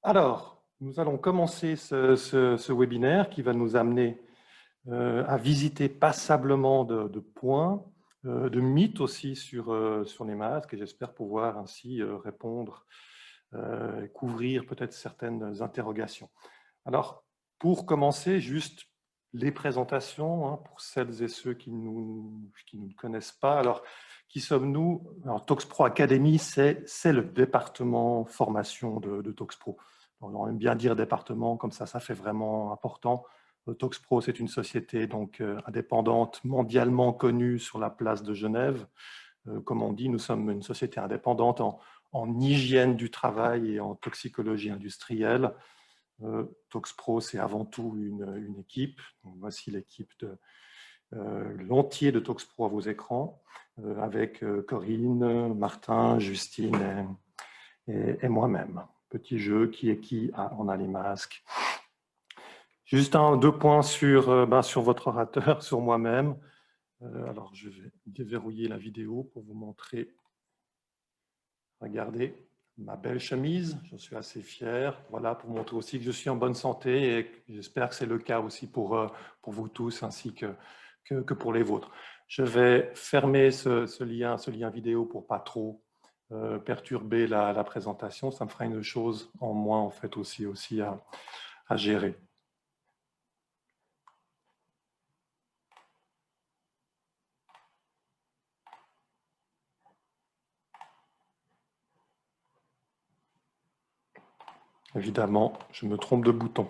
Alors, nous allons commencer ce webinaire qui va nous amener à visiter passablement de points, de mythes aussi sur les masques, et j'espère pouvoir ainsi répondre, couvrir peut-être certaines interrogations. Alors, pour commencer, juste les présentations, hein, pour celles et ceux qui ne connaissent pas. Alors, qui sommes-nous? Alors, ToxPro Academy, c'est le département formation de ToxPro. On aime bien dire département, comme ça fait vraiment important. ToxPro, c'est une société donc indépendante, mondialement connue sur la place de Genève. Comme on dit, nous sommes une société indépendante en hygiène du travail et en toxicologie industrielle. ToxPro, c'est avant tout une équipe. Donc, voici l'équipe de l'entier de ToxPro à vos écrans, avec Corinne, Martin, Justine et moi-même. Petit jeu, qui est qui? On a les masques. Juste deux points sur votre orateur, sur moi-même. Alors, je vais déverrouiller la vidéo pour vous montrer. Regardez ma belle chemise, je suis assez fier. Voilà, pour montrer aussi que je suis en bonne santé et j'espère que c'est le cas aussi pour vous tous ainsi que pour les vôtres. Je vais fermer ce lien vidéo pour pas trop perturber la présentation. Ça me fera une chose en moins en fait aussi à gérer. Évidemment, je me trompe de bouton.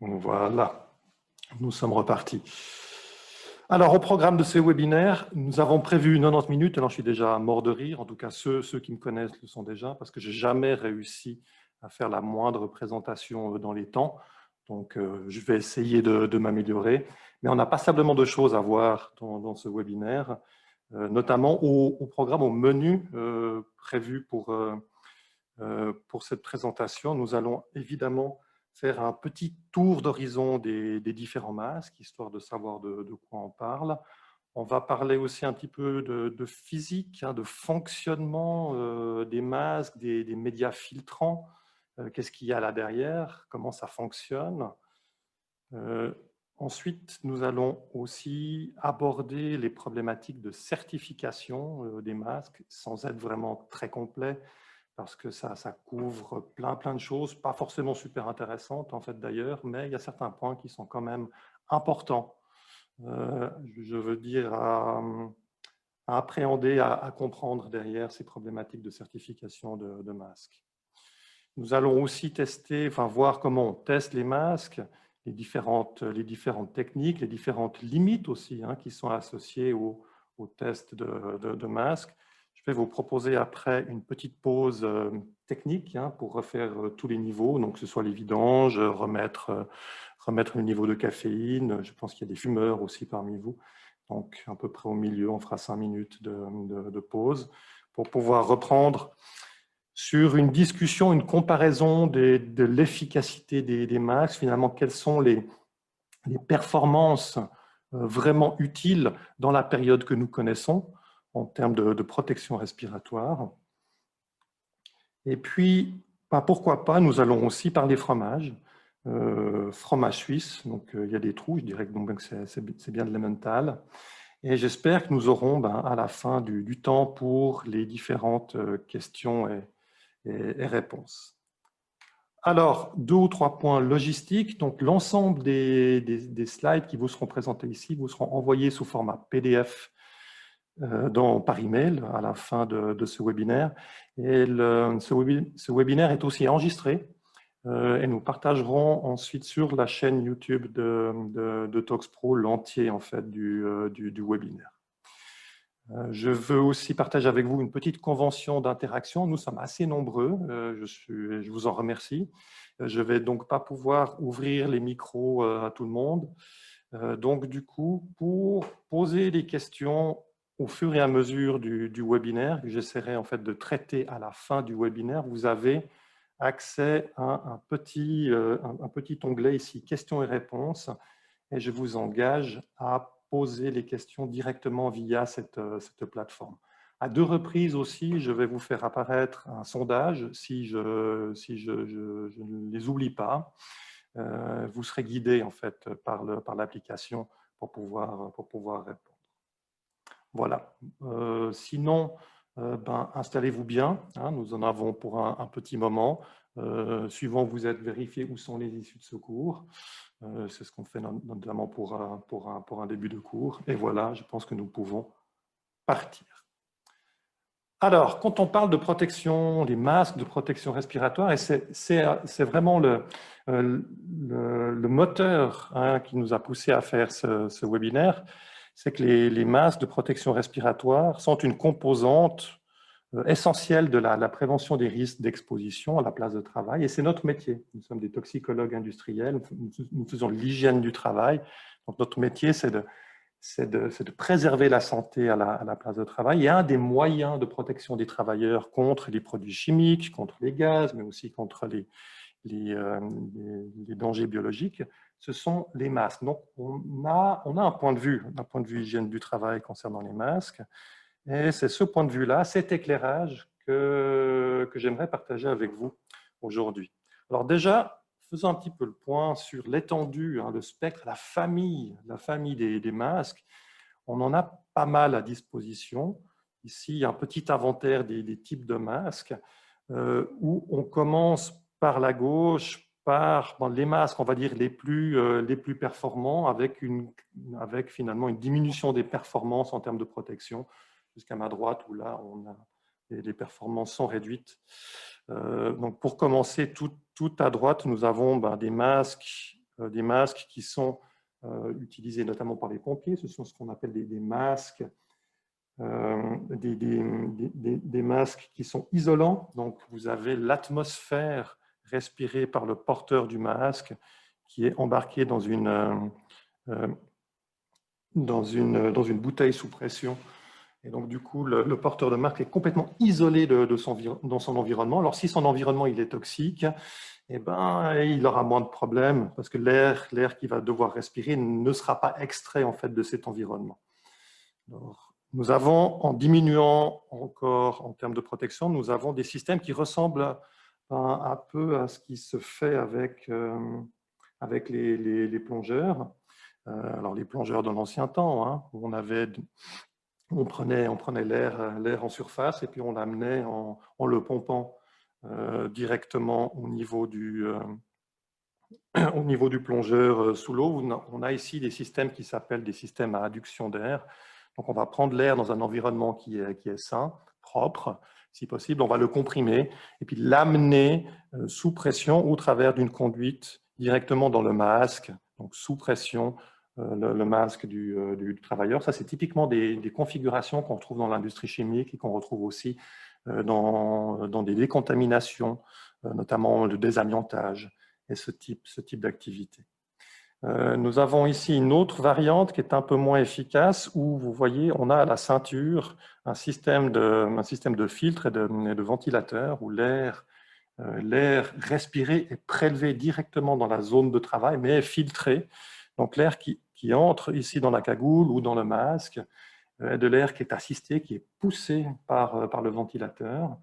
Voilà, nous sommes repartis. Alors, au programme de ces webinaires, nous avons prévu 90 minutes. Alors, je suis déjà mort de rire. En tout cas, ceux qui me connaissent le sont déjà, parce que je n'ai jamais réussi à faire la moindre présentation dans les temps. Donc, je vais essayer de m'améliorer. Mais on a passablement de choses à voir dans ce webinaire, notamment au programme, au menu prévu pour cette présentation. Nous allons évidemment faire un petit tour d'horizon des différents masques, histoire de savoir de quoi on parle. On va parler aussi un petit peu de physique, hein, de fonctionnement des masques, des médias filtrants. Qu'est-ce qu'il y a là derrière? Comment ça fonctionne? Ensuite, nous allons aussi aborder les problématiques de certification des masques, sans être vraiment très complet, parce que ça couvre plein de choses, pas forcément super intéressantes en fait d'ailleurs, mais il y a certains points qui sont quand même importants, je veux dire, à appréhender, à comprendre derrière ces problématiques de certification de masques. Nous allons aussi voir comment on teste les masques, les différentes techniques, les différentes limites aussi hein, qui sont associées au test de masques. Je vais vous proposer après une petite pause technique hein, pour refaire tous les niveaux, donc que ce soit les vidanges, remettre le niveau de caféine. Je pense qu'il y a des fumeurs aussi parmi vous. Donc, à peu près au milieu, on fera 5 minutes de pause pour pouvoir reprendre sur une discussion, une comparaison de l'efficacité des masques. Finalement, quelles sont les performances vraiment utiles dans la période que nous connaissons en termes de protection respiratoire. Et puis, pourquoi pas, nous allons aussi parler fromage, fromage suisse, donc il y a des trous, je dirais que c'est bien de l'emmental. Et j'espère que nous aurons à la fin du temps pour les différentes questions et réponses. Alors, 2 ou 3 points logistiques. Donc, l'ensemble des slides qui vous seront présentés ici vous seront envoyés sous format PDF par email à la fin de ce webinaire. Et ce webinaire est aussi enregistré et nous partagerons ensuite sur la chaîne YouTube de ToxPro l'entier en fait du webinaire. Je veux aussi partager avec vous une petite convention d'interaction. Nous sommes assez nombreux, je vous en remercie. Je ne vais donc pas pouvoir ouvrir les micros à tout le monde. Donc du coup, pour poser des questions au fur et à mesure du webinaire, que j'essaierai en fait de traiter à la fin du webinaire, vous avez accès à un petit onglet ici, questions et réponses, et je vous engage à poser les questions directement via cette plateforme. À 2 reprises aussi, je vais vous faire apparaître un sondage si je ne les oublie pas. Vous serez guidé en fait par l'application pour pouvoir répondre. Voilà. Sinon, installez-vous bien. Hein, nous en avons pour un petit moment. Suivant, vous êtes vérifié où sont les issues de secours. C'est ce qu'on fait notamment pour un début de cours. Et voilà, je pense que nous pouvons partir. Alors, quand on parle de protection, les masques de protection respiratoire, et c'est vraiment le moteur qui nous a poussé à faire ce webinaire, c'est que les masques de protection respiratoire sont une composante essentielle de la prévention des risques d'exposition à la place de travail, et c'est notre métier. Nous sommes des toxicologues industriels, nous faisons l'hygiène du travail, donc notre métier, c'est de préserver la santé à la place de travail. Et un des moyens de protection des travailleurs contre les produits chimiques, contre les gaz, mais aussi contre les dangers biologiques, ce sont les masques. Donc, on a un point de vue, d'un point de vue hygiène du travail concernant les masques. Et c'est ce point de vue-là, cet éclairage que j'aimerais partager avec vous aujourd'hui. Alors déjà, faisons un petit peu le point sur l'étendue, le spectre, la famille des masques. On en a pas mal à disposition. Ici, un petit inventaire des types de masques où on commence par la gauche, par les masques, on va dire, les plus performants, avec finalement une diminution des performances en termes de protection, jusqu'à ma droite, où là, les performances sont réduites. Donc, pour commencer, tout à droite, nous avons des masques qui sont utilisés notamment par les pompiers. Ce sont ce qu'on appelle des masques, des masques qui sont isolants. Donc, vous avez l'atmosphère respirée par le porteur du masque qui est embarqué dans une bouteille sous pression. Et donc, du coup, le porteur de masque est complètement isolé dans son environnement. Alors, si son environnement il est toxique, il aura moins de problèmes parce que l'air qu'il va devoir respirer ne sera pas extrait en fait, de cet environnement. Alors, nous avons, en diminuant encore en termes de protection, nous avons des systèmes qui ressemblent un peu à ce qui se fait avec les plongeurs. Alors, les plongeurs de l'ancien temps, où on prenait l'air en surface et puis on l'amenait en le pompant directement au niveau du plongeur sous l'eau. On a ici des systèmes qui s'appellent des systèmes à adduction d'air. Donc, on va prendre l'air dans un environnement qui est sain, propre. Si possible, on va le comprimer et puis l'amener sous pression ou au travers d'une conduite directement dans le masque, donc sous pression, le masque du travailleur. Ça, c'est typiquement des configurations qu'on retrouve dans l'industrie chimique et qu'on retrouve aussi dans des décontaminations, notamment le désamiantage et ce type d'activité. Nous avons ici une autre variante qui est un peu moins efficace où, vous voyez, on a à la ceinture un système de filtre et de ventilateur où l'air respiré est prélevé directement dans la zone de travail, mais est filtré. Donc l'air qui entre ici dans la cagoule ou dans le masque est de l'air qui est assisté, qui est poussé par le ventilateur.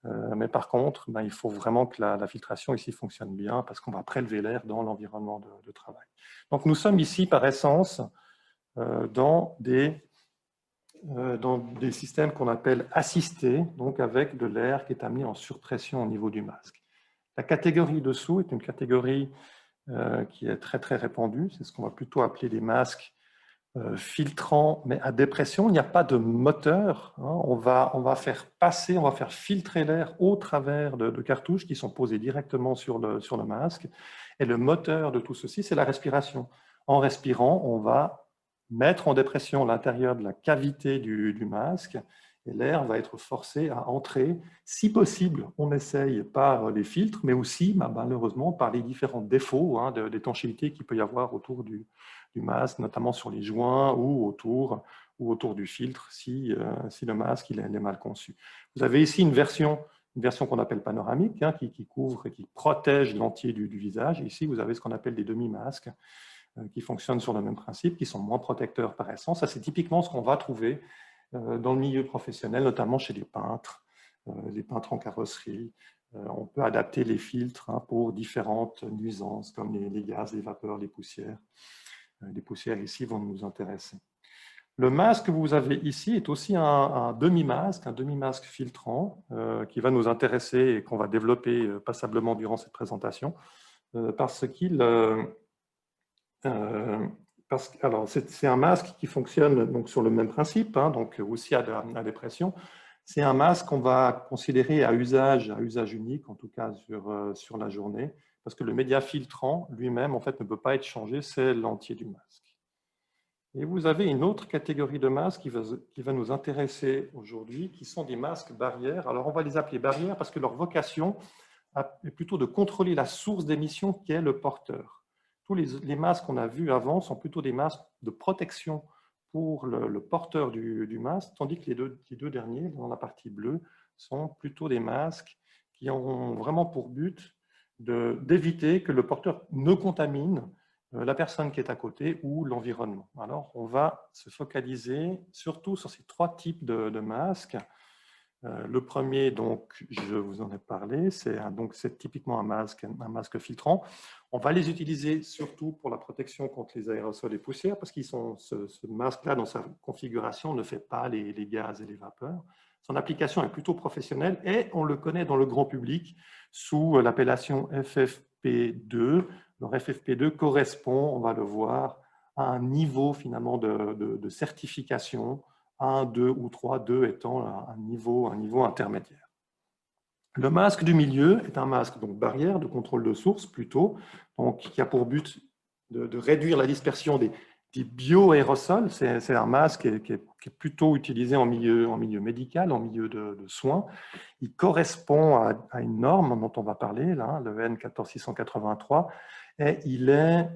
Mais par contre, il faut vraiment que la filtration ici fonctionne bien parce qu'on va prélever l'air dans l'environnement de travail. Donc nous sommes ici par essence dans des systèmes qu'on appelle assistés, donc avec de l'air qui est amené en surpression au niveau du masque. La catégorie dessous est une catégorie qui est très très répandue, c'est ce qu'on va plutôt appeler des masques filtrant, mais à dépression. Il n'y a pas de moteur. On va faire filtrer l'air au travers de cartouches qui sont posées directement sur le masque. Et le moteur de tout ceci, c'est la respiration. En respirant, on va mettre en dépression l'intérieur de la cavité du masque et l'air va être forcé à entrer. Si possible, on essaye par les filtres, mais aussi, malheureusement, par les différents défauts d'étanchéité qu'il peut y avoir autour du masque, notamment sur les joints ou autour du filtre, si le masque il est mal conçu. Vous avez ici une version qu'on appelle panoramique, qui couvre et qui protège l'entier du visage. Et ici, vous avez ce qu'on appelle des demi-masques, qui fonctionnent sur le même principe, qui sont moins protecteurs par essence. Ça, c'est typiquement ce qu'on va trouver dans le milieu professionnel, notamment chez les peintres en carrosserie. On peut adapter les filtres pour différentes nuisances comme les gaz, les vapeurs, les poussières. Les poussières ici vont nous intéresser. Le masque que vous avez ici est aussi un demi-masque filtrant qui va nous intéresser et qu'on va développer passablement durant cette présentation parce qu'il... alors, c'est un masque qui fonctionne donc, sur le même principe, donc aussi à des pressions. C'est un masque qu'on va considérer à usage unique, en tout cas sur la journée, parce que le média filtrant lui-même, en fait, ne peut pas être changé, c'est l'entier du masque. Et vous avez une autre catégorie de masques qui va nous intéresser aujourd'hui, qui sont des masques barrières. Alors, on va les appeler barrières parce que leur vocation est plutôt de contrôler la source d'émission qui est le porteur. Tous les masques qu'on a vus avant sont plutôt des masques de protection pour le porteur du masque, tandis que les deux derniers, dans la partie bleue, sont plutôt des masques qui ont vraiment pour but d'éviter que le porteur ne contamine la personne qui est à côté ou l'environnement. Alors, on va se focaliser surtout sur ces trois types de masques. Le premier, donc, je vous en ai parlé, c'est typiquement un masque filtrant. On va les utiliser surtout pour la protection contre les aérosols et poussières, parce que ce masque-là, dans sa configuration, ne fait pas les gaz et les vapeurs. Son application est plutôt professionnelle et on le connaît dans le grand public sous l'appellation FFP2. Alors, FFP2 correspond, on va le voir, à un niveau finalement de certification 1, 2 ou 3, 2 étant un niveau intermédiaire. Le masque du milieu est un masque donc barrière de contrôle de source plutôt, donc qui a pour but de réduire la dispersion des bioaérosols. C'est un masque qui est plutôt utilisé en milieu médical, en milieu de soins. Il correspond à une norme dont on va parler, là, le N14683, et il est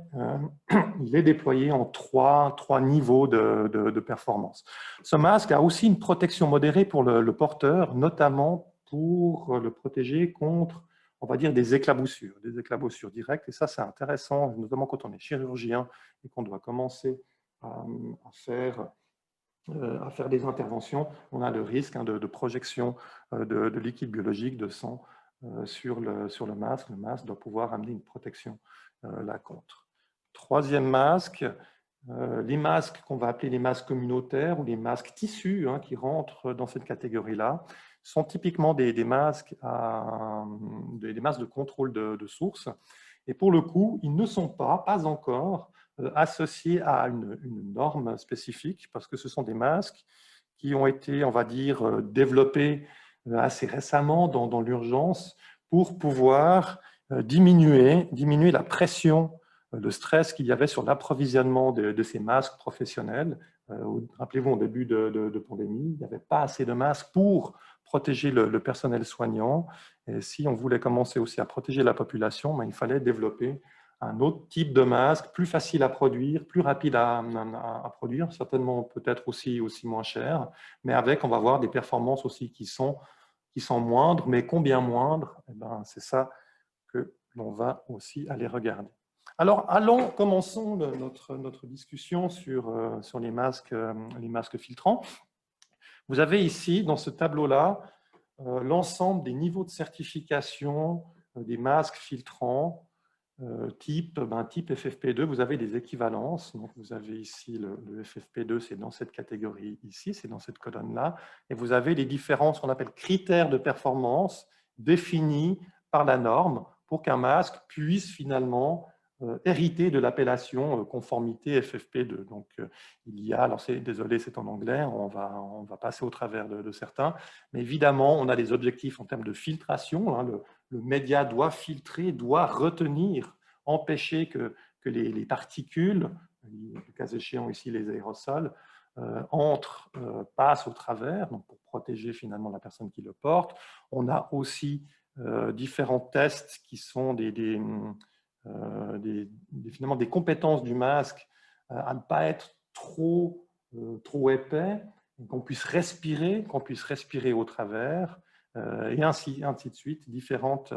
déployé en trois niveaux de performance. Ce masque a aussi une protection modérée pour le porteur, notamment pour le protéger contre, on va dire, des éclaboussures directes. Et ça, c'est intéressant, notamment quand on est chirurgien et qu'on doit commencer à faire des interventions. On a le risque de projection de liquide biologique, de sang sur le masque. Le masque doit pouvoir amener une protection là contre. Troisième masque, les masques qu'on va appeler les masques communautaires ou les masques tissus qui rentrent dans cette catégorie-là sont typiquement des masques de contrôle de source. Et pour le coup, ils ne sont pas encore associés à une norme spécifique parce que ce sont des masques qui ont été, on va dire, développés assez récemment dans l'urgence pour pouvoir diminuer la pression, le stress qu'il y avait sur l'approvisionnement de ces masques professionnels. Rappelez-vous, au début de pandémie, il n'y avait pas assez de masques pour protéger le personnel soignant. Et si on voulait commencer aussi à protéger la population, il fallait développer un autre type de masque, plus facile à produire, plus rapide à produire, certainement peut-être aussi moins cher, mais avec, on va voir, des performances aussi qui sont moindres, mais combien moindres, c'est ça que l'on va aussi aller regarder. Alors, commençons notre discussion sur les masques filtrants. Vous avez ici, dans ce tableau-là, l'ensemble des niveaux de certification des masques filtrants type FFP2. Vous avez des équivalences. Donc, vous avez ici le FFP2, c'est dans cette catégorie ici, c'est dans cette colonne-là. Et vous avez les différents, ce qu'on appelle critères de performance définis par la norme pour qu'un masque puisse finalement hériter de l'appellation conformité FFP2. Donc, il y a, alors désolé, c'est en anglais, on va passer au travers de certains, mais évidemment, on a des objectifs en termes de filtration. Le média doit filtrer, doit retenir, empêcher que les particules, le cas échéant ici les aérosols, passent au travers, donc pour protéger finalement la personne qui le porte. On a aussi différents tests qui sont finalement des compétences du masque à ne pas être trop épais, qu'on puisse respirer au travers, et ainsi de suite, différentes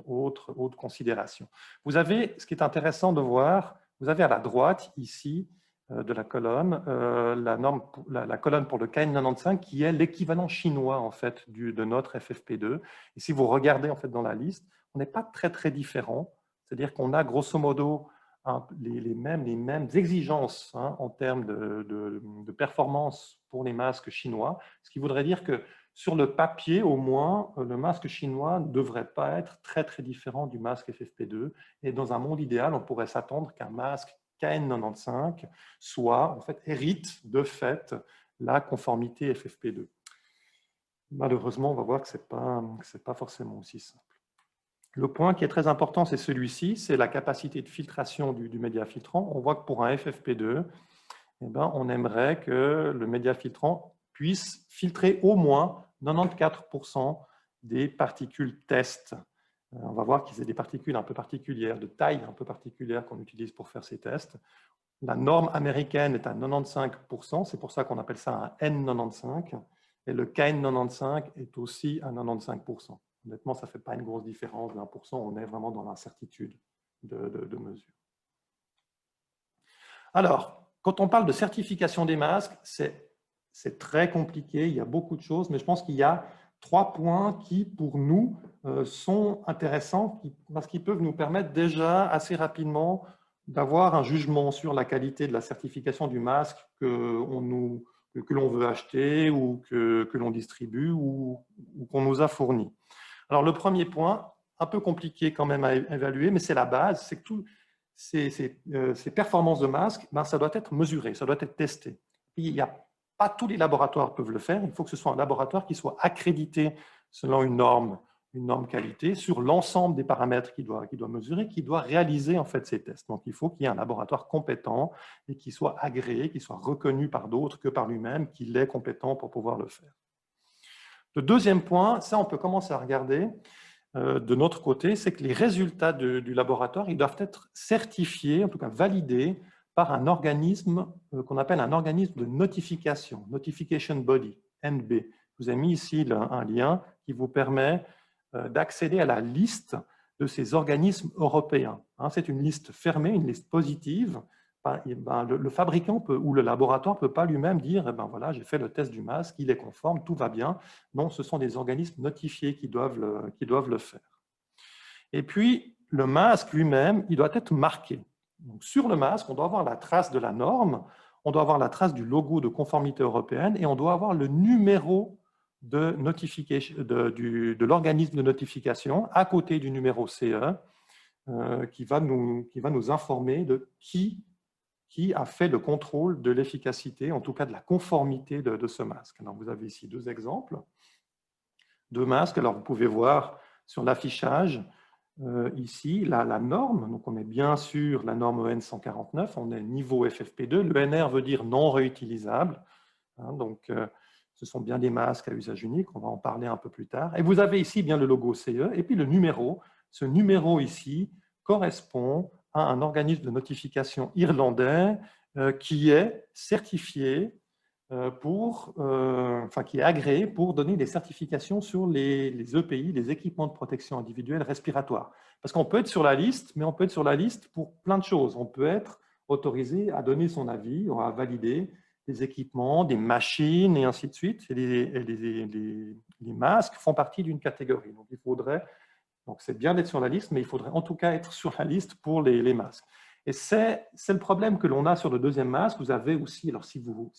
autres considérations. Vous avez, ce qui est intéressant de voir, vous avez à la droite ici de la colonne, la colonne pour le KN95 qui est l'équivalent chinois en fait de notre FFP2. Et si vous regardez en fait dans la liste, on n'est pas très différent. C'est-à-dire qu'on a grosso modo les mêmes exigences en termes de performance pour les masques chinois, ce qui voudrait dire que sur le papier, au moins, le masque chinois ne devrait pas être très différent du masque FFP2. Et dans un monde idéal, on pourrait s'attendre qu'un masque KN95 soit, en fait, hérite de fait la conformité FFP2. Malheureusement, on va voir que ce n'est pas forcément aussi simple. Le point qui est très important, c'est celui-ci, c'est la capacité de filtration du média filtrant. On voit que pour un FFP2, eh ben, on aimerait que le média filtrant puisse filtrer au moins 94% des particules test. On va voir qu'ils aient des particules un peu particulières, de taille un peu particulière qu'on utilise pour faire ces tests. La norme américaine est à 95%, c'est pour ça qu'on appelle ça un N95, et le KN95 est aussi à 95%. Honnêtement, ça ne fait pas une grosse différence d'1%, on est vraiment dans l'incertitude de mesure. Alors, quand on parle de certification des masques, c'est très compliqué, il y a beaucoup de choses, mais je pense qu'il y a 3 points qui, pour nous, sont intéressants parce qu'ils peuvent nous permettre déjà assez rapidement d'avoir un jugement sur la qualité de la certification du masque que l'on veut acheter ou que l'on distribue ou qu'on nous a fourni. Alors, le premier point, un peu compliqué quand même à évaluer, mais c'est la base, c'est que tout ces performances de masque, ben, ça doit être mesuré, ça doit être testé. Pas tous les laboratoires peuvent le faire, il faut que ce soit un laboratoire qui soit accrédité selon une norme qualité sur l'ensemble des paramètres qu'il doit mesurer, qui doit réaliser en fait ces tests. Donc il faut qu'il y ait un laboratoire compétent et qui soit agréé, qui soit reconnu par d'autres que par lui-même, qu'il est compétent pour pouvoir le faire. Le deuxième point, ça on peut commencer à regarder, de notre côté, c'est que les résultats du laboratoire, ils doivent être certifiés, en tout cas validés, par un organisme qu'on appelle un organisme de notification, Notification Body, NB. Je vous ai mis ici un lien qui vous permet d'accéder à la liste de ces organismes européens. C'est une liste fermée, une liste positive. Le fabricant ou le laboratoire ne peut pas lui-même dire voilà, j'ai fait le test du masque, il est conforme, tout va bien. Non, ce sont des organismes notifiés qui doivent le faire. Et puis, le masque lui-même, il doit être marqué. Donc, sur le masque, on doit avoir la trace de la norme, on doit avoir la trace du logo de conformité européenne et on doit avoir le numéro de l'organisme de notification à côté du numéro CE qui va nous informer de qui a fait le contrôle de l'efficacité, en tout cas de la conformité de ce masque. Alors, vous avez ici 2 exemples de masques. Alors, vous pouvez voir sur l'affichage, ici, la norme. Donc, on est bien sûr la norme EN 149, on est niveau FFP2. Le NR veut dire non réutilisable. Donc, ce sont bien des masques à usage unique. On va en parler un peu plus tard. Et vous avez ici bien le logo CE et puis le numéro. Ce numéro ici correspond à un organisme de notification irlandais qui est certifié qui est agréé pour donner des certifications sur les EPI, les équipements de protection individuelle respiratoire. Parce qu'on peut être sur la liste, mais on peut être sur la liste pour plein de choses. On peut être autorisé à donner son avis, à valider des équipements, des machines et ainsi de suite. Et les masques font partie d'une catégorie. Donc c'est bien d'être sur la liste, mais il faudrait en tout cas être sur la liste pour les masques. Et c'est le problème que l'on a sur le deuxième masque. Vous avez aussi, alors si vous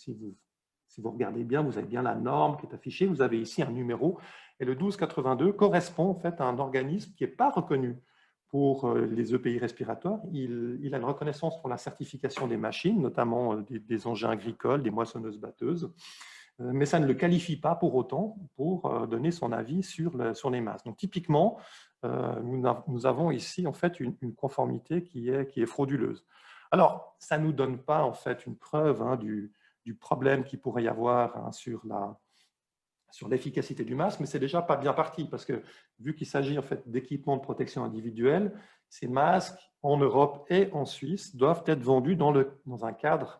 regardez bien, vous avez bien la norme qui est affichée, vous avez ici un numéro, et le 1282 correspond en fait à un organisme qui n'est pas reconnu pour les EPI respiratoires. Il a une reconnaissance pour la certification des machines, notamment des engins agricoles, des moissonneuses-batteuses, mais ça ne le qualifie pas pour autant pour donner son avis sur les masques. Donc typiquement, nous avons ici en fait une conformité qui est frauduleuse. Alors, ça ne nous donne pas en fait une preuve du problème qu'il pourrait y avoir sur l'efficacité du masque, mais c'est déjà pas bien parti parce que vu qu'il s'agit en fait d'équipements de protection individuelle, ces masques en Europe et en Suisse doivent être vendus dans un cadre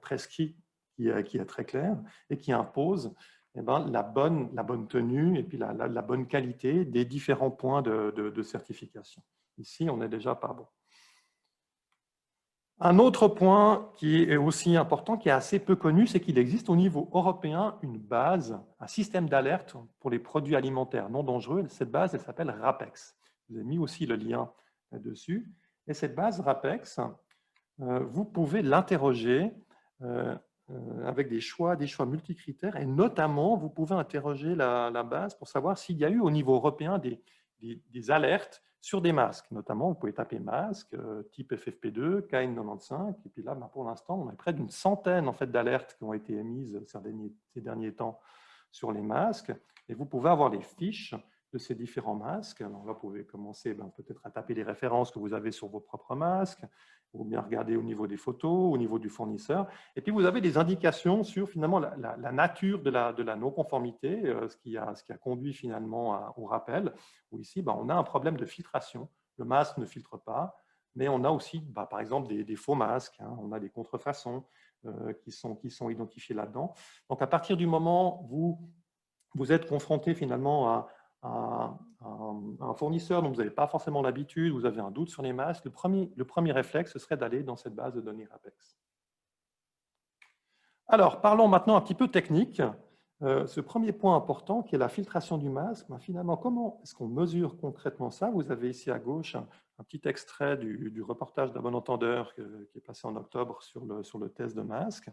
prescrit qui est très clair et qui impose la bonne tenue et puis la bonne qualité des différents points de certification. Ici, on n'est déjà pas bon. Un autre point qui est aussi important, qui est assez peu connu, c'est qu'il existe au niveau européen une base, un système d'alerte pour les produits alimentaires non dangereux. Cette base, elle s'appelle RAPEX. Je vous ai mis aussi le lien dessus. Et cette base RAPEX, vous pouvez l'interroger avec des choix multicritères, et notamment, vous pouvez interroger la base pour savoir s'il y a eu au niveau européen des alertes sur des masques. Notamment, vous pouvez taper masque, type FFP2, KN95, et puis là, pour l'instant, on a près d'une centaine en fait, d'alertes qui ont été émises ces derniers temps sur les masques, et vous pouvez avoir les fiches de ces différents masques. Alors là, vous pouvez commencer peut-être à taper les références que vous avez sur vos propres masques, ou bien regarder au niveau des photos, au niveau du fournisseur. Et puis, vous avez des indications sur finalement la nature de la non-conformité, ce qui a conduit finalement au rappel, où ici, on a un problème de filtration. Le masque ne filtre pas, mais on a aussi, par exemple, des faux masques, hein, on a des contrefaçons qui sont identifiés là-dedans. Donc, à partir du moment où vous êtes confronté finalement à un fournisseur dont vous n'avez pas forcément l'habitude, vous avez un doute sur les masques, le premier réflexe, ce serait d'aller dans cette base de données RAPEX. Alors, parlons maintenant un petit peu technique. Ce premier point important, qui est la filtration du masque, finalement, comment est-ce qu'on mesure concrètement ça? Vous avez ici à gauche un petit extrait du reportage d'un bon entendeur qui est passé en octobre sur le test de masque.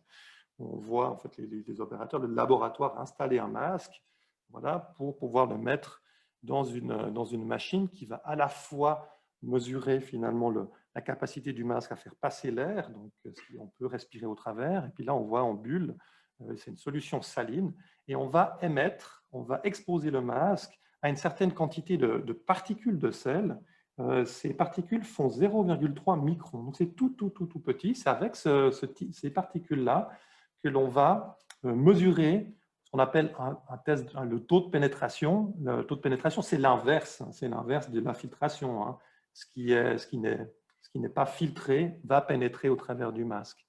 On voit en fait les opérateurs, le laboratoire installer un masque, voilà, pour pouvoir le mettre dans une machine qui va à la fois mesurer finalement la capacité du masque à faire passer l'air, donc si on peut respirer au travers, et puis là on voit en bulle, c'est une solution saline, et on va exposer le masque à une certaine quantité de particules de sel. Ces particules font 0,3 microns, donc c'est tout petit. C'est avec ces particules-là que l'on va mesurer ce qu'on appelle un test, le taux de pénétration. Le taux de pénétration, c'est l'inverse de la filtration, hein. Ce qui n'est pas filtré va pénétrer au travers du masque.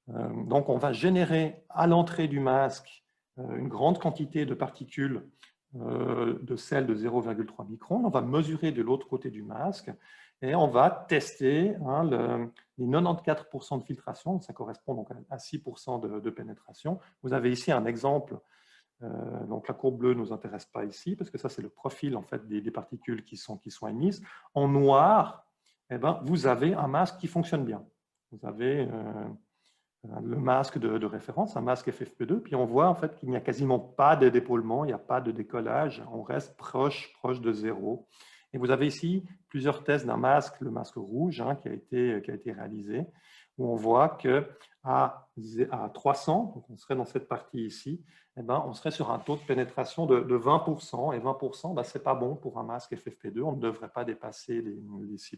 Donc, on va générer à l'entrée du masque une grande quantité de particules de sel de 0,3 microns. On va mesurer de l'autre côté du masque et on va tester les 94% de filtration. Ça correspond donc à 6% de pénétration. Vous avez ici un exemple. Donc la courbe bleue ne nous intéresse pas ici parce que ça, c'est le profil en fait, des particules qui sont émises. En noir, vous avez un masque qui fonctionne bien. Vous avez le masque de référence, un masque FFP2, puis on voit en fait qu'il n'y a quasiment pas de dépôlement, il n'y a pas de décollage, on reste proche de zéro. Et vous avez ici plusieurs tests d'un masque, le masque rouge qui a été réalisé, où on voit qu'à 300, donc on serait dans cette partie ici, on serait sur un taux de pénétration de 20%, et 20%, ce n'est pas bon pour un masque FFP2, on ne devrait pas dépasser les 6%.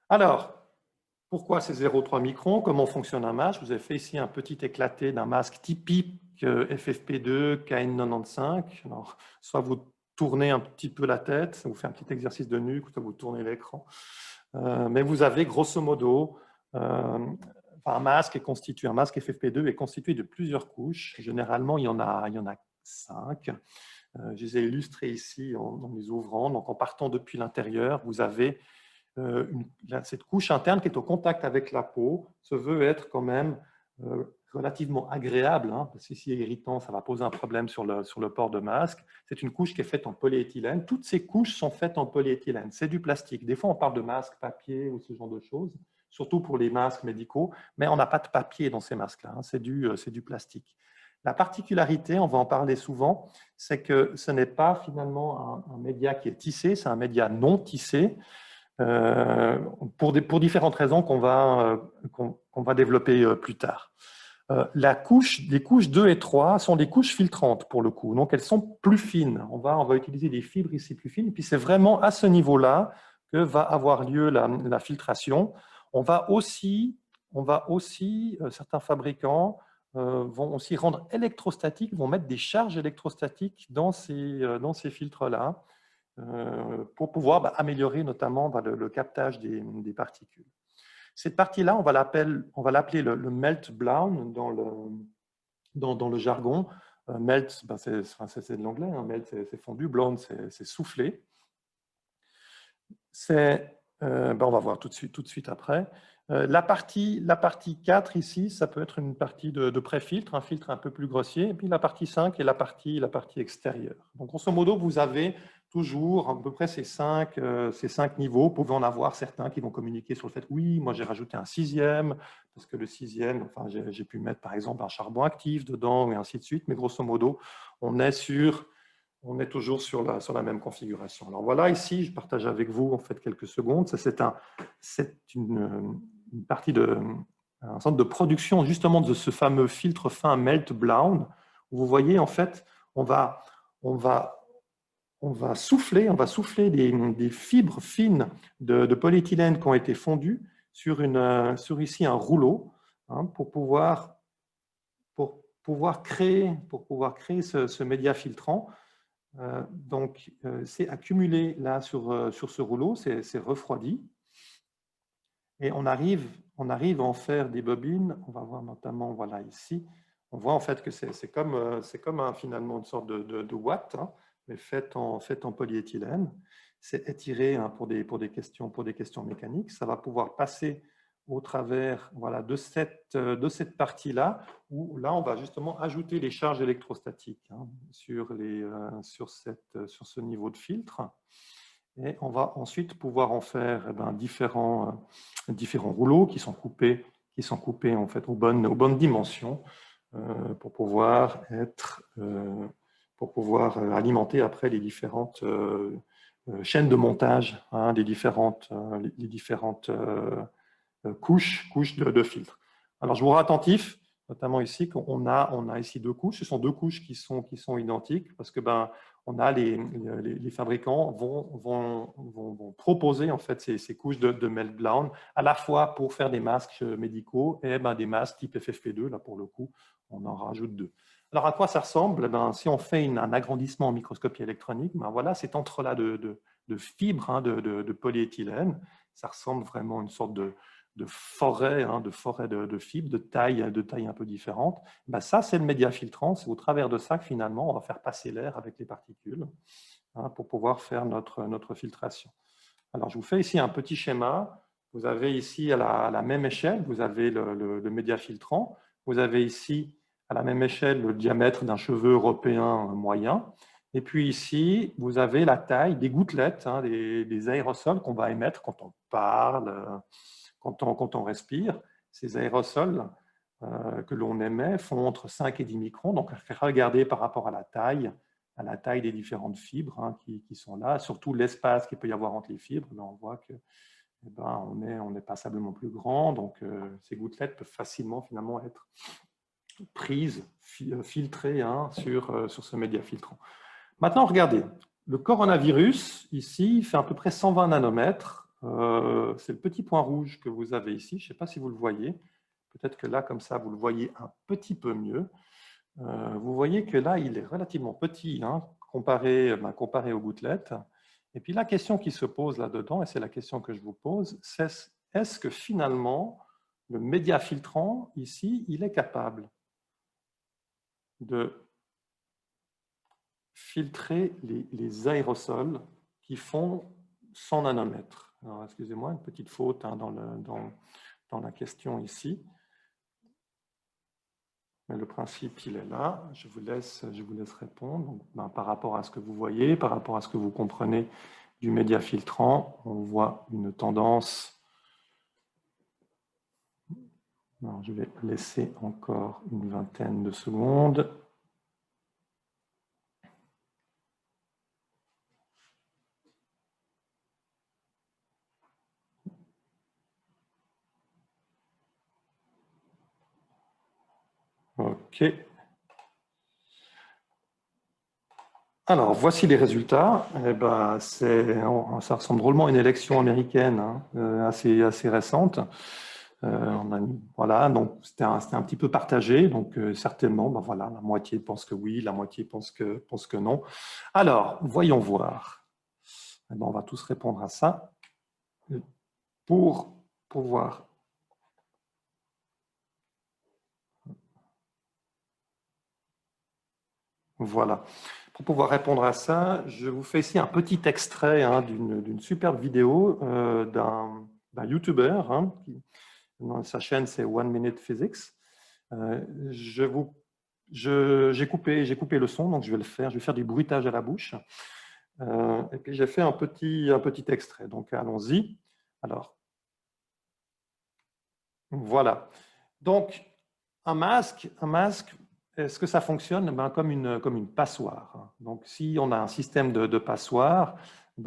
Alors, pourquoi c'est 0,3 microns? Comment fonctionne un masque? Je vous ai fait ici un petit éclaté d'un masque typique FFP2, KN95. Alors, soit vous tournez un petit peu la tête, ça vous fait un petit exercice de nuque, soit vous tournez l'écran. Mais vous avez grosso modo un masque FFP2 est constitué de plusieurs couches. Généralement, il y en a 5. Je les ai illustrés ici en les ouvrant. Donc, en partant depuis l'intérieur, vous avez cette couche interne qui est au contact avec la peau se veut être quand même relativement agréable, parce que si c'est irritant, ça va poser un problème sur le port de masque. C'est une couche qui est faite en polyéthylène. Toutes ces couches sont faites en polyéthylène. C'est du plastique. Des fois, on parle de masques papier ou ce genre de choses, surtout pour les masques médicaux, mais on n'a pas de papier dans ces masques-là. C'est du plastique. La particularité, on va en parler souvent, c'est que ce n'est pas finalement un média qui est tissé, c'est un média non tissé. Pour différentes raisons qu'on va développer plus tard. Les couches 2 et 3 sont des couches filtrantes pour le coup, donc elles sont plus fines. On va utiliser des fibres ici plus fines, et puis c'est vraiment à ce niveau-là que va avoir lieu la filtration. On va aussi certains fabricants vont aussi rendre électrostatiques, vont mettre des charges électrostatiques dans ces filtres-là. Pour pouvoir améliorer notamment le captage des particules. Cette partie-là, on va l'appeler le melt blown dans le jargon. Melt, c'est de l'anglais, melt c'est fondu, blown c'est soufflé. C'est On va voir tout de suite après. La partie 4 ici, ça peut être une partie de pré-filtre, un filtre un peu plus grossier, et puis la partie 5 est la partie extérieure. Donc, grosso modo, vous avez toujours à peu près ces cinq niveaux. Vous pouvez en avoir certains qui vont communiquer sur le fait, oui, moi j'ai rajouté un sixième, parce que le sixième, enfin, j'ai pu mettre par exemple un charbon actif dedans, et ainsi de suite, mais grosso modo, on est toujours sur la même configuration. Alors voilà, ici, je partage avec vous en fait quelques secondes. C'est une partie un centre de production justement de ce fameux filtre fin Melt Blown, où vous voyez en fait, on va souffler des fibres fines de polyéthylène qui ont été fondues sur ici un rouleau, hein, pour pouvoir créer ce média filtrant. Donc, c'est accumulé là sur ce rouleau, c'est refroidi. Et on arrive à en faire des bobines. On va voir notamment, voilà, ici. On voit en fait que c'est comme finalement une sorte de watt, hein, mais fait en polyéthylène. C'est étiré, hein, pour des questions mécaniques. Ça va pouvoir passer au travers, voilà, de cette partie-là, où là, on va justement ajouter les charges électrostatiques, hein, sur ce niveau de filtre. Et on va ensuite pouvoir en faire différents rouleaux qui sont coupés en fait aux bonnes dimensions, pour pouvoir alimenter après les différentes chaînes de montage, hein, les différentes couches de filtres. Alors, je vous rends attentif, notamment ici, qu'on a ici deux couches. Ce sont deux couches qui sont identiques, parce que on a les fabricants vont proposer en fait ces couches de melt blown, à la fois pour faire des masques médicaux et des masques type FFP2. Là, pour le coup, on en rajoute deux. Alors, à quoi ça ressemble? Si on fait un agrandissement en microscopie électronique, voilà, cet entre-là de fibres, hein, de polyéthylène. Ça ressemble vraiment à une sorte de forêt, hein, de fibres, de taille un peu différente. Ça, c'est le média filtrant. C'est au travers de ça que finalement, on va faire passer l'air avec les particules, hein, pour pouvoir faire notre filtration. Alors, je vous fais ici un petit schéma. Vous avez ici, à la même échelle, vous avez le média filtrant. Vous avez ici, à la même échelle, le diamètre d'un cheveu européen moyen. Et puis ici, vous avez la taille des gouttelettes, hein, des aérosols qu'on va émettre quand on parle, quand on respire. Ces aérosols que l'on émet font entre 5 et 10 microns. Donc, regardez par rapport à la taille des différentes fibres, hein, qui sont là, surtout l'espace qu'il peut y avoir entre les fibres. Là, on voit que on est passablement plus grand. Donc, ces gouttelettes peuvent facilement finalement être prises, filtrées, hein, sur ce média filtrant. Maintenant, regardez, le coronavirus, ici, fait à peu près 120 nanomètres. C'est le petit point rouge que vous avez ici. Je ne sais pas si vous le voyez. Peut-être que là, comme ça, vous le voyez un petit peu mieux. Vous voyez que là, il est relativement petit, hein, comparé aux gouttelettes. Et puis la question qui se pose là-dedans, et c'est la question que je vous pose, c'est est-ce que finalement, le média filtrant, ici, il est capable de filtrer les aérosols qui font 100 nanomètres. Alors, excusez-moi, une petite faute, hein, dans la question ici. Mais le principe, il est là. Je vous laisse répondre. Donc, par rapport à ce que vous voyez, par rapport à ce que vous comprenez du média filtrant, on voit une tendance. Alors, je vais laisser encore une vingtaine de secondes. OK. Alors, voici les résultats. Ça ressemble drôlement à une élection américaine, hein, assez récente. Voilà, donc c'était un petit peu partagé. Donc, certainement, voilà, la moitié pense que oui, la moitié pense que non. Alors, voyons voir. On va tous répondre à ça pour pouvoir. Voilà. Pour pouvoir répondre à ça, je vous fais ici un petit extrait hein, d'une superbe vidéo d'un YouTuber. Hein, sa chaîne, c'est One Minute Physics. J'ai coupé le son, donc je vais le faire. Je vais faire du bruitage à la bouche. Et puis j'ai fait un petit extrait. Donc allons-y. Alors, voilà. Donc, un masque, est-ce que ça fonctionne comme une passoire? Donc, si on a un système de passoire,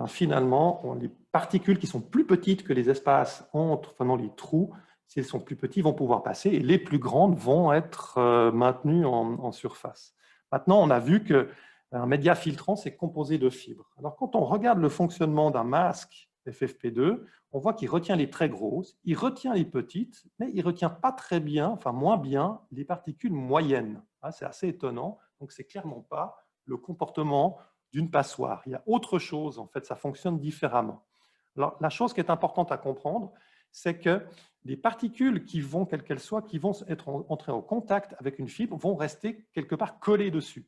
finalement, les particules qui sont plus petites que les espaces entre, les trous, si elles sont plus petites, vont pouvoir passer et les plus grandes vont être maintenues en surface. Maintenant, on a vu qu'un média filtrant, c'est composé de fibres. Alors, quand on regarde le fonctionnement d'un masque FFP2, on voit qu'il retient les très grosses, il retient les petites, mais il ne retient pas très bien, enfin moins bien, les particules moyennes. C'est assez étonnant, donc ce n'est clairement pas le comportement d'une passoire. Il y a autre chose, en fait, ça fonctionne différemment. Alors, la chose qui est importante à comprendre, c'est que les particules qui vont, quelles qu'elles soient, qui vont entrer en contact avec une fibre, vont rester quelque part collées dessus.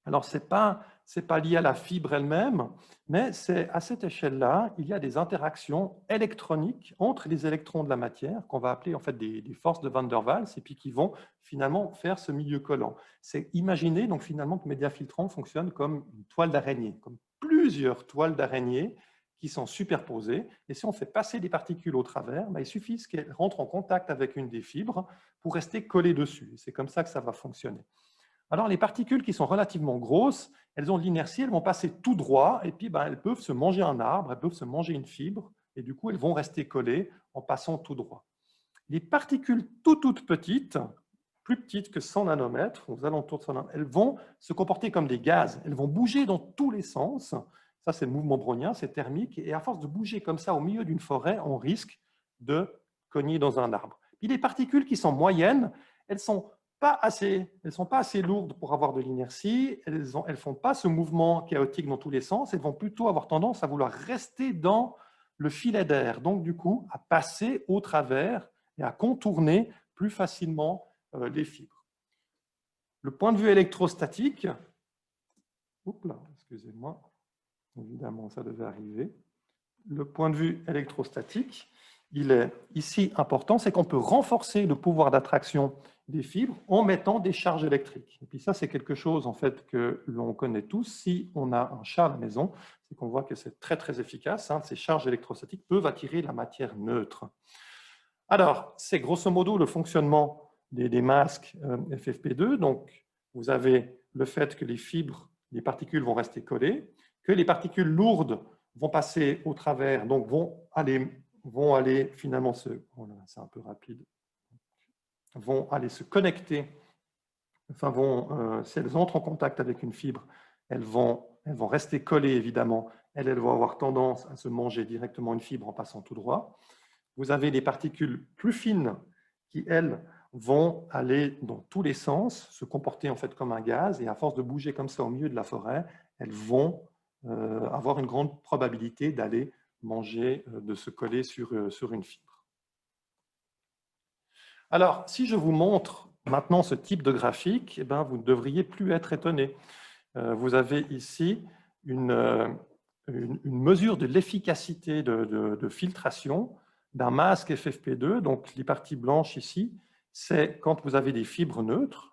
Alors, ce n'est pas lié à la fibre elle-même, mais c'est à cette échelle-là, il y a des interactions électroniques entre les électrons de la matière, qu'on va appeler en fait des forces de Van der Waals, et puis qui vont finalement faire ce milieu collant. C'est imaginer donc finalement que le média filtrant fonctionne comme une toile d'araignée, comme plusieurs toiles d'araignée qui sont superposées, et si on fait passer des particules au travers, il suffit qu'elles rentrent en contact avec une des fibres pour rester collées dessus. C'est comme ça que ça va fonctionner. Alors, les particules qui sont relativement grosses, elles ont de l'inertie, elles vont passer tout droit, et puis elles peuvent se manger un arbre, elles peuvent se manger une fibre, et du coup, elles vont rester collées en passant tout droit. Les particules toutes petites, plus petites que 100 nanomètres, aux alentours de 100 nanomètres, elles vont se comporter comme des gaz, elles vont bouger dans tous les sens. Ça, c'est le mouvement brownien, c'est thermique, et à force de bouger comme ça au milieu d'une forêt, on risque de cogner dans un arbre. Puis les particules qui sont moyennes, elles sont elles ne sont pas assez lourdes pour avoir de l'inertie, elles ne font pas ce mouvement chaotique dans tous les sens, elles vont plutôt avoir tendance à vouloir rester dans le filet d'air, donc du coup à passer au travers et à contourner plus facilement les fibres. Le point de vue électrostatique, excusez-moi, évidemment ça devait arriver. Le point de vue électrostatique, il est ici important, c'est qu'on peut renforcer le pouvoir d'attraction des fibres en mettant des charges électriques. Et puis ça, c'est quelque chose en fait que l'on connaît tous. Si on a un chat à la maison, c'est qu'on voit que c'est très efficace. Ces charges électrostatiques peuvent attirer la matière neutre. Alors, c'est grosso modo le fonctionnement des masques FFP2. Donc, vous avez le fait que les fibres, les particules vont rester collées, que les particules lourdes vont passer au travers, donc vont aller finalement c'est un peu rapide, vont aller se connecter, si elles entrent en contact avec une fibre, elles vont rester collées évidemment, elles vont avoir tendance à se manger directement une fibre en passant tout droit. Vous avez des particules plus fines qui, elles, vont aller dans tous les sens, se comporter en fait comme un gaz, et à force de bouger comme ça au milieu de la forêt, elles vont avoir une grande probabilité d'aller manger, de se coller sur une fibre. Alors, si je vous montre maintenant ce type de graphique, vous ne devriez plus être étonné. Vous avez ici une mesure de l'efficacité de filtration d'un masque FFP2. Donc, les parties blanches ici, c'est quand vous avez des fibres neutres.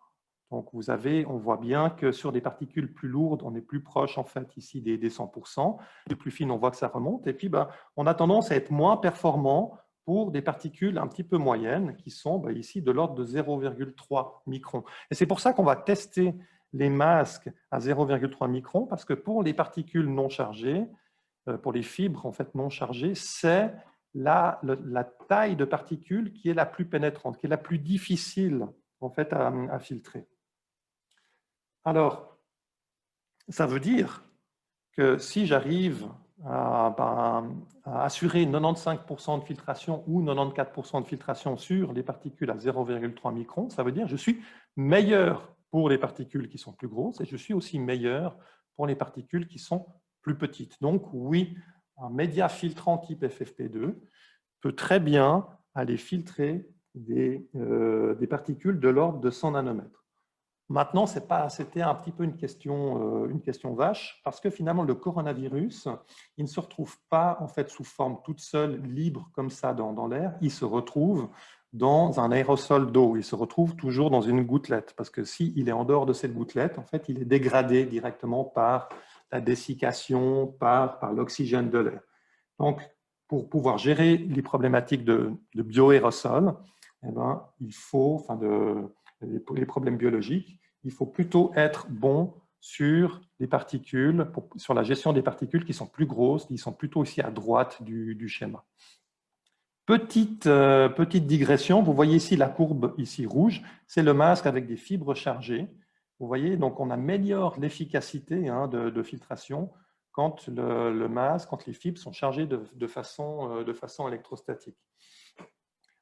Donc, on voit bien que sur des particules plus lourdes, on est plus proche en fait ici des 100%. Les plus fines, on voit que ça remonte. Et puis, on a tendance à être moins performant pour des particules un petit peu moyennes qui sont ici de l'ordre de 0,3 microns. Et c'est pour ça qu'on va tester les masques à 0,3 microns, parce que pour les particules non chargées, pour les fibres en fait non chargées, c'est la taille de particules qui est la plus pénétrante, qui est la plus difficile en fait à filtrer. Alors, ça veut dire que si j'arrive à assurer 95% de filtration ou 94% de filtration sur les particules à 0,3 microns, ça veut dire que je suis meilleur pour les particules qui sont plus grosses et je suis aussi meilleur pour les particules qui sont plus petites. Donc oui, un média filtrant type FFP2 peut très bien aller filtrer des particules de l'ordre de 100 nanomètres. Maintenant, c'était un petit peu une question vache, parce que finalement, le coronavirus, il ne se retrouve pas en fait sous forme toute seule, libre comme ça dans l'air. Il se retrouve dans un aérosol d'eau. Il se retrouve toujours dans une gouttelette, parce que s'il est en dehors de cette gouttelette, en fait, il est dégradé directement par la dessiccation, par l'oxygène de l'air. Donc, pour pouvoir gérer les problématiques de bioaérosols, eh ben, il faut, les problèmes biologiques, il faut plutôt être bon sur les particules, sur la gestion des particules qui sont plus grosses, qui sont plutôt ici à droite du schéma. Petite digression, vous voyez ici la courbe ici rouge, c'est le masque avec des fibres chargées. Vous voyez, donc on améliore l'efficacité de filtration quand le masque, quand les fibres sont chargées de façon électrostatique.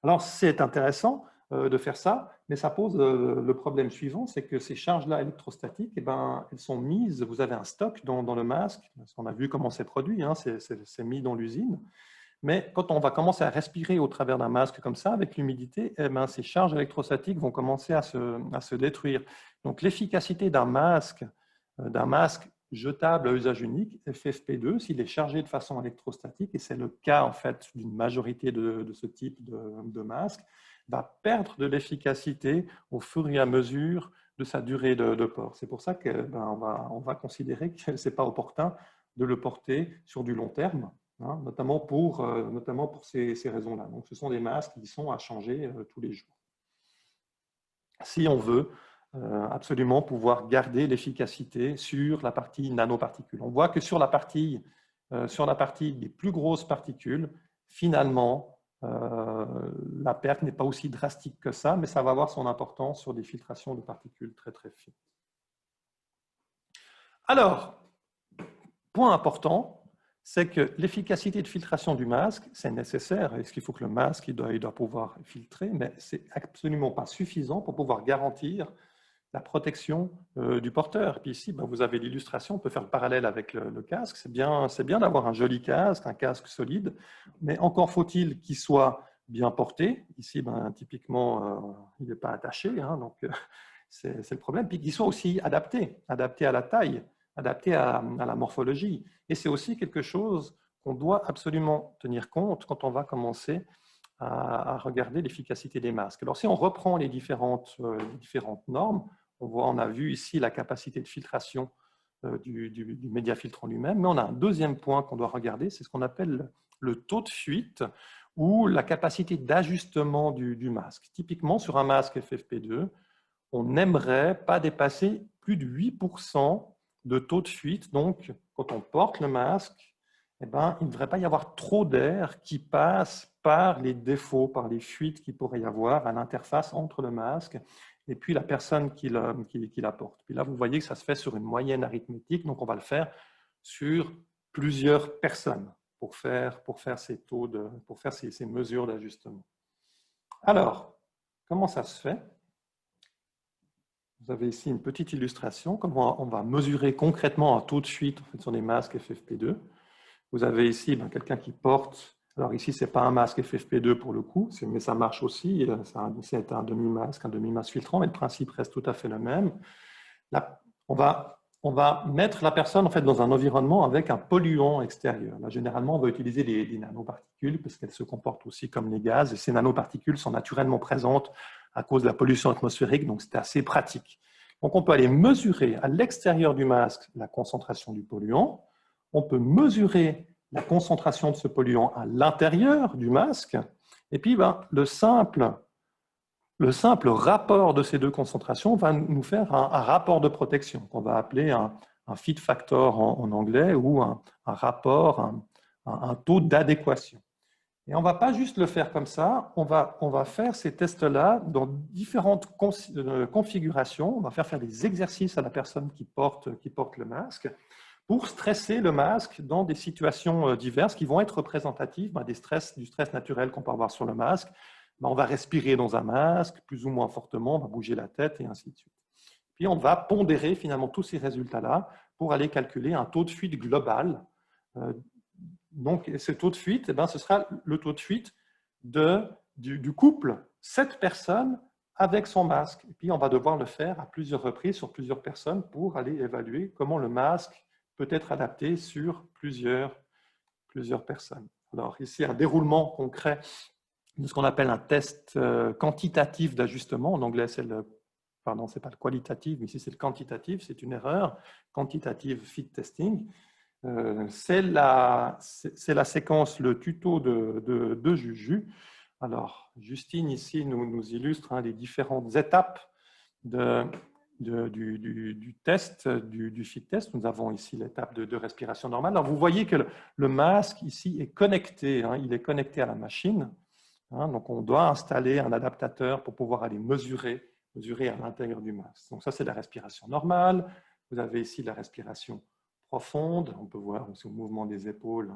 Alors c'est intéressant de faire ça, mais ça pose le problème suivant, c'est que ces charges-là électrostatiques, eh ben, elles sont mises, vous avez un stock dans le masque, on a vu comment c'est produit, c'est mis dans l'usine. Mais quand on va commencer à respirer au travers d'un masque comme ça, avec l'humidité, eh ben, ces charges électrostatiques vont commencer à se détruire. Donc l'efficacité d'un masque jetable à usage unique, FFP2, s'il est chargé de façon électrostatique, et c'est le cas en fait d'une majorité de ce type de masque, va perdre de l'efficacité au fur et à mesure de sa durée de port. C'est pour ça qu'on va considérer que ce n'est pas opportun de le porter sur du long terme, notamment pour ces raisons-là. Donc, ce sont des masques qui sont à changer tous les jours. Si on veut absolument pouvoir garder l'efficacité sur la partie nanoparticules. On voit que sur la partie des plus grosses particules, finalement, la perte n'est pas aussi drastique que ça, mais ça va avoir son importance sur des filtrations de particules très très fines. Alors, point important, c'est que l'efficacité de filtration du masque, c'est nécessaire. Est-ce qu'il faut que le masque il doit pouvoir filtrer, mais ce n'est absolument pas suffisant pour pouvoir garantir la protection du porteur. Puis ici, vous avez l'illustration, on peut faire le parallèle avec le casque. C'est bien d'avoir un joli casque, un casque solide, mais encore faut-il qu'il soit bien porté. Ici, typiquement, il n'est pas attaché, donc c'est le problème. Puis qu'il soit aussi adapté à la taille, adapté à la morphologie. Et c'est aussi quelque chose qu'on doit absolument tenir compte quand on va commencer à regarder l'efficacité des masques. Alors, si on reprend les différentes normes, on a vu ici la capacité de filtration du médiafiltrant lui-même, mais on a un deuxième point qu'on doit regarder, c'est ce qu'on appelle le taux de fuite ou la capacité d'ajustement du masque. Typiquement, sur un masque FFP2, on n'aimerait pas dépasser plus de 8% de taux de fuite. Donc, quand on porte le masque, il ne devrait pas y avoir trop d'air qui passe par les défauts, par les fuites qu'il pourrait y avoir à l'interface entre le masque et puis la personne qui la porte. Puis là, vous voyez que ça se fait sur une moyenne arithmétique, donc on va le faire sur plusieurs personnes pour faire ces mesures d'ajustement. Alors, comment ça se fait? Vous avez ici une petite illustration, comment on va mesurer concrètement un taux de fuite sur des masques FFP2. Vous avez ici quelqu'un qui porte, alors ici ce n'est pas un masque FFP2 pour le coup, mais ça marche aussi, c'est un demi-masque filtrant, mais le principe reste tout à fait le même. Là, on va mettre la personne en fait, dans un environnement avec un polluant extérieur. Là, généralement, on va utiliser des nanoparticules parce qu'elles se comportent aussi comme les gaz, et ces nanoparticules sont naturellement présentes à cause de la pollution atmosphérique, donc c'est assez pratique. Donc on peut aller mesurer à l'extérieur du masque la concentration du polluant, on peut mesurer la concentration de ce polluant à l'intérieur du masque, et puis le simple rapport de ces deux concentrations va nous faire un rapport de protection, qu'on va appeler un fit factor en anglais, ou un rapport, un taux d'adéquation. Et on ne va pas juste le faire comme ça, on va faire ces tests-là dans différentes configurations, on va faire des exercices à la personne qui porte le masque, pour stresser le masque dans des situations diverses qui vont être représentatives du stress naturel qu'on peut avoir sur le masque. On va respirer dans un masque, plus ou moins fortement, on va bouger la tête et ainsi de suite. Puis on va pondérer finalement tous ces résultats-là pour aller calculer un taux de fuite global. Donc ce taux de fuite, ce sera le taux de fuite du couple, cette personne avec son masque. Et puis, on va devoir le faire à plusieurs reprises sur plusieurs personnes pour aller évaluer comment le masque peut être adapté sur plusieurs personnes. Alors, ici, un déroulement concret de ce qu'on appelle un test quantitatif d'ajustement. En anglais, c'est pardon, c'est pas le qualitatif, mais ici, c'est le quantitatif, c'est une erreur. Quantitative fit testing. C'est la séquence, le tuto de Juju. Alors, Justine, ici, nous illustre les différentes étapes du test, du fit test. Nous avons ici l'étape de respiration normale. Alors, vous voyez que le masque, ici, est connecté. Il est connecté à la machine. Donc, on doit installer un adaptateur pour pouvoir aller mesurer à l'intérieur du masque. Donc, ça, c'est la respiration normale. Vous avez ici la respiration profonde. On peut voir aussi au mouvement des épaules,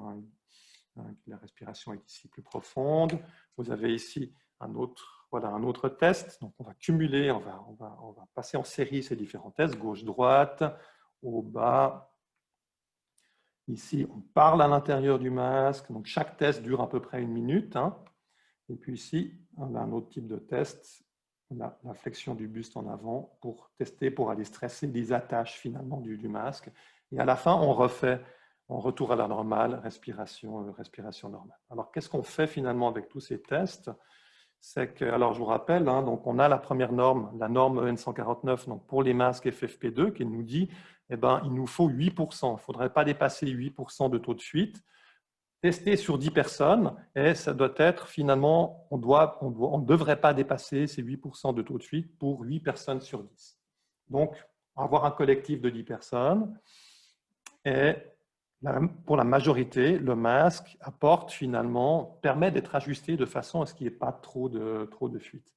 la respiration est ici plus profonde. Vous avez ici un autre test. Donc, on va cumuler, on va passer en série ces différents tests, gauche-droite, au bas. Ici, on parle à l'intérieur du masque. Donc, chaque test dure à peu près 1 minute. Et puis ici, on a un autre type de test, la flexion du buste en avant pour tester, pour aller stresser les attaches finalement du masque. Et à la fin, on refait en retour à la normale, respiration normale. Alors, qu'est-ce qu'on fait finalement avec tous ces tests? C'est que, alors je vous rappelle, donc on a la première norme, la norme EN 149, donc pour les masques FFP2, qui nous dit, il nous faut 8%. Il ne faudrait pas dépasser 8% de taux de fuite. Testé sur 10 personnes, et ça doit être finalement, on ne devrait pas dépasser ces 8% de taux de fuite pour 8 personnes sur 10. Donc, avoir un collectif de 10 personnes, et pour la majorité, le masque permet d'être ajusté de façon à ce qu'il n'y ait pas trop de fuite.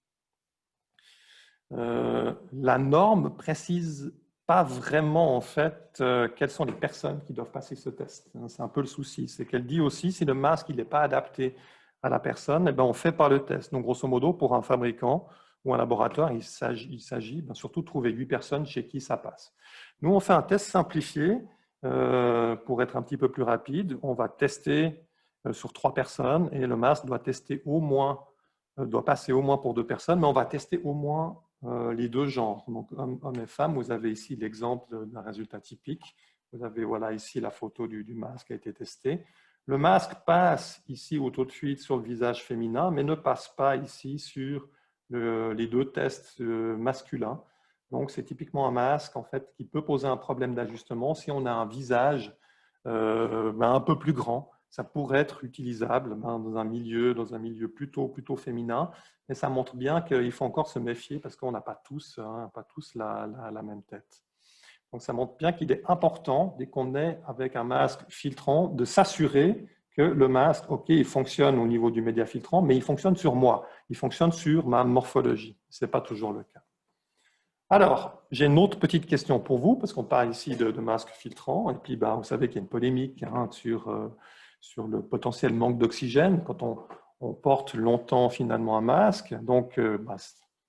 La norme précise pas vraiment en fait quelles sont les personnes qui doivent passer ce test. C'est un peu le souci. C'est qu'elle dit aussi si le masque n'est pas adapté à la personne, on fait pas le test. Donc grosso modo, pour un fabricant ou un laboratoire, il s'agit surtout de trouver 8 personnes chez qui ça passe. Nous, on fait un test simplifié pour être un petit peu plus rapide. On va tester sur 3 personnes et le masque doit passer au moins pour 2 personnes, mais on va tester au moins les deux genres, donc hommes et femmes. Vous avez ici l'exemple d'un résultat typique. Vous avez ici la photo du masque qui a été testé. Le masque passe ici au taux de fuite sur le visage féminin, mais ne passe pas ici sur les deux tests masculins. Donc, c'est typiquement un masque en fait, qui peut poser un problème d'ajustement si on a un visage un peu plus grand. Ça pourrait être utilisable dans un milieu plutôt féminin, mais ça montre bien qu'il faut encore se méfier parce qu'on n'a pas tous la même tête. Donc ça montre bien qu'il est important, dès qu'on est avec un masque filtrant, de s'assurer que le masque, ok, il fonctionne au niveau du média filtrant, mais il fonctionne sur moi, il fonctionne sur ma morphologie. Ce n'est pas toujours le cas. Alors, j'ai une autre petite question pour vous, parce qu'on parle ici de masque filtrant, et puis vous savez qu'il y a une polémique sur le potentiel manque d'oxygène quand on porte longtemps finalement un masque. Donc,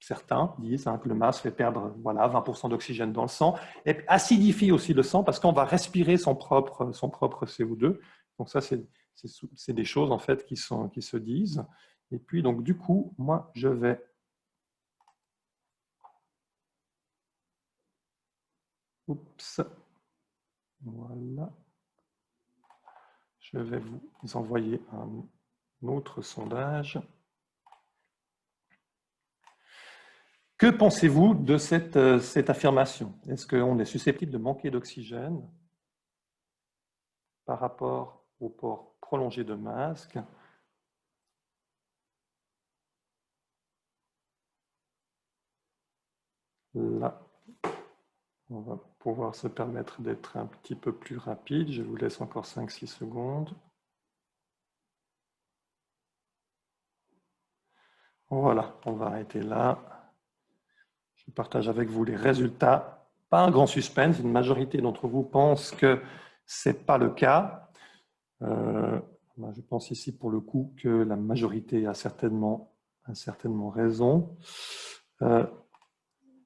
certains disent que le masque fait perdre 20% d'oxygène dans le sang et acidifie aussi le sang parce qu'on va respirer son propre CO2. Donc ça, c'est des choses en fait qui se disent. Et puis, donc du coup, moi, je vais... Oups. Voilà. Je vais vous envoyer un autre sondage. Que pensez-vous de cette affirmation? Est-ce qu'on est susceptible de manquer d'oxygène par rapport au port prolongé de masque? Là, on va pouvoir se permettre d'être un petit peu plus rapide. Je vous laisse encore 5-6 secondes. Voilà, on va arrêter là. Je partage avec vous les résultats. Pas un grand suspense, une majorité d'entre vous pensent que ce n'est pas le cas. Je pense ici pour le coup que la majorité a certainement raison.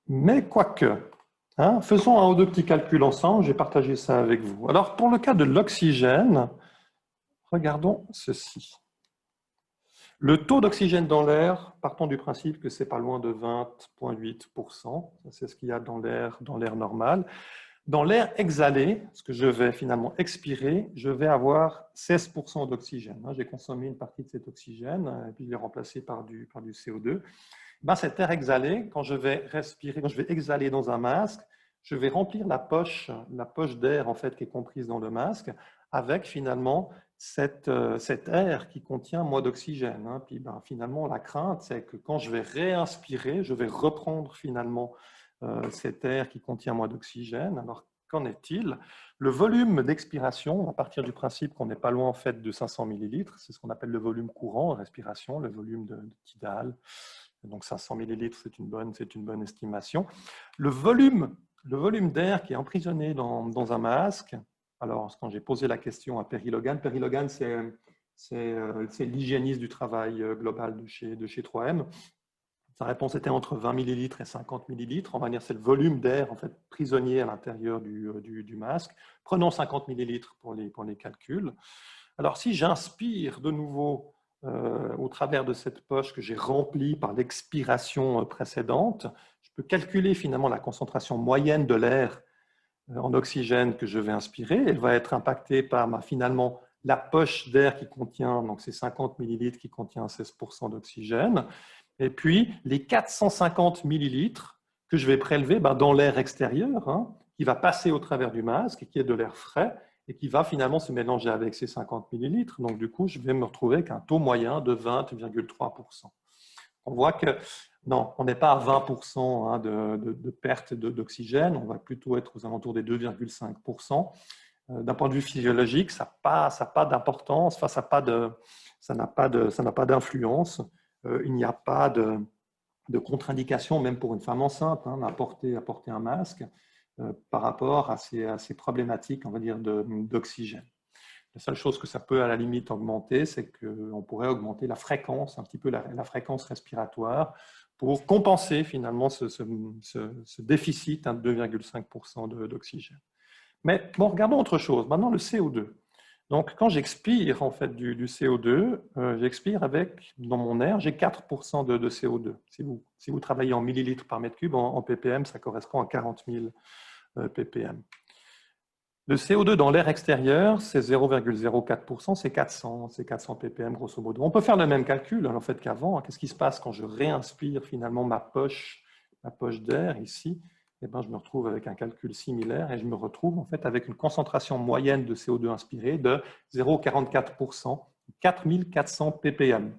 Mais quoique, faisons un ou deux petits calculs ensemble, j'ai partagé ça avec vous. Alors pour le cas de l'oxygène, regardons ceci. Le taux d'oxygène dans l'air, partons du principe que c'est pas loin de 20,8%. C'est ce qu'il y a dans l'air normal. Dans l'air exhalé, ce que je vais finalement expirer, je vais avoir 16% d'oxygène. J'ai consommé une partie de cet oxygène et puis je l'ai remplacé par du CO2. Cet air exhalé, quand je vais respirer, quand je vais exhaler dans un masque, je vais remplir la poche d'air en fait qui est comprise dans le masque avec finalement cet air qui contient moins d'oxygène. Puis finalement, la crainte, c'est que quand je vais réinspirer, je vais reprendre finalement cet air qui contient moins d'oxygène. Alors, qu'en est-il? Le volume d'expiration, à partir du principe qu'on n'est pas loin en fait de 500 millilitres, c'est ce qu'on appelle le volume courant en respiration, le volume de Tidal. Donc 500 millilitres, c'est une bonne estimation. Le volume d'air qui est emprisonné dans un masque, alors quand j'ai posé la question à Perry Logan, c'est l'hygiéniste du travail global de chez 3M. Sa réponse était entre 20 millilitres et 50 millilitres. On va dire c'est le volume d'air en fait, prisonnier à l'intérieur du masque. Prenons 50 millilitres pour les calculs. Alors, si j'inspire de nouveau au travers de cette poche que j'ai remplie par l'expiration précédente, je peux calculer finalement la concentration moyenne de l'air en oxygène que je vais inspirer. Elle va être impactée par finalement la poche d'air qui contient, donc c'est 50 millilitres qui contient 16% d'oxygène, et puis les 450 millilitres que je vais prélever dans l'air extérieur, qui va passer au travers du masque, qui est de l'air frais, et qui va finalement se mélanger avec ces 50 millilitres. Donc, du coup, je vais me retrouver avec un taux moyen de 20,3%. On voit que non, on n'est pas à 20% de perte d'oxygène, on va plutôt être aux alentours des 2,5%. D'un point de vue physiologique, ça n'a pas d'importance, ça n'a pas d'influence. Il n'y a pas de contre-indication, même pour une femme enceinte, à porter un masque par rapport à ces problématiques, on va dire, d'oxygène. La seule chose que ça peut à la limite augmenter, c'est qu'on pourrait augmenter la fréquence, un petit peu la fréquence respiratoire pour compenser finalement ce déficit de 2,5% d'oxygène. Mais bon, regardons autre chose. Maintenant, le CO2. Donc, quand j'expire en fait du CO2, j'expire avec, dans mon air, j'ai 4% de CO2. Si vous travaillez en millilitres par mètre cube, en ppm, ça correspond à 40 000 ppm. Le CO2 dans l'air extérieur, c'est 0,04%, c'est 400 ppm grosso modo. On peut faire le même calcul en fait qu'avant. Qu'est-ce qui se passe quand je réinspire finalement ma poche d'air ici? Eh bien, je me retrouve avec un calcul similaire et je me retrouve en fait avec une concentration moyenne de CO2 inspiré de 0,44%, 4400 ppm.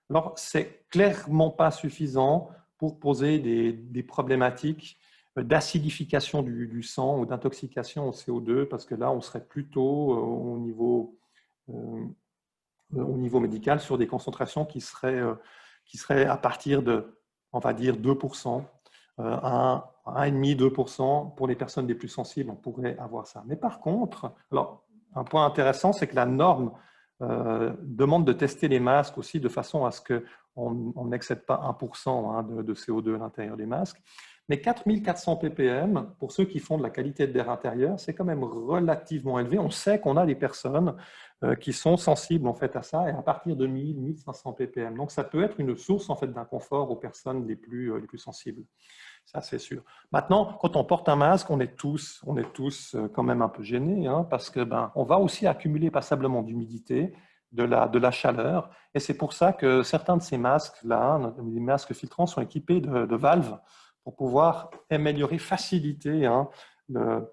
Alors, c'est clairement pas suffisant pour poser des problématiques d'acidification du sang ou d'intoxication au CO2, parce que là, on serait plutôt au niveau médical sur des concentrations qui seraient à partir de, on va dire, 2%, 1,5-2% pour les personnes les plus sensibles, on pourrait avoir ça. Mais par contre, alors, un point intéressant, c'est que la norme demande de tester les masques aussi de façon à ce qu'on n'excède pas 1% de CO2 à l'intérieur des masques. Mais 4400 ppm, pour ceux qui font de la qualité de l'air intérieur, c'est quand même relativement élevé. On sait qu'on a des personnes qui sont sensibles en fait à ça, et à partir de 1000-1500 ppm. Donc, ça peut être une source en fait d'inconfort aux personnes les plus sensibles. Ça, c'est sûr. Maintenant, quand on porte un masque, on est tous quand même un peu gênés, parce que on va aussi accumuler passablement d'humidité, de la chaleur, et c'est pour ça que certains de ces masques-là, les masques filtrants, sont équipés de valves pour pouvoir améliorer, faciliter la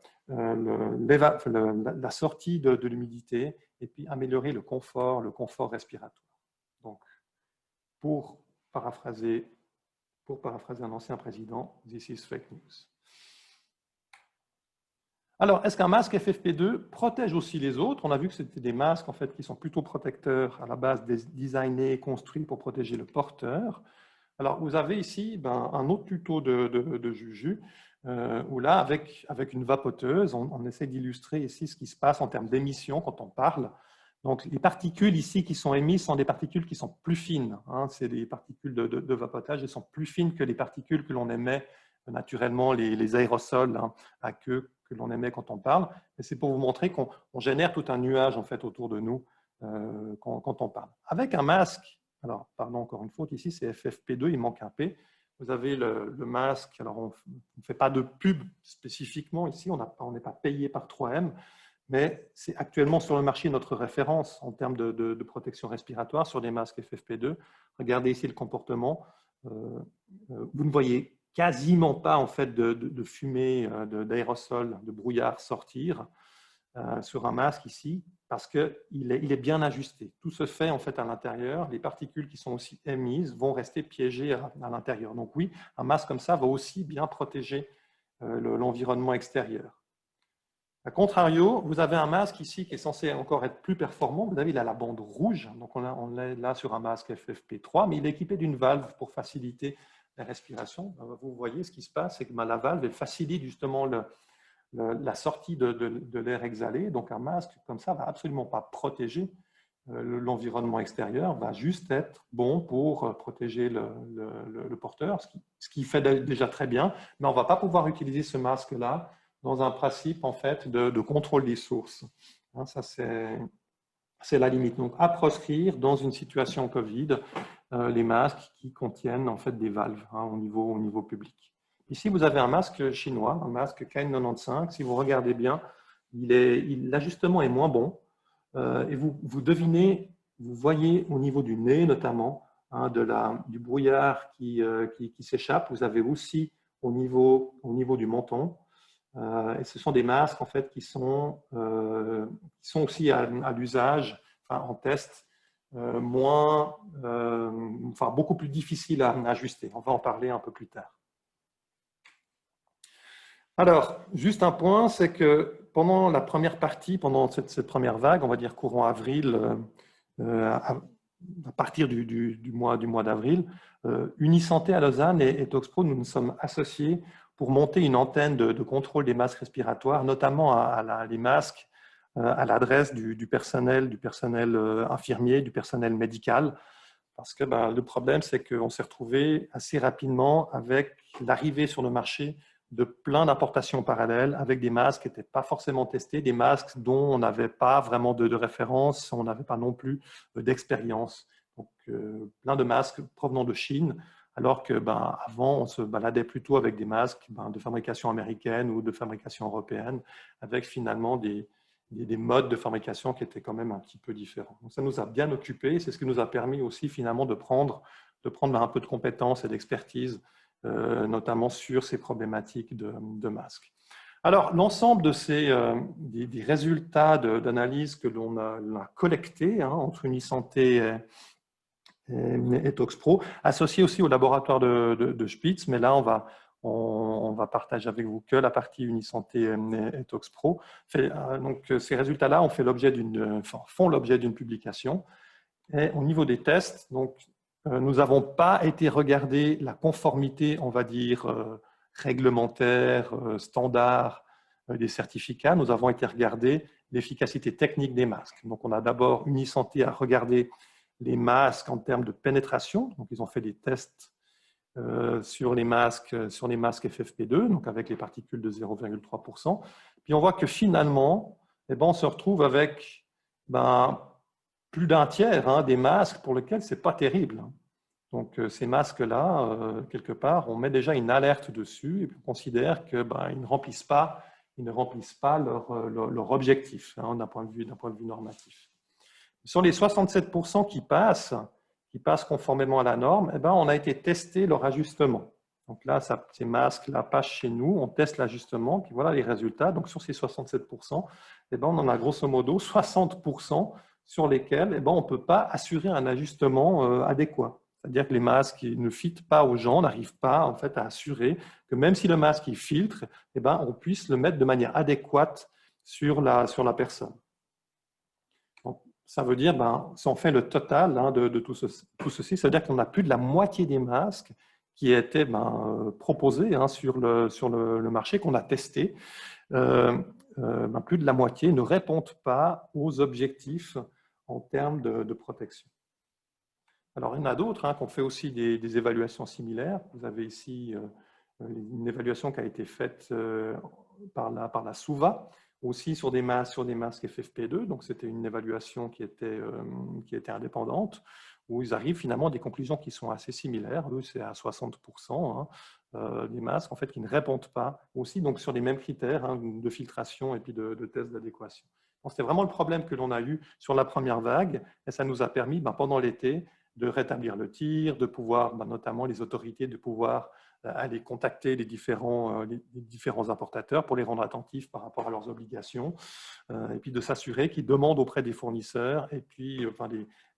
sortie de l'humidité et puis améliorer le confort respiratoire. Donc, pour paraphraser un ancien président, this is fake news. Alors, est-ce qu'un masque FFP2 protège aussi les autres? On a vu que c'était des masques en fait, qui sont plutôt protecteurs à la base, designés, construits pour protéger le porteur. Alors, vous avez ici un autre tuto de Juju, où là, avec une vapoteuse, on essaie d'illustrer ici ce qui se passe en termes d'émissions quand on parle. Donc, les particules ici qui sont émises sont des particules qui sont plus fines. C'est des particules de vapotage, elles sont plus fines que les particules que l'on émet naturellement, les aérosols à queue que l'on émet quand on parle. Et c'est pour vous montrer qu'on génère tout un nuage en fait, autour de nous quand on parle. Avec un masque Alors, pardon, encore une faute, ici c'est FFP2, il manque un P. Vous avez le masque, alors on ne fait pas de pub spécifiquement ici, on n'est pas payé par 3M, mais c'est actuellement sur le marché notre référence en termes de protection respiratoire sur les masques FFP2. Regardez ici le comportement. Vous ne voyez quasiment pas en fait de fumée, d'aérosol, de brouillard sortir sur un masque ici, parce qu'il est bien ajusté. Tout se fait en fait à l'intérieur. Les particules qui sont aussi émises vont rester piégées à l'intérieur. Donc oui, un masque comme ça va aussi bien protéger l'environnement extérieur. A contrario, vous avez un masque ici qui est censé encore être plus performant. Vous avez là la bande rouge, donc on est là sur un masque FFP3, mais il est équipé d'une valve pour faciliter la respiration. Vous voyez ce qui se passe, c'est que la valve elle facilite justement la sortie de l'air exhalé. Donc un masque comme ça ne va absolument pas protéger l'environnement extérieur, va juste être bon pour protéger le porteur, ce qui fait déjà très bien, mais on ne va pas pouvoir utiliser ce masque-là dans un principe en fait de contrôle des sources. Hein, ça, c'est la limite. Donc, à proscrire dans une situation Covid, les masques qui contiennent en fait des valves au niveau public. Ici, vous avez un masque chinois, un masque KN95. Si vous regardez bien, l'ajustement est moins bon. Et vous devinez, vous voyez au niveau du nez notamment, du brouillard qui s'échappe. Vous avez aussi au niveau du menton. Et ce sont des masques en fait qui sont aussi à l'usage, en test, beaucoup plus difficiles à ajuster. On va en parler un peu plus tard. Alors, juste un point, c'est que pendant la première partie, pendant cette première vague, on va dire courant avril, à partir du mois d'avril, Unisanté à Lausanne et Toxpro, nous nous sommes associés pour monter une antenne de contrôle des masques respiratoires, notamment les masques à l'adresse du personnel infirmier, du personnel médical, parce que le problème, c'est qu'on s'est retrouvé assez rapidement avec l'arrivée sur le marché de plein d'importations parallèles avec des masques qui n'étaient pas forcément testés, des masques dont on n'avait pas vraiment de référence, on n'avait pas non plus d'expérience. Donc, plein de masques provenant de Chine, alors que avant, on se baladait plutôt avec des masques de fabrication américaine ou de fabrication européenne, avec finalement des modes de fabrication qui étaient quand même un petit peu différents. Donc, ça nous a bien occupés, c'est ce qui nous a permis aussi finalement de prendre un peu de compétences et d'expertise, notamment sur ces problématiques de masques. Alors, l'ensemble des résultats d'analyse que l'on a collectés entre Unisanté et Toxpro, associés aussi au laboratoire de Spitz, mais là, on va partager avec vous que la partie Unisanté et Toxpro. Donc, ces résultats-là font l'objet d'une publication. Et au niveau des tests, donc, nous n'avons pas été regarder la conformité, on va dire, réglementaire, standard des certificats. Nous avons été regarder l'efficacité technique des masques. Donc, on a d'abord Unisanté à regarder les masques en termes de pénétration. Donc, ils ont fait des tests sur les masques FFP2, donc avec les particules de 0,3%. Puis, on voit que finalement, on se retrouve avec plus d'un tiers des masques pour lesquels ce n'est pas terrible. Donc, ces masques-là, quelque part, on met déjà une alerte dessus et on considère qu'ils ne remplissent pas leur objectif d'un point de vue normatif. Sur les 67% qui passent conformément à la norme, on a été tester leur ajustement. Donc là, ces masques-là passent chez nous, on teste l'ajustement, puis voilà les résultats. Donc sur ces 67%, on en a grosso modo 60% sur lesquels on ne peut pas assurer un ajustement adéquat. C'est-à-dire que les masques ne fitent pas aux gens, n'arrivent pas en fait, à assurer que même si le masque il filtre, on puisse le mettre de manière adéquate sur la personne. Donc, ça veut dire, si on fait le total de tout ceci, ça veut dire qu'on a plus de la moitié des masques qui étaient proposés sur le marché, qu'on a testé. Plus de la moitié ne répondent pas aux objectifs en termes de protection. Alors, il y en a d'autres qui ont fait aussi des évaluations similaires. Vous avez ici une évaluation qui a été faite par la SUVA, aussi sur des masques FFP2. Donc, c'était une évaluation qui était indépendante. où ils arrivent finalement à des conclusions qui sont assez similaires. Eux, c'est à 60% des masques en fait, qui ne répondent pas aussi donc, sur les mêmes critères de filtration et puis de tests d'adéquation. C'était vraiment le problème que l'on a eu sur la première vague et ça nous a permis pendant l'été de rétablir le tir, de pouvoir, notamment les autorités, de pouvoir aller contacter les différents importateurs pour les rendre attentifs par rapport à leurs obligations et puis de s'assurer qu'ils demandent auprès des fournisseurs et puis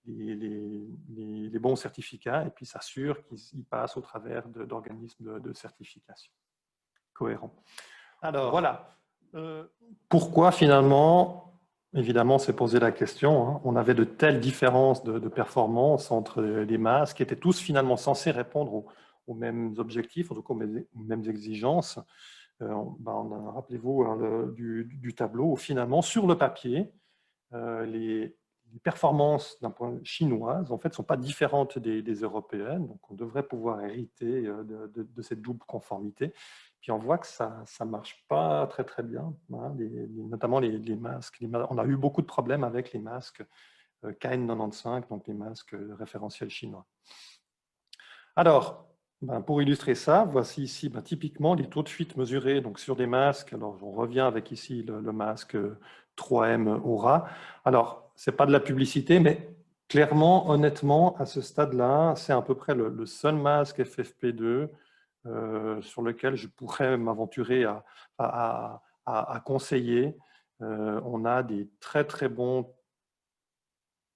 les bons certificats et puis s'assurent qu'ils passent au travers d'organismes de certification cohérents. Alors, voilà. Pourquoi finalement, évidemment, c'est posé la question, on avait de telles différences de performance entre les masques qui étaient tous finalement censés répondre aux mêmes objectifs, en tout cas aux mêmes exigences. Rappelez-vous du tableau, où finalement, sur le papier, les performances d'un point de vue chinoise, en fait, ne sont pas différentes des européennes. Donc, on devrait pouvoir hériter de cette double conformité. Puis, on voit que ça ne marche pas très, très bien, notamment les masques. On a eu beaucoup de problèmes avec les masques KN95, donc les masques référentiels chinois. Alors, pour illustrer ça, voici ici typiquement les taux de fuite mesurés donc, sur des masques. Alors, on revient avec ici le masque 3M Aura. Alors, ce n'est pas de la publicité, mais clairement, honnêtement, à ce stade-là, c'est à peu près le seul masque FFP2 sur lequel je pourrais m'aventurer à conseiller. On a des très, très bons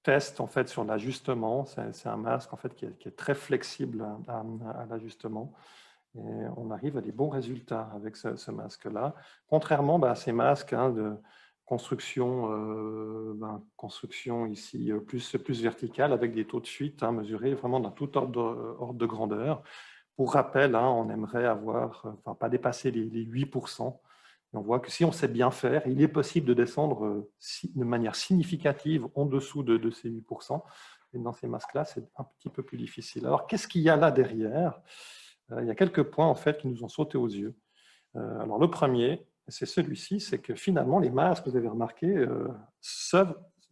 tests en fait, sur l'ajustement. C'est un masque en fait, qui est très flexible à l'ajustement. Et on arrive à des bons résultats avec ce masque-là, contrairement à ces masques de construction, construction ici plus verticale, avec des taux de fuite mesurés vraiment dans tout ordre de grandeur. Pour rappel, on aimerait avoir, pas dépasser les 8%. Et on voit que si on sait bien faire, il est possible de descendre de manière significative en dessous de ces 8%. Et dans ces masques-là, c'est un petit peu plus difficile. Alors, qu'est-ce qu'il y a là derrière? Il y a quelques points en fait, qui nous ont sauté aux yeux. Alors, le premier, c'est celui-ci, c'est que finalement, les masques, vous avez remarqué,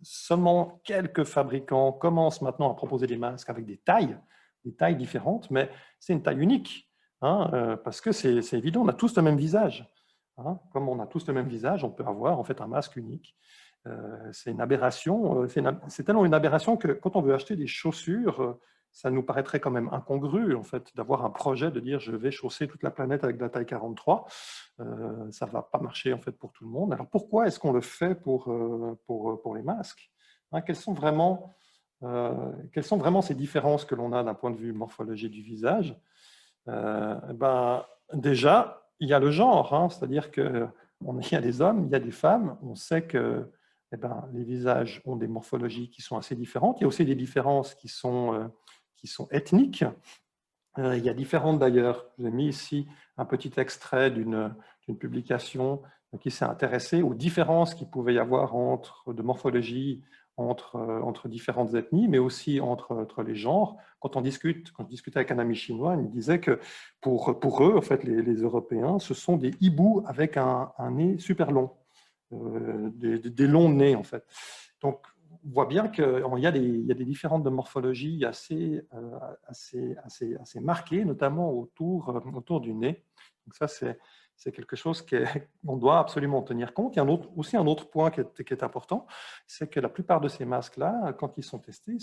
seulement quelques fabricants commencent maintenant à proposer des masques avec des tailles différentes, mais c'est une taille unique, parce que c'est évident, on a tous le même visage. Comme on a tous le même visage, on peut avoir en fait un masque unique. C'est une aberration, c'est tellement une aberration que quand on veut acheter des chaussures, ça nous paraîtrait quand même incongru en fait, d'avoir un projet de dire je vais chausser toute la planète avec la taille 43. Ça ne va pas marcher en fait, pour tout le monde. Alors pourquoi est-ce qu'on le fait pour les masques? Quelles sont vraiment ces différences que l'on a d'un point de vue morphologie du visage? Déjà, il y a le genre, c'est-à-dire qu'il y a des hommes, il y a des femmes, on sait que les visages ont des morphologies qui sont assez différentes. Il y a aussi des différences qui sont ethniques. Il y a différentes d'ailleurs. Je vous ai mis ici un petit extrait d'une publication qui s'est intéressée aux différences qu'il pouvait y avoir de morphologie entre différentes ethnies, mais aussi entre les genres. Quand je discutais avec un ami chinois, il me disait que pour eux, en fait, les Européens, ce sont des hiboux avec un nez super long, des longs nez, en fait. Donc, on voit bien qu'il y a des différences de morphologie assez marquées, notamment autour du nez. Donc ça, c'est quelque chose qu'on doit absolument tenir compte. Il y a aussi un autre point qui est important, c'est que la plupart de ces masques-là, quand ils sont testés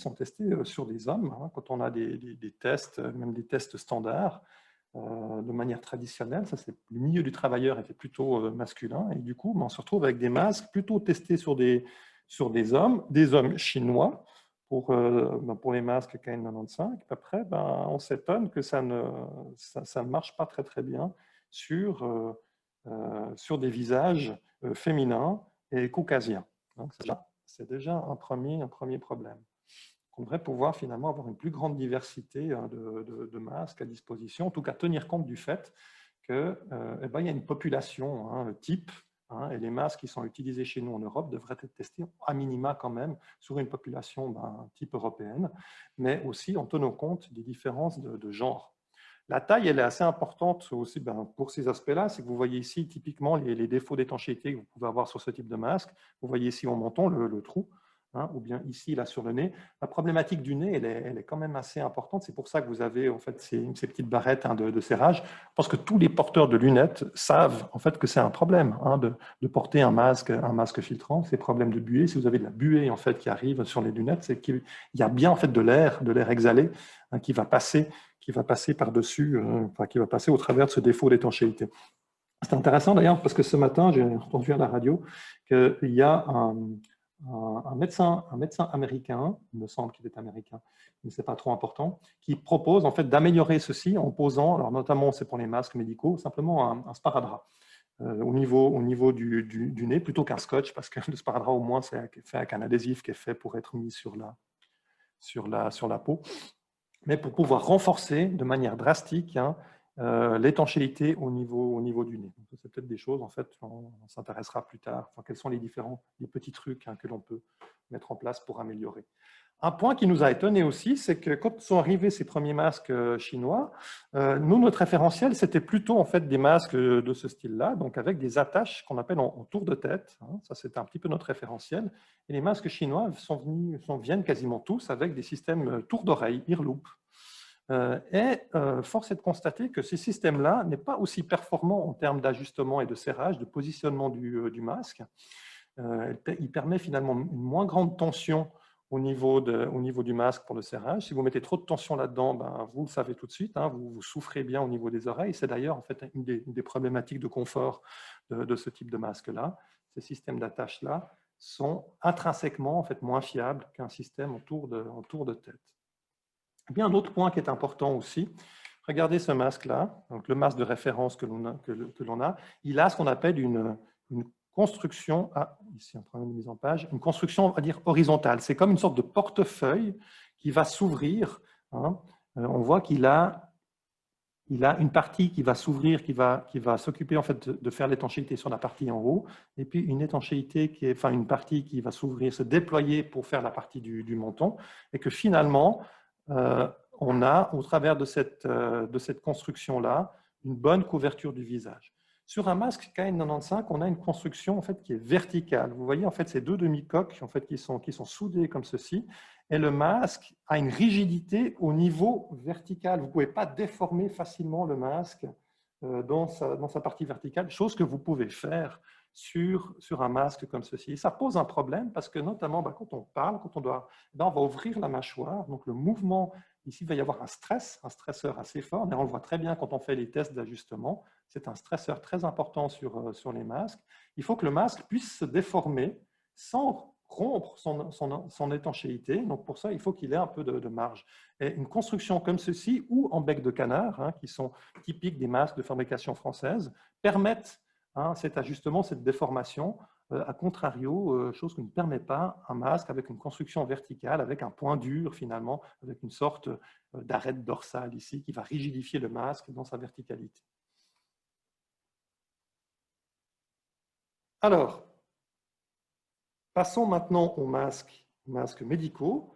sur des hommes. Quand on a des tests, même des tests standards, de manière traditionnelle, le milieu du travailleur était plutôt masculin, et du coup, on se retrouve avec des masques plutôt testés sur des hommes chinois pour les masques KN95. Après, on s'étonne que ça ne marche pas très très bien sur des visages féminins et caucasiens. Donc, c'est déjà un premier problème. On devrait pouvoir finalement avoir une plus grande diversité de masques à disposition, en tout cas tenir compte du fait qu'il y a une population type, et les masques qui sont utilisés chez nous en Europe devraient être testés à minima quand même sur une population type européenne, mais aussi en tenant compte des différences de genre. La taille, elle est assez importante aussi pour ces aspects-là. C'est que vous voyez ici typiquement les défauts d'étanchéité que vous pouvez avoir sur ce type de masque. Vous voyez ici en montant le trou. hein, ou bien ici, là, sur le nez. La problématique du nez, elle est quand même assez importante. C'est pour ça que vous avez en fait, ces petites barrettes, hein, de serrage. Je pense que tous les porteurs de lunettes savent en fait, que c'est un problème, hein, de porter un masque filtrant. Ces problèmes de buée, si vous avez de la buée en fait, qui arrive sur les lunettes, c'est qu'il y a bien en fait, de l'air exhalé, hein, qui va passer par-dessus, enfin, qui va passer au travers de ce défaut d'étanchéité. C'est intéressant d'ailleurs parce que ce matin, j'ai entendu à la radio qu'il y a un médecin américain, il me semble qu'il est américain, mais ce n'est pas trop important, qui propose en fait d'améliorer ceci en posant, alors notamment c'est pour les masques médicaux, simplement un sparadrap au niveau du nez plutôt qu'un scotch, parce que le sparadrap au moins c'est fait avec un adhésif qui est fait pour être mis sur la peau, mais pour pouvoir renforcer de manière drastique, hein, l'étanchéité au niveau du nez. C'est peut-être des choses, en fait, on s'intéressera plus tard. Enfin, quels sont les petits trucs, hein, que l'on peut mettre en place pour améliorer. Un point qui nous a étonné aussi, c'est que quand sont arrivés ces premiers masques chinois, nous, notre référentiel, c'était plutôt en fait des masques de ce style-là, donc avec des attaches qu'on appelle en tour de tête. Hein, ça, c'était un petit peu notre référentiel. Et les masques chinois viennent quasiment tous avec des systèmes tour d'oreille, ear loop. Force est de constater que ces systèmes-là n'est pas aussi performant en termes d'ajustement et de serrage, de positionnement du masque. Il permet finalement une moins grande tension au niveau du masque pour le serrage. Si vous mettez trop de tension là-dedans, ben, vous le savez tout de suite, hein, vous souffrez bien au niveau des oreilles. C'est d'ailleurs en fait une des problématiques de confort de ce type de masque-là. Ces systèmes d'attache-là sont intrinsèquement en fait, moins fiables qu'un système en tour de tête. Et bien, un autre point qui est important aussi, regardez ce masque-là, donc le masque de référence que l'on a, il a ce qu'on appelle une construction, ici un problème de mise en page, une construction, on va dire, horizontale. C'est comme une sorte de portefeuille qui va s'ouvrir. Hein. On voit qu'il a une partie qui va s'ouvrir, qui va s'occuper en fait de faire l'étanchéité sur la partie en haut, et puis une étanchéité une partie qui va s'ouvrir, se déployer pour faire la partie du menton, et que finalement, on a, au travers de cette construction-là, une bonne couverture du visage. Sur un masque KN95, on a une construction en fait, qui est verticale. Vous voyez en fait, ces deux demi-coques en fait, qui sont soudées comme ceci, et le masque a une rigidité au niveau vertical. Vous ne pouvez pas déformer facilement le masque dans sa partie verticale, chose que vous pouvez faire sur un masque comme ceci. Et ça pose un problème parce que notamment quand on parle, on va ouvrir la mâchoire, donc le mouvement, ici il va y avoir un stresseur assez fort, mais on le voit très bien quand on fait les tests d'ajustement, c'est un stresseur très important sur les masques. Il faut que le masque puisse se déformer sans rompre son étanchéité. Donc pour ça, il faut qu'il ait un peu de marge. Et une construction comme ceci, ou en bec de canard, hein, qui sont typiques des masques de fabrication française, permettent cet ajustement, cette déformation, à contrario, chose que ne permet pas un masque avec une construction verticale, avec un point dur finalement, avec une sorte d'arête dorsale ici, qui va rigidifier le masque dans sa verticalité. Alors, passons maintenant aux masques médicaux.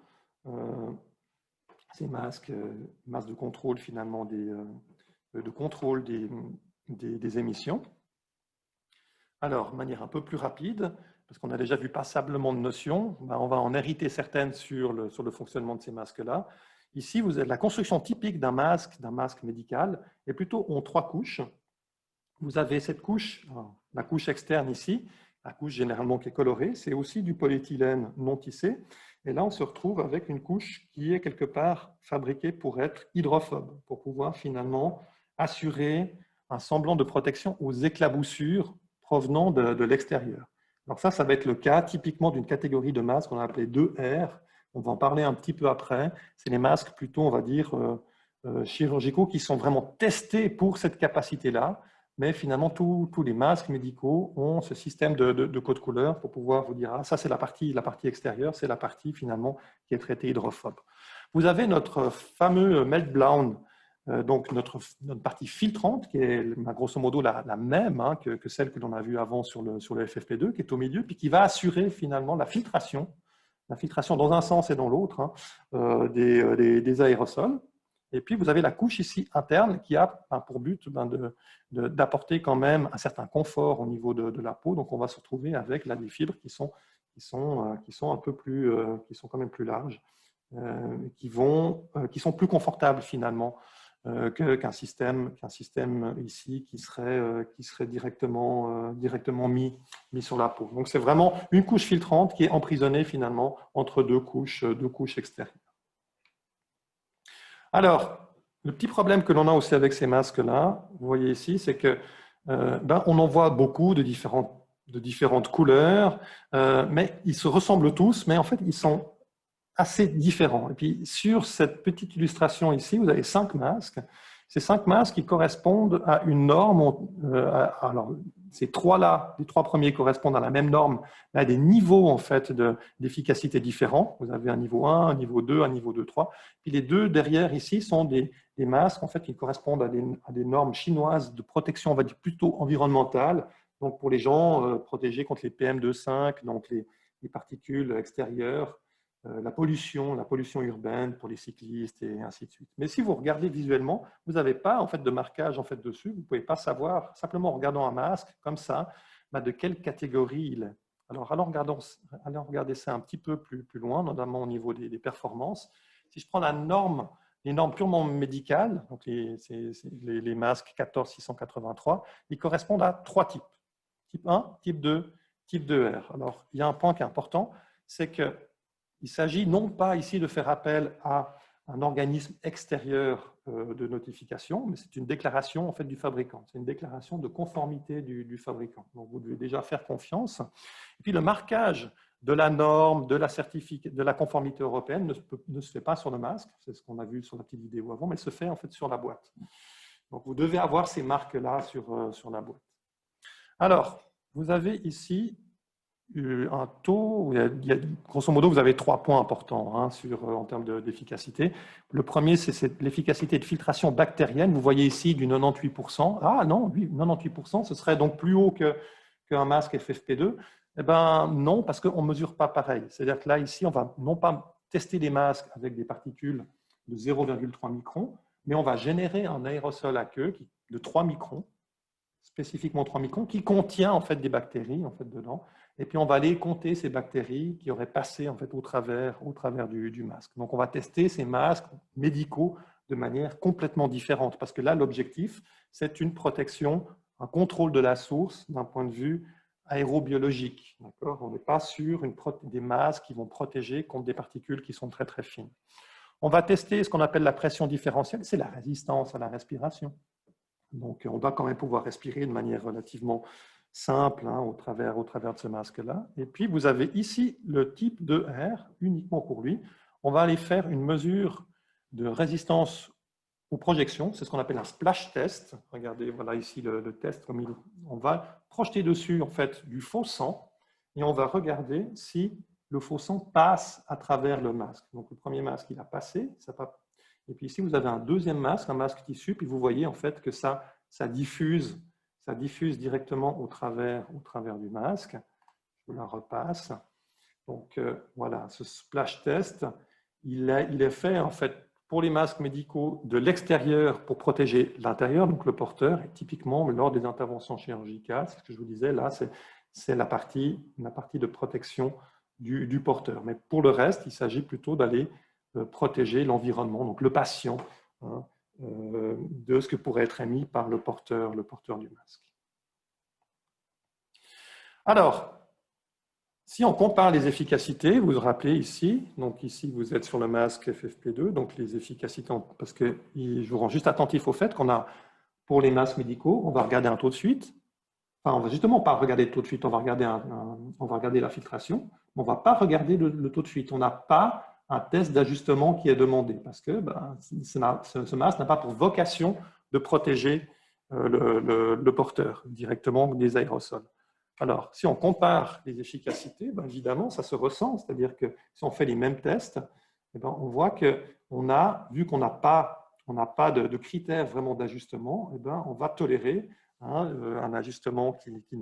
Ces masques de contrôle finalement de contrôle des émissions. Alors, de manière un peu plus rapide, parce qu'on a déjà vu passablement de notions, on va en hériter certaines sur le fonctionnement de ces masques-là. Ici, vous avez la construction typique d'un masque médical, est plutôt en 3 couches. Vous avez cette couche, la couche externe ici, la couche généralement qui est colorée, c'est aussi du polyéthylène non tissé. Et là, on se retrouve avec une couche qui est quelque part fabriquée pour être hydrophobe, pour pouvoir finalement assurer un semblant de protection aux éclaboussures provenant de l'extérieur. Alors ça va être le cas typiquement d'une catégorie de masques qu'on a appelé 2R. On va en parler un petit peu après. C'est les masques plutôt, on va dire, chirurgicaux qui sont vraiment testés pour cette capacité-là. Mais finalement, tous les masques médicaux ont ce système de code couleur pour pouvoir vous dire, ça c'est la partie extérieure, c'est la partie finalement qui est traitée hydrophobe. Vous avez notre fameux meltblown, donc notre partie filtrante, qui est grosso modo la même que celle que l'on a vue avant sur le FFP2, qui est au milieu, puis qui va assurer finalement la filtration dans un sens et dans l'autre des aérosols. Et puis, vous avez la couche ici interne qui a pour but d'apporter quand même un certain confort au niveau de la peau. Donc, on va se retrouver avec des fibres qui sont un peu plus, qui sont quand même plus larges, qui sont plus confortables finalement qu'un système ici qui serait directement mis sur la peau. Donc c'est vraiment une couche filtrante qui est emprisonnée finalement entre deux couches extérieures. Alors, le petit problème que l'on a aussi avec ces masques-là, vous voyez ici, c'est que on en voit beaucoup de différentes couleurs, mais ils se ressemblent tous, mais en fait, ils sont assez différents. Et puis, sur cette petite illustration ici, vous avez 5 masques. Ces 5 masques qui correspondent à une norme. Alors, ces trois-là, les 3 premiers correspondent à la même norme, mais à des niveaux en fait d'efficacité différents. Vous avez un niveau 1, un niveau 2, un niveau 2, 3. Puis les deux derrière ici sont des masques en fait, qui correspondent à des normes chinoises de protection, on va dire plutôt environnementale. Donc, pour les gens protégés contre les PM2,5, donc les particules extérieures, la pollution urbaine pour les cyclistes et ainsi de suite. Mais si vous regardez visuellement, vous n'avez pas en fait, de marquage en fait, dessus. Vous ne pouvez pas savoir, simplement en regardant un masque comme ça, de quelle catégorie il est. Alors, allons regarder ça un petit peu plus loin, notamment au niveau des performances. Si je prends les normes purement médicales, donc les masques 14683, ils correspondent à 3 types. Type 1, type 2, type 2R. Alors, il y a un point qui est important, c'est que il s'agit non pas ici de faire appel à un organisme extérieur de notification, mais c'est une déclaration en fait, du fabricant. C'est une déclaration de conformité du fabricant. Donc, vous devez déjà faire confiance. Et puis, le marquage de la norme, de la conformité européenne ne se fait pas sur le masque. C'est ce qu'on a vu sur la petite vidéo avant, mais elle se fait en fait sur la boîte. Donc, vous devez avoir ces marques-là sur la boîte. Alors, vous avez ici un taux, grosso modo, vous avez 3 points importants en termes d'efficacité. Le premier, c'est l'efficacité de filtration bactérienne. Vous voyez ici du 98%. Ah non, oui, 98%, ce serait donc plus haut qu'un masque FFP2. Eh bien non, parce qu'on ne mesure pas pareil. C'est-à-dire que là, ici, on va non pas tester des masques avec des particules de 0,3 microns, mais on va générer un aérosol à queue de 3 microns, spécifiquement 3 microns, qui contient en fait des bactéries en fait, dedans. Et puis, on va aller compter ces bactéries qui auraient passé en fait, au travers du masque. Donc, on va tester ces masques médicaux de manière complètement différente. Parce que là, l'objectif, c'est une protection, un contrôle de la source d'un point de vue aérobiologique. On n'est pas sur des masques qui vont protéger contre des particules qui sont très, très fines. On va tester ce qu'on appelle la pression différentielle. C'est la résistance à la respiration. Donc, on doit quand même pouvoir respirer de manière relativement simple au travers de ce masque-là. Et puis, vous avez ici le type 2R, uniquement pour lui. On va aller faire une mesure de résistance aux projections. C'est ce qu'on appelle un splash test. Regardez, voilà ici le test. On va projeter dessus, en fait, du faux sang et on va regarder si le faux sang passe à travers le masque. Donc, le premier masque, il a passé. Et puis ici, vous avez un deuxième masque, un masque tissu, puis vous voyez, en fait, que ça diffuse directement au travers du masque. Je vous la repasse. Donc, voilà, ce splash test, il est fait, en fait, pour les masques médicaux de l'extérieur pour protéger l'intérieur, donc le porteur, et typiquement, lors des interventions chirurgicales, c'est ce que je vous disais, là, c'est la partie de protection du porteur. Mais pour le reste, il s'agit plutôt d'aller protéger l'environnement, donc le patient, de ce que pourrait être émis par le porteur du masque. Alors, si on compare les efficacités, vous vous rappelez ici, donc ici vous êtes sur le masque FFP2, donc les efficacités, parce que je vous rends juste attentif au fait qu'on a, pour les masques médicaux, on va regarder un taux de fuite. Enfin, on va justement pas regarder le taux de fuite, on va regarder la filtration, mais on ne va pas regarder le taux de fuite. On n'a pas un test d'ajustement qui est demandé, parce que ce masque n'a pas pour vocation de protéger le porteur directement des aérosols. Alors, si on compare les efficacités, évidemment, ça se ressent, c'est-à-dire que si on fait les mêmes tests, on voit vu qu'on n'a pas de critères vraiment d'ajustement, on va tolérer un ajustement qui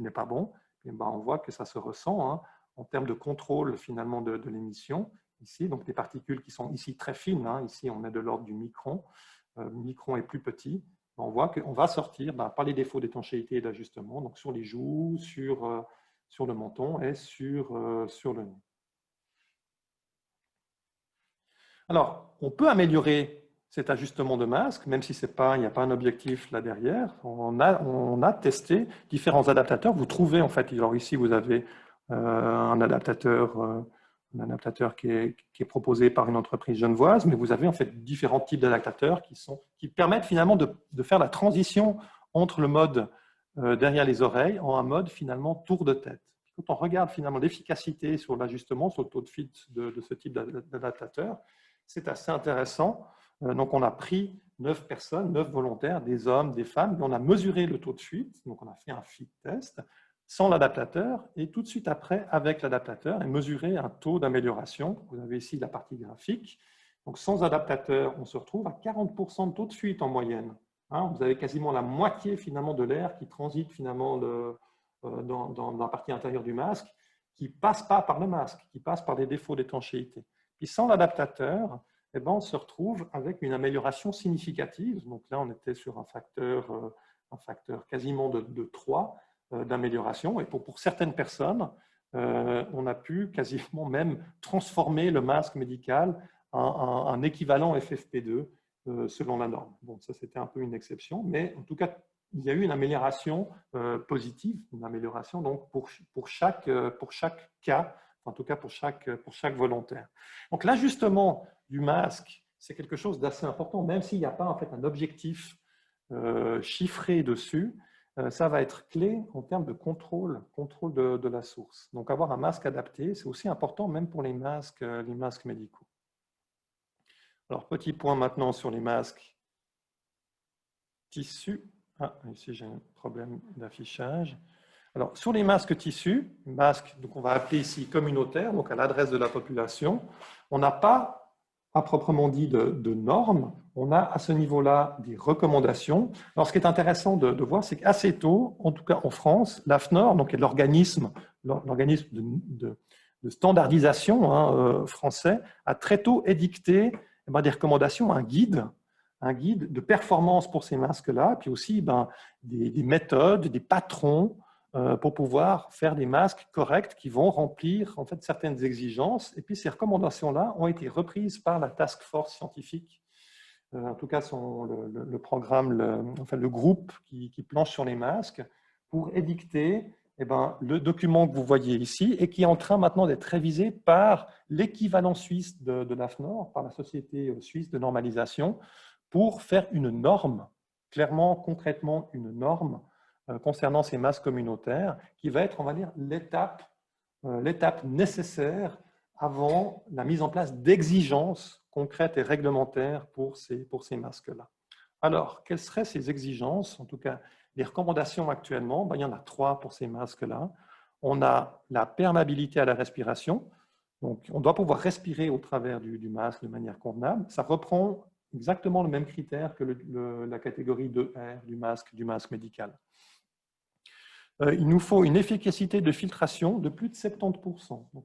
n'est pas bon. Et on voit que ça se ressent en termes de contrôle finalement de l'émission. Ici, donc des particules qui sont ici très fines, ici on est de l'ordre du micron, le micron est plus petit. On voit qu'on va sortir par les défauts d'étanchéité et d'ajustement, donc sur les joues, sur sur le menton et sur le nez. Alors, on peut améliorer cet ajustement de masque, même si il n'y a pas un objectif là derrière. On a testé différents adaptateurs. Vous trouvez, en fait, alors ici, vous avez un adaptateur qui est proposé par une entreprise genevoise, mais vous avez en fait différents types d'adaptateurs qui permettent finalement de faire la transition entre le mode derrière les oreilles en un mode finalement tour de tête. Quand on regarde finalement l'efficacité sur l'ajustement, sur le taux de fit de ce type d'adaptateur, c'est assez intéressant. Donc, on a pris 9 personnes, 9 volontaires, des hommes, des femmes, et on a mesuré le taux de fuite. Donc, on a fait un fit test sans l'adaptateur et tout de suite après avec l'adaptateur et mesurer un taux d'amélioration. Vous avez ici la partie graphique. Donc, sans adaptateur, on se retrouve à 40% de taux de fuite en moyenne. Vous avez quasiment la moitié finalement de l'air qui transite finalement dans la partie intérieure du masque, qui ne passe pas par le masque, qui passe par les défauts d'étanchéité. Puis sans l'adaptateur, eh ben, on se retrouve avec une amélioration significative. Donc là, on était sur un facteur quasiment de 3 d'amélioration. Et pour certaines personnes, on a pu quasiment même transformer le masque médical en un équivalent FFP2 selon la norme. Bon, ça, c'était un peu une exception, mais en tout cas, il y a eu une amélioration positive, une amélioration donc pour chaque cas, en tout cas pour chaque volontaire. Donc l'ajustement du masque, c'est quelque chose d'assez important, même s'il n'y a pas en fait un objectif chiffré dessus, ça va être clé en termes de contrôle de la source. Donc avoir un masque adapté, c'est aussi important même pour les masques médicaux. Alors petit point maintenant sur les masques tissus. Ah, ici j'ai un problème d'affichage. Alors, sur les masques tissus, masques donc on va appeler ici communautaires, donc à l'adresse de la population, on n'a pas à proprement dit de normes, on a à ce niveau-là des recommandations. Alors, ce qui est intéressant de voir, c'est qu'assez tôt, en tout cas en France, l'AFNOR, donc l'organisme de standardisation français, a très tôt édicté des recommandations, un guide de performance pour ces masques-là, puis aussi des méthodes, des patrons pour pouvoir faire des masques corrects qui vont remplir en fait certaines exigences. Et puis ces recommandations-là ont été reprises par la task force scientifique, en tout cas le programme, le groupe qui planche sur les masques, pour édicter le document que vous voyez ici et qui est en train maintenant d'être révisé par l'équivalent suisse de l'AFNOR, par la Société suisse de normalisation, pour faire une norme, clairement, concrètement, une norme concernant ces masques communautaires, qui va être, on va dire, l'étape nécessaire avant la mise en place d'exigences concrètes et réglementaires pour ces masques-là. Alors, quelles seraient ces exigences? En tout cas, les recommandations actuellement, il y en a 3 pour ces masques-là. On a la perméabilité à la respiration. Donc, on doit pouvoir respirer au travers du masque de manière convenable. Ça reprend exactement le même critère que la catégorie 2R du masque médical. Il nous faut une efficacité de filtration de plus de 70%. Donc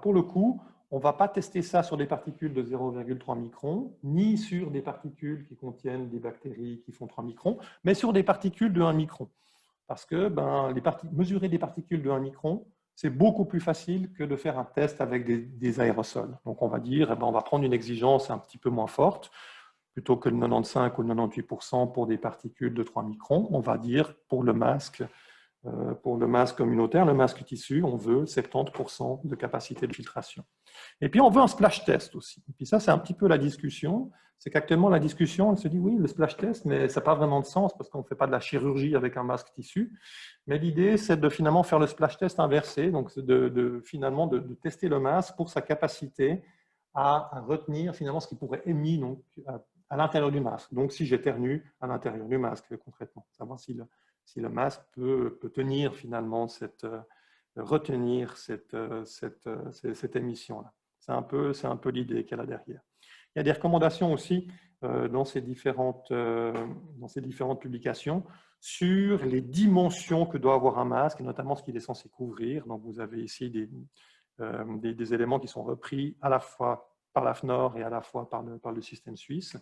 pour le coup, on ne va pas tester ça sur des particules de 0,3 microns, ni sur des particules qui contiennent des bactéries qui font 3 microns, mais sur des particules de 1 micron. Parce que mesurer des particules de 1 micron, c'est beaucoup plus facile que de faire un test avec des aérosols. Donc on va dire, on va prendre une exigence un petit peu moins forte, plutôt que le 95 ou le 98% pour des particules de 3 microns, on va dire pour le masque communautaire, le masque tissu, on veut 70% de capacité de filtration. Et puis on veut un splash test aussi. Et puis ça, c'est un petit peu la discussion. C'est qu'actuellement, la discussion, elle se dit oui, le splash test, mais ça n'a pas vraiment de sens parce qu'on ne fait pas de la chirurgie avec un masque tissu. Mais l'idée, c'est de finalement faire le splash test inversé, donc finalement de tester le masque pour sa capacité à retenir finalement ce qui pourrait émettre donc, à l'intérieur du masque. Donc, si j'éternue à l'intérieur du masque, concrètement, savoir si le masque peut tenir finalement retenir cette émission-là. C'est un peu l'idée qu'elle a derrière. Il y a des recommandations aussi dans ces différentes publications sur les dimensions que doit avoir un masque, et notamment ce qu'il est censé couvrir. Donc, vous avez ici des éléments qui sont repris à la fois par l'AFNOR et à la fois par le système suisse.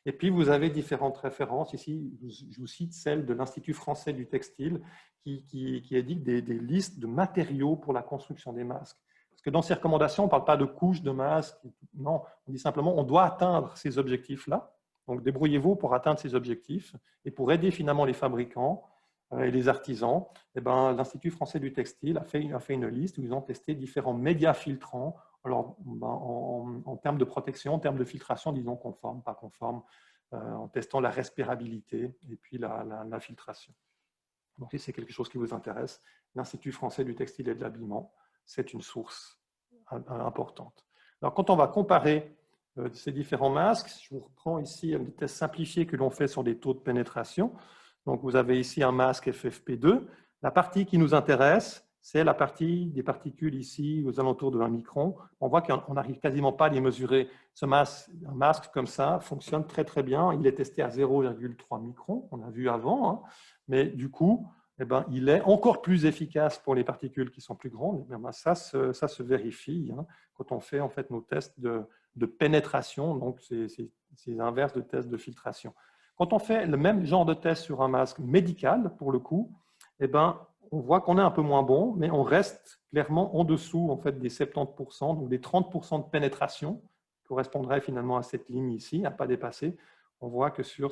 Et puis, vous avez différentes références. Ici, je vous cite celle de l'Institut français du textile, qui édictent des listes de matériaux pour la construction des masques. Parce que dans ces recommandations, on ne parle pas de couches de masques. Non, on dit simplement on doit atteindre ces objectifs-là. Donc, débrouillez-vous pour atteindre ces objectifs. Et pour aider finalement les fabricants et les artisans, eh ben, l'Institut français du textile a fait une liste où ils ont testé différents médias filtrants. Alors, en termes de protection, en termes de filtration, disons conforme, pas conforme, en testant la respirabilité et puis la filtration. Donc, si c'est quelque chose qui vous intéresse, l'Institut français du textile et de l'habillement, c'est une source importante. Alors, quand on va comparer ces différents masques, je vous reprends ici des tests simplifiés que l'on fait sur des taux de pénétration. Donc, vous avez ici un masque FFP2. La partie qui nous intéresse, c'est la partie des particules ici aux alentours de 1 micron. On voit qu'on n'arrive quasiment pas à les mesurer. Un masque comme ça fonctionne très très bien. Il est testé à 0,3 micron, on a vu avant, hein. Mais du coup, eh ben, il est encore plus efficace pour les particules qui sont plus grandes. Eh ben, ça se vérifie hein, quand on fait en fait nos tests de pénétration. Donc, c'est l'inverse de tests de filtration. Quand on fait le même genre de test sur un masque médical, pour le coup, eh ben, on voit qu'on est un peu moins bon, mais on reste clairement en dessous en fait, des 70%, donc des 30% de pénétration, qui correspondrait finalement à cette ligne ici, à ne pas dépasser. On voit que sur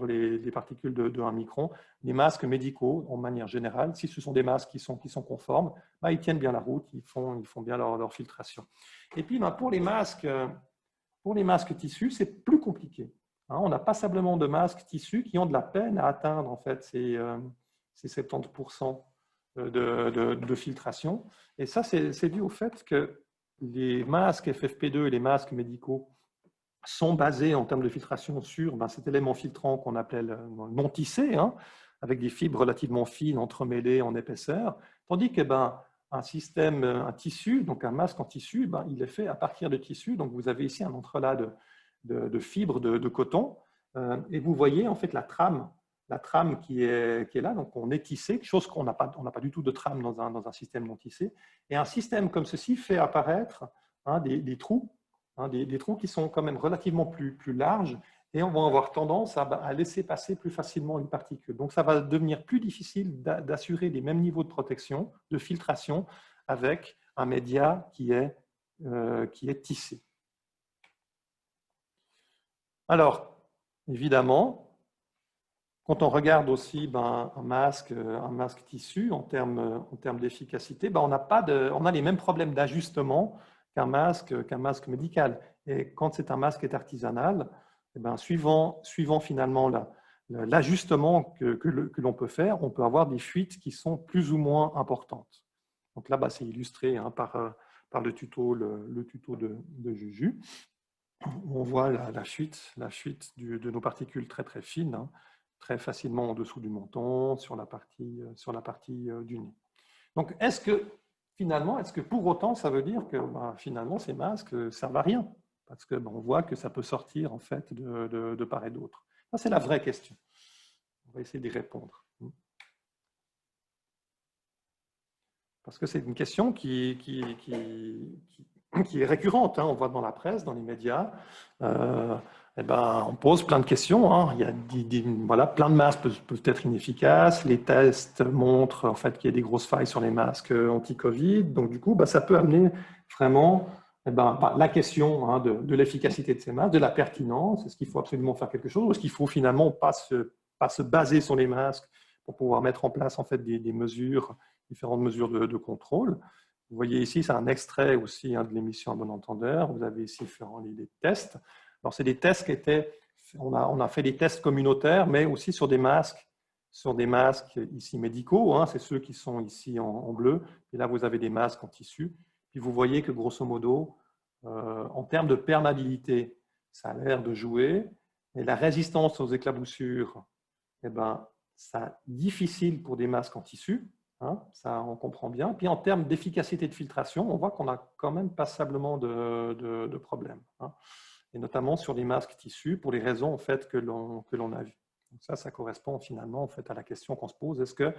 les particules de 1 micron, les masques médicaux, en manière générale, si ce sont des masques qui sont conformes, bah, ils tiennent bien la route, ils font bien leur filtration. Et puis, bah, pour les masques tissus, c'est plus compliqué. Hein, on n'a pas simplement de masques tissus qui ont de la peine à atteindre en fait, ces 70% de filtration. Et ça, c'est dû au fait que les masques FFP2 et les masques médicaux sont basés en termes de filtration sur cet élément filtrant qu'on appelle non tissé, hein, avec des fibres relativement fines entremêlées en épaisseur, tandis que un tissu, donc un masque en tissu, il est fait à partir de tissu. Donc vous avez ici un entrelac de fibres de coton, et vous voyez en fait la trame qui est là. Donc on est tissé, chose qu'on n'a pas du tout de trame dans un système non tissé. Et un système comme ceci fait apparaître hein, des trous. Des trous qui sont quand même relativement plus larges et on va avoir tendance à laisser passer plus facilement une particule. Donc, ça va devenir plus difficile d'assurer les mêmes niveaux de protection, de filtration, avec un média qui est tissé. Alors, évidemment, quand on regarde aussi un masque tissu en termes d'efficacité, on a les mêmes problèmes d'ajustement qu'un masque médical. Et quand c'est un masque artisanal, suivant finalement l'ajustement que l'on peut faire, on peut avoir des fuites qui sont plus ou moins importantes. Donc là, c'est illustré hein, par le tuto de Juju. On voit la fuite de nos particules très très fines, hein, très facilement en dessous du menton, sur la partie du nez. Donc, est-ce que pour autant, ça veut dire que finalement, ces masques ne servent à rien? Parce qu'on voit que ça peut sortir en fait de part et d'autre. Ça, c'est la vraie question. On va essayer d'y répondre. Parce que c'est une question qui est récurrente. Hein. On voit dans la presse, dans les médias. On pose plein de questions. Hein. Il y a plein de masques peuvent être inefficaces. Les tests montrent en fait, qu'il y a des grosses failles sur les masques anti-Covid. Donc, du coup, ça peut amener vraiment la question hein, de l'efficacité de ces masques, de la pertinence. Est-ce qu'il faut absolument faire quelque chose ou est-ce qu'il faut finalement pas se baser sur les masques pour pouvoir mettre en place en fait, des mesures, différentes mesures de contrôle. Vous voyez ici, c'est un extrait aussi hein, de l'émission à bon entendeur. Vous avez ici les tests. Alors, c'est des tests on a fait des tests communautaires, mais aussi sur des masques ici médicaux. Hein, c'est ceux qui sont ici en bleu. Et là, vous avez des masques en tissu. Puis vous voyez que grosso modo, en termes de perméabilité, ça a l'air de jouer. Et la résistance aux éclaboussures, c'est difficile pour des masques en tissu. Hein, ça, on comprend bien. Puis en termes d'efficacité de filtration, on voit qu'on a quand même passablement de problèmes. Hein, et notamment sur les masques tissus, pour les raisons en fait, que l'on a vues. Donc ça correspond finalement en fait, à la question qu'on se pose, est-ce que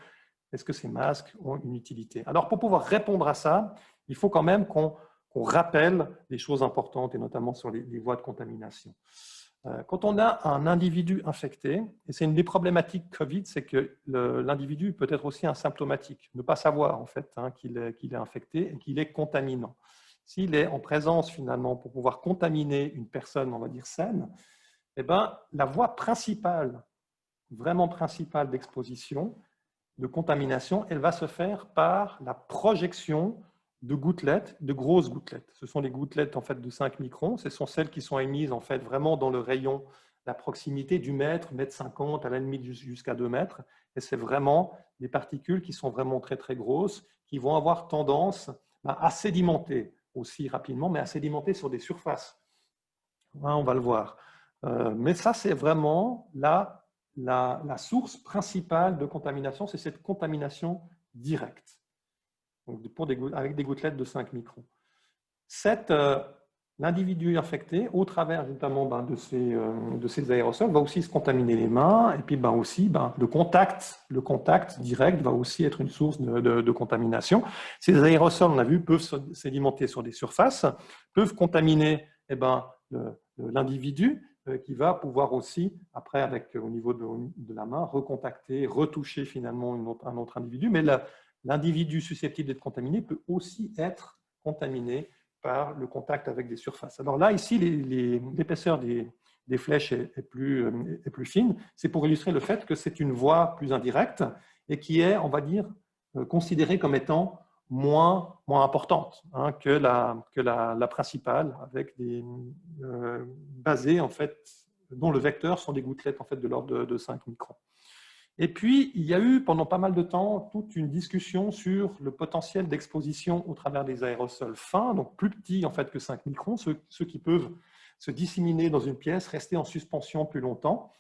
ces masques ont une utilité? Alors pour pouvoir répondre à ça, il faut quand même qu'on rappelle les choses importantes, et notamment sur les voies de contamination. Quand on a un individu infecté, et c'est une des problématiques Covid, c'est que l'individu peut être aussi asymptomatique, ne pas savoir en fait qu'il est infecté et qu'il est contaminant. S'il est en présence finalement pour pouvoir contaminer une personne, on va dire saine, eh ben, la voie principale, vraiment principale d'exposition, de contamination, elle va se faire par la projection de gouttelettes, de grosses gouttelettes. Ce sont les gouttelettes en fait de 5 microns. Ce sont celles qui sont émises en fait vraiment dans le rayon, la proximité du mètre, mètre 50, à la limite jusqu'à 2 mètres. Et c'est vraiment des particules qui sont vraiment très très grosses, qui vont avoir tendance à sédimenter aussi rapidement, mais à sédimenter sur des surfaces. On va le voir. Mais ça, c'est vraiment la source principale de contamination, c'est cette contamination directe, donc avec des gouttelettes de 5 microns. L'individu infecté, au travers notamment de ces aérosols, va aussi se contaminer les mains, et puis aussi le contact direct va aussi être une source de contamination. Ces aérosols, on a vu, peuvent sédimenter sur des surfaces, peuvent contaminer l'individu, qui va pouvoir aussi, après, au niveau de la main, recontacter, retoucher finalement un autre individu. Mais l'individu susceptible d'être contaminé peut aussi être contaminé par le contact avec des surfaces. Alors là, ici, l'épaisseur des flèches est plus fine. C'est pour illustrer le fait que c'est une voie plus indirecte et qui est, on va dire, considérée comme étant moins importante que la principale, avec basées en fait, dont le vecteur sont des gouttelettes en fait, de l'ordre de 5 microns. Et puis, il y a eu pendant pas mal de temps toute une discussion sur le potentiel d'exposition au travers des aérosols fins, donc plus petits en fait, que 5 microns, ceux qui peuvent se disséminer dans une pièce, rester en suspension plus longtemps.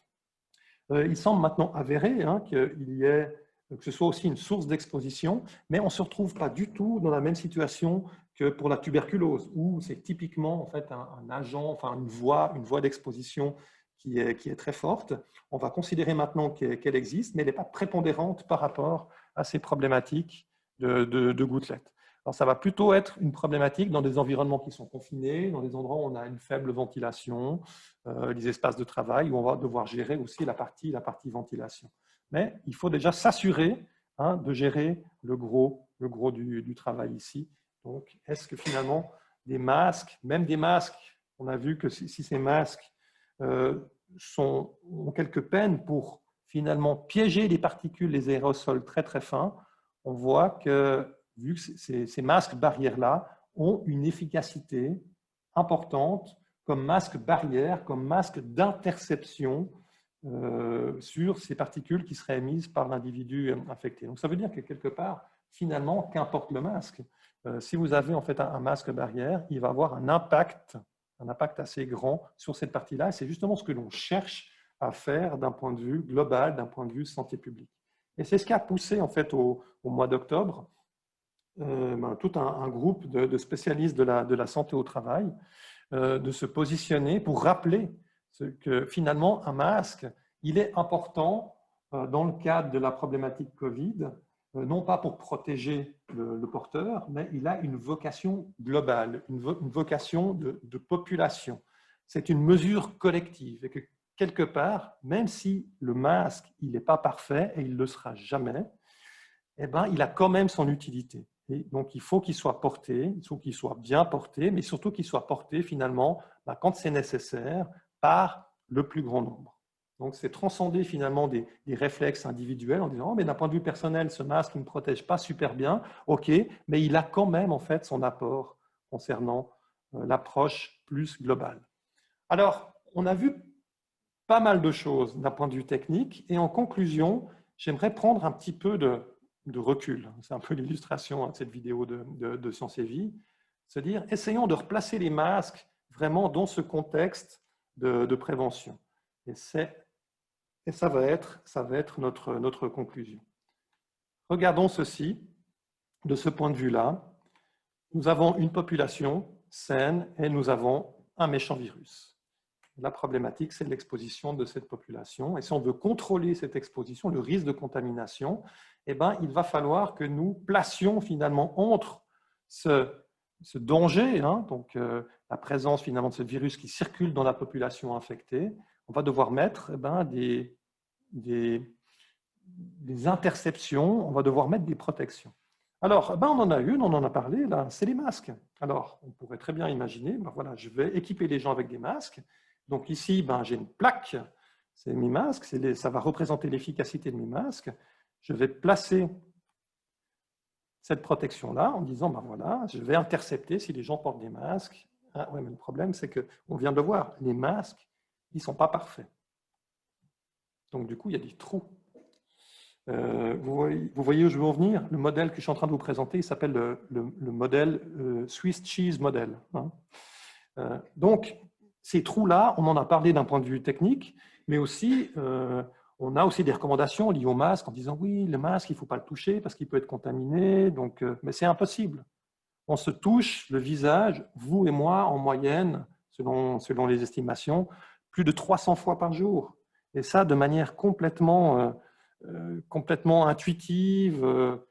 Il semble maintenant avéré que ce soit aussi une source d'exposition, mais on ne se retrouve pas du tout dans la même situation que pour la tuberculose, où c'est typiquement en fait, un agent, enfin une voie d'exposition qui est très forte. On va considérer maintenant qu'elle existe, mais elle n'est pas prépondérante par rapport à ces problématiques de gouttelettes. Alors, ça va plutôt être une problématique dans des environnements qui sont confinés, dans des endroits où on a une faible ventilation, les espaces de travail, où on va devoir gérer aussi la partie ventilation. Mais il faut déjà s'assurer de gérer le gros du travail ici. Donc, est-ce que finalement, des masques, même des masques, on a vu que si ces masques ont quelques peines pour finalement piéger les particules, les aérosols très très fins, on voit que, vu que ces masques barrières-là ont une efficacité importante comme masque barrière, comme masque d'interception sur ces particules qui seraient émises par l'individu infecté. Donc ça veut dire que quelque part, finalement, qu'importe le masque, si vous avez en fait un masque barrière, il va avoir un impact assez grand sur cette partie-là. C'est justement ce que l'on cherche à faire d'un point de vue global, d'un point de vue santé publique. Et c'est ce qui a poussé en fait au mois d'octobre tout un groupe de spécialistes de la santé au travail de se positionner pour rappeler que finalement un masque, il est important dans le cadre de la problématique Covid, non pas pour protéger le porteur, mais il a une vocation globale, une vocation de population. C'est une mesure collective et que quelque part, même si le masque il n'est pas parfait et il ne le sera jamais, eh ben, il a quand même son utilité. Et donc, il faut qu'il soit porté, il faut qu'il soit bien porté, mais surtout qu'il soit porté finalement, quand c'est nécessaire, par le plus grand nombre. Donc, c'est transcender finalement des réflexes individuels en disant « Oh, mais d'un point de vue personnel, ce masque ne me protège pas super bien. Ok, mais il a quand même en fait son apport concernant l'approche plus globale. » Alors, on a vu pas mal de choses d'un point de vue technique. Et en conclusion, j'aimerais prendre un petit peu de recul. C'est un peu l'illustration de cette vidéo de Sciences et Vie. Se dire, essayons de replacer les masques vraiment dans ce contexte de prévention. Et ça va être notre conclusion. Regardons ceci. De ce point de vue-là, nous avons une population saine et nous avons un méchant virus. La problématique, c'est l'exposition de cette population. Et si on veut contrôler cette exposition, le risque de contamination, eh ben, il va falloir que nous placions finalement entre ce danger, donc la présence finalement de ce virus qui circule dans la population infectée, on va devoir mettre des interceptions, on va devoir mettre des protections. Alors, on en a une, on en a parlé, là, c'est les masques. Alors, on pourrait très bien imaginer, voilà, je vais équiper les gens avec des masques. Donc ici, j'ai une plaque, c'est mes masques, ça va représenter l'efficacité de mes masques. Je vais placer cette protection-là en disant, voilà, je vais intercepter si les gens portent des masques. Ah, ouais, mais le problème, c'est qu'on vient de le voir, les masques, ils ne sont pas parfaits. Donc, du coup, il y a des trous. Vous voyez où je veux en venir? Le modèle que je suis en train de vous présenter, il s'appelle le modèle Swiss Cheese Model. Donc, ces trous-là, on en a parlé d'un point de vue technique, mais aussi, on a aussi des recommandations liées au masque en disant, oui, le masque, il ne faut pas le toucher parce qu'il peut être contaminé, donc, mais c'est impossible. On se touche le visage, vous et moi, en moyenne, selon les estimations, plus de 300 fois par jour. Et ça, de manière complètement intuitive, de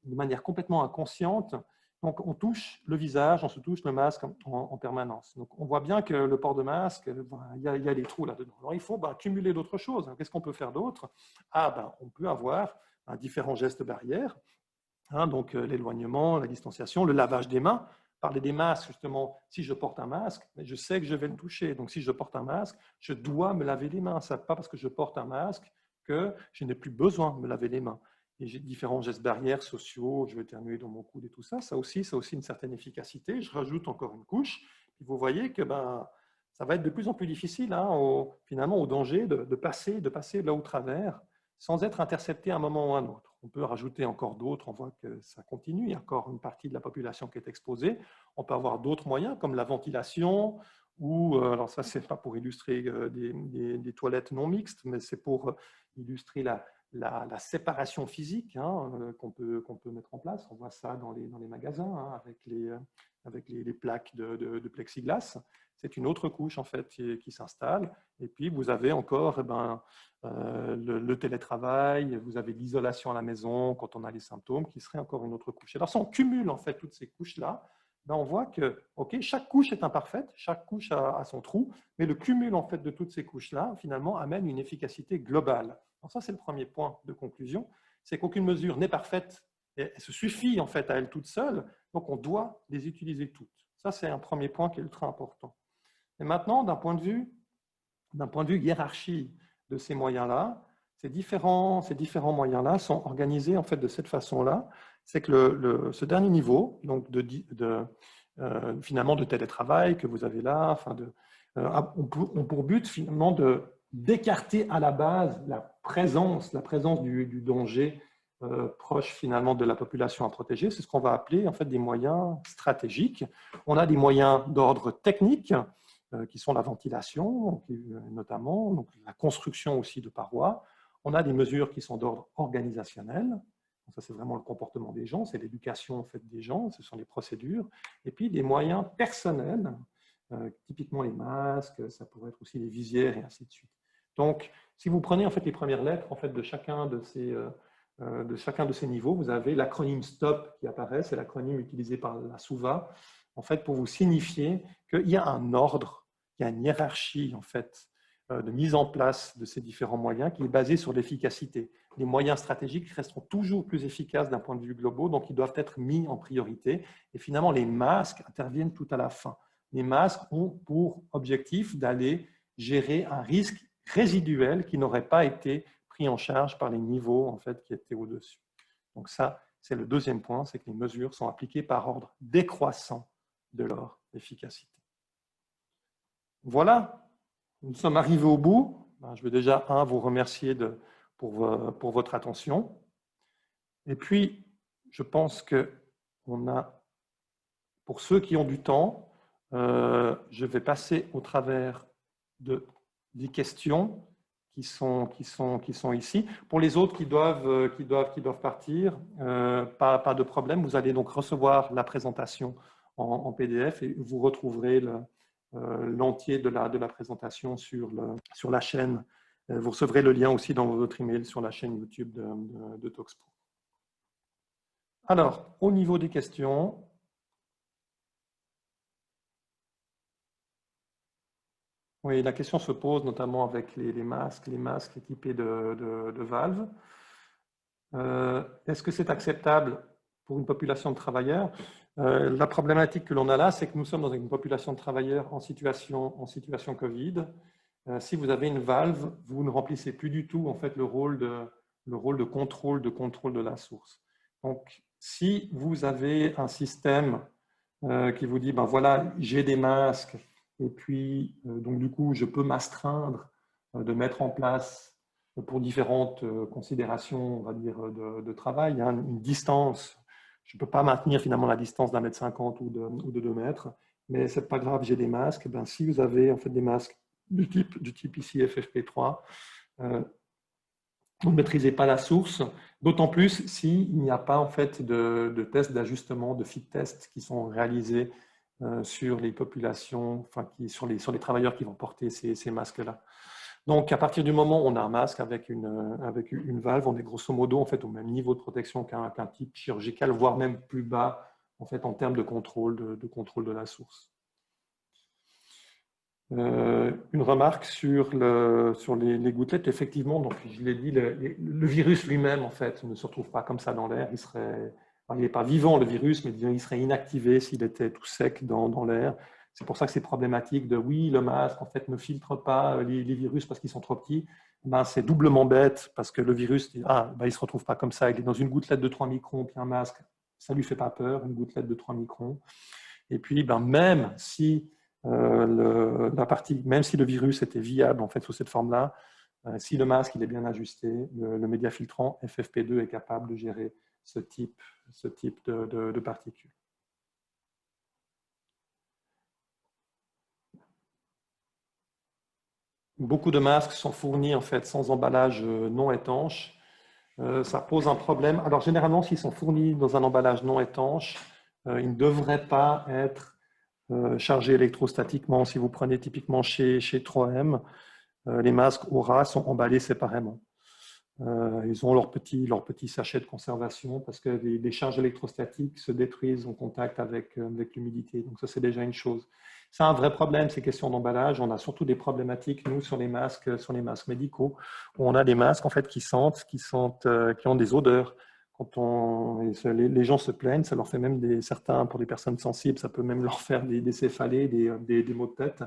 manière complètement inconsciente. Donc, on touche le visage, on se touche le masque en permanence. Donc, on voit bien que le port de masque, il y a des trous là-dedans. Alors, il faut cumuler d'autres choses. Qu'est-ce qu'on peut faire d'autre? On peut avoir différents gestes barrières. Donc, l'éloignement, la distanciation, le lavage des mains. Parler des masques, justement, si je porte un masque, je sais que je vais le toucher. Donc, si je porte un masque, je dois me laver les mains. Ce n'est pas parce que je porte un masque que je n'ai plus besoin de me laver les mains. Et j'ai différents gestes barrières sociaux, je vais éternuer dans mon coude et tout ça. Ça aussi une certaine efficacité. Je rajoute encore une couche. Puis vous voyez que ça va être de plus en plus difficile, finalement, au danger de passer là au travers sans être intercepté à un moment ou à un autre. On peut rajouter encore d'autres, on voit que ça continue, il y a encore une partie de la population qui est exposée. On peut avoir d'autres moyens comme la ventilation, ou, alors ça c'est pas pour illustrer des toilettes non mixtes, mais c'est pour illustrer la séparation physique qu'on peut mettre en place. On voit ça dans les magasins avec les plaques de plexiglas. C'est une autre couche en fait qui s'installe. Et puis vous avez encore le télétravail, vous avez l'isolation à la maison quand on a les symptômes, qui serait encore une autre couche. Alors si on cumule en fait toutes ces couches-là, on voit que chaque couche est imparfaite, chaque couche a son trou, mais le cumul en fait de toutes ces couches-là, finalement, amène une efficacité globale. Alors ça, c'est le premier point de conclusion, c'est qu'aucune mesure n'est parfaite, et elle se suffit en fait à elle toute seule, donc on doit les utiliser toutes. Ça, c'est un premier point qui est ultra important. Et maintenant, d'un point de vue hiérarchie de ces moyens-là, ces différents moyens-là sont organisés en fait de cette façon-là. C'est que ce dernier niveau, donc finalement de télétravail que vous avez là, ont pour but finalement d'écarter à la base la présence du danger proche finalement de la population à protéger. C'est ce qu'on va appeler en fait des moyens stratégiques. On a des moyens d'ordre technique, qui sont la ventilation, notamment, donc la construction aussi de parois. On a des mesures qui sont d'ordre organisationnel. Donc ça, c'est vraiment le comportement des gens, c'est l'éducation en fait, des gens, ce sont les procédures. Et puis des moyens personnels, typiquement les masques, ça pourrait être aussi les visières et ainsi de suite. Donc, si vous prenez en fait, les premières lettres en fait, de chacun de ces niveaux, vous avez l'acronyme STOP qui apparaît, c'est l'acronyme utilisé par la SUVA, en fait, pour vous signifier qu'il y a un ordre, il y a une hiérarchie en fait, de mise en place de ces différents moyens qui est basée sur l'efficacité. Les moyens stratégiques resteront toujours plus efficaces d'un point de vue global, donc ils doivent être mis en priorité. Et finalement, les masques interviennent tout à la fin. Les masques ont pour objectif d'aller gérer un risque résiduel qui n'aurait pas été pris en charge par les niveaux en fait, qui étaient au-dessus. Donc ça, c'est le deuxième point, c'est que les mesures sont appliquées par ordre décroissant de leur efficacité. Voilà, nous sommes arrivés au bout. Je veux déjà, vous remercier pour votre attention. Et puis, je pense qu'on a, pour ceux qui ont du temps, je vais passer au travers des questions qui sont ici. Pour les autres qui doivent partir, pas de problème. Vous allez donc recevoir la présentation en PDF et vous retrouverez l'entier de la présentation sur la chaîne. Vous recevrez le lien aussi dans votre email sur la chaîne YouTube de Talkspro. Alors, au niveau des questions, Oui, la question se pose notamment avec les masques équipés de valves. Est-ce que c'est acceptable pour une population de travailleurs? La problématique que l'on a là, c'est que nous sommes dans une population de travailleurs en situation Covid. Si vous avez une valve, vous ne remplissez plus du tout en fait, le rôle de contrôle de la source. Donc, si vous avez un système qui vous dit, ben voilà, j'ai des masques, et puis donc du coup, je peux m'astreindre de mettre en place pour différentes considérations, on va dire, de travail, il y a une distance. Je ne peux pas maintenir finalement la distance d'un mètre 50 ou de 2 mètres, mais ce n'est pas grave, j'ai des masques. Eh ben, si vous avez en fait des masques du type ici FFP3, vous ne maîtrisez pas la source, d'autant plus s'il n'y a pas en fait de tests d'ajustement, de fit tests qui sont réalisés sur les populations, enfin sur les travailleurs qui vont porter ces masques-là. Donc, à partir du moment où on a un masque avec une valve, on est grosso modo en fait, au même niveau de protection qu'un type chirurgical, voire même plus bas en, fait, en termes de contrôle de la source. Une remarque sur les gouttelettes, effectivement, donc je l'ai dit, le virus lui-même en fait ne se retrouve pas comme ça dans l'air. Il n'est pas vivant le virus, mais il serait inactivé s'il était tout sec dans l'air. C'est pour ça que c'est problématique de oui, le masque en fait ne filtre pas les virus parce qu'ils sont trop petits. Ben, c'est doublement bête parce que le virus, il ne se retrouve pas comme ça. Il est dans une gouttelette de 3 microns, puis un masque, ça ne lui fait pas peur, une gouttelette de 3 microns. Et puis, ben, même si même si le virus était viable en fait sous cette forme-là, si le masque il est bien ajusté, le média filtrant FFP2 est capable de gérer ce type de particules. Beaucoup de masques sont fournis en fait sans emballage non étanche. Ça pose un problème. Alors généralement, s'ils sont fournis dans un emballage non étanche, ils ne devraient pas être chargés électrostatiquement. Si vous prenez typiquement chez 3M, les masques Aura sont emballés séparément. Ils ont leur petit sachet de conservation parce que les charges électrostatiques se détruisent en contact avec l'humidité. Donc ça, c'est déjà une chose. C'est un vrai problème, ces questions d'emballage. On a surtout des problématiques, nous, sur les masques médicaux, où on a des masques en fait, qui ont des odeurs. Les gens se plaignent, ça leur fait même certains, pour des personnes sensibles, ça peut même leur faire des céphalées, des maux de tête.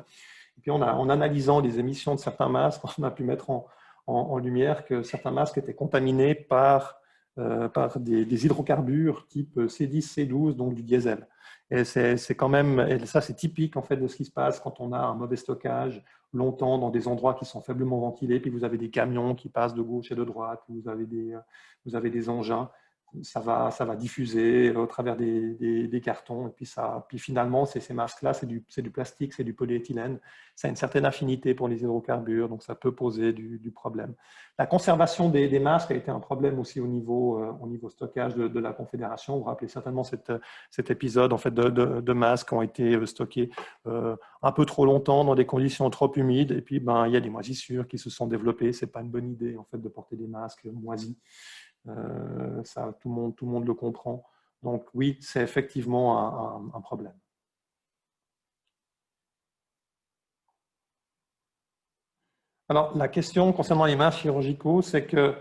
Et puis, en analysant les émissions de certains masques, on a pu mettre en lumière que certains masques étaient contaminés par des hydrocarbures type C10, C12, donc du diesel. Et c'est quand même, et ça c'est typique en fait de ce qui se passe quand on a un mauvais stockage longtemps dans des endroits qui sont faiblement ventilés, puis vous avez des camions qui passent de gauche et de droite, vous avez des engins. Ça va diffuser au travers des cartons. Et puis finalement, ces masques-là, c'est du plastique, c'est du polyéthylène. Ça a une certaine affinité pour les hydrocarbures, donc ça peut poser du problème. La conservation des masques a été un problème aussi au niveau stockage de la Confédération. Vous vous rappelez certainement cet épisode en fait, de masques qui ont été stockés un peu trop longtemps dans des conditions trop humides. Et puis, il y a des moisissures qui se sont développées. Ce n'est pas une bonne idée en fait, de porter des masques moisis. Ça, tout le monde le comprend. Donc oui, c'est effectivement un problème. Alors, la question concernant les masques chirurgicaux, c'est que,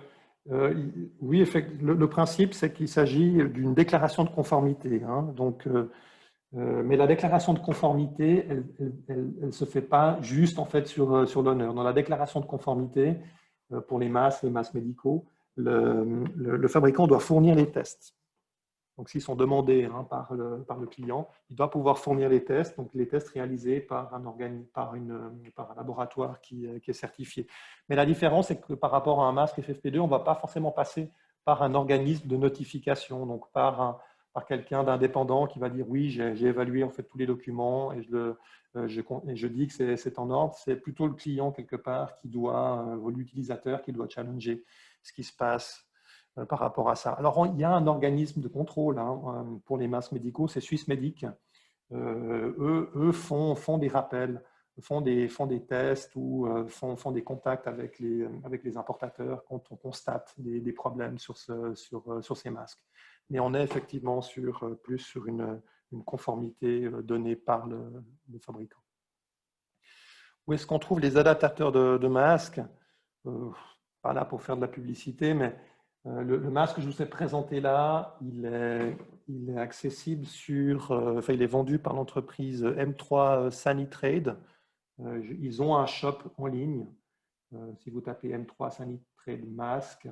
oui, le principe, c'est qu'il s'agit d'une déclaration de conformité. Hein. Donc, mais la déclaration de conformité, elle ne se fait pas juste en fait sur l'honneur. Dans la déclaration de conformité, pour les masques médicaux, le fabricant doit fournir les tests. Donc, s'ils sont demandés par le client, il doit pouvoir fournir les tests, donc les tests réalisés par un laboratoire qui est certifié. Mais la différence, c'est que par rapport à un masque FFP2, on ne va pas forcément passer par un organisme de notification, donc par quelqu'un d'indépendant qui va dire oui, j'ai évalué en fait tous les documents et je dis que c'est en ordre. C'est plutôt le client quelque part ou l'utilisateur qui doit challenger ce qui se passe par rapport à ça. Alors, il y a un organisme de contrôle pour les masques médicaux, c'est Swissmedic. Eux font des rappels, font des tests ou font des contacts avec les importateurs quand on constate des problèmes sur ces masques. Mais on est effectivement plus sur une conformité donnée par le fabricant. Où est-ce qu'on trouve les adaptateurs de masques? Pas là pour faire de la publicité, mais le masque que je vous ai présenté là, il est accessible enfin, il est vendu par l'entreprise M3 Sanitrade. Ils ont un shop en ligne. Si vous tapez M3 Sanitrade masque,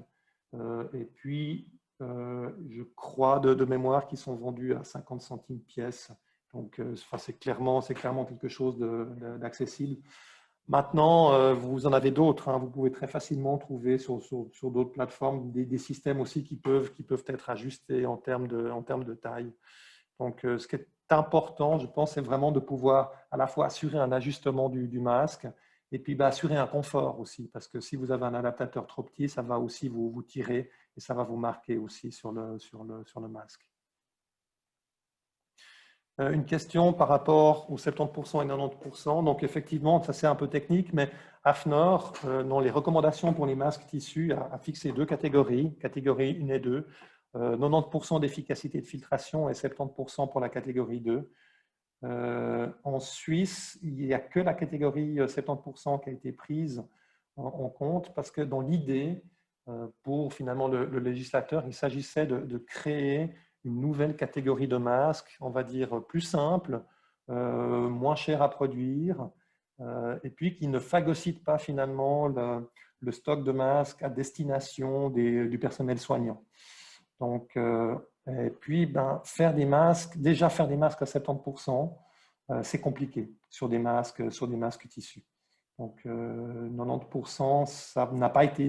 et puis je crois de mémoire qu'ils sont vendus à 50 centimes pièce. Donc, enfin, c'est clairement quelque chose d'accessible. Maintenant, vous en avez d'autres. Hein. Vous pouvez très facilement trouver sur d'autres plateformes des systèmes aussi qui peuvent être ajustés en termes de taille. Donc, ce qui est important, je pense, c'est vraiment de pouvoir à la fois assurer un ajustement du masque et puis assurer un confort aussi. Parce que si vous avez un adaptateur trop petit, ça va aussi vous tirer et ça va vous marquer aussi sur le masque. Une question par rapport aux 70% et 90%. Donc, effectivement, ça c'est un peu technique, mais AFNOR, dans les recommandations pour les masques tissus, a fixé deux catégories, catégorie 1 et 2, 90% d'efficacité de filtration et 70% pour la catégorie 2. En Suisse, il n'y a que la catégorie 70% qui a été prise en compte parce que dans l'idée, pour finalement le législateur, il s'agissait de créer une nouvelle catégorie de masques, on va dire plus simple, moins cher à produire, et puis qui ne phagocyte pas finalement le stock de masques à destination du personnel soignant. Donc, et puis, déjà faire des masques à 70%, c'est compliqué sur des masques tissus. Donc, 90%, ça n'a pas été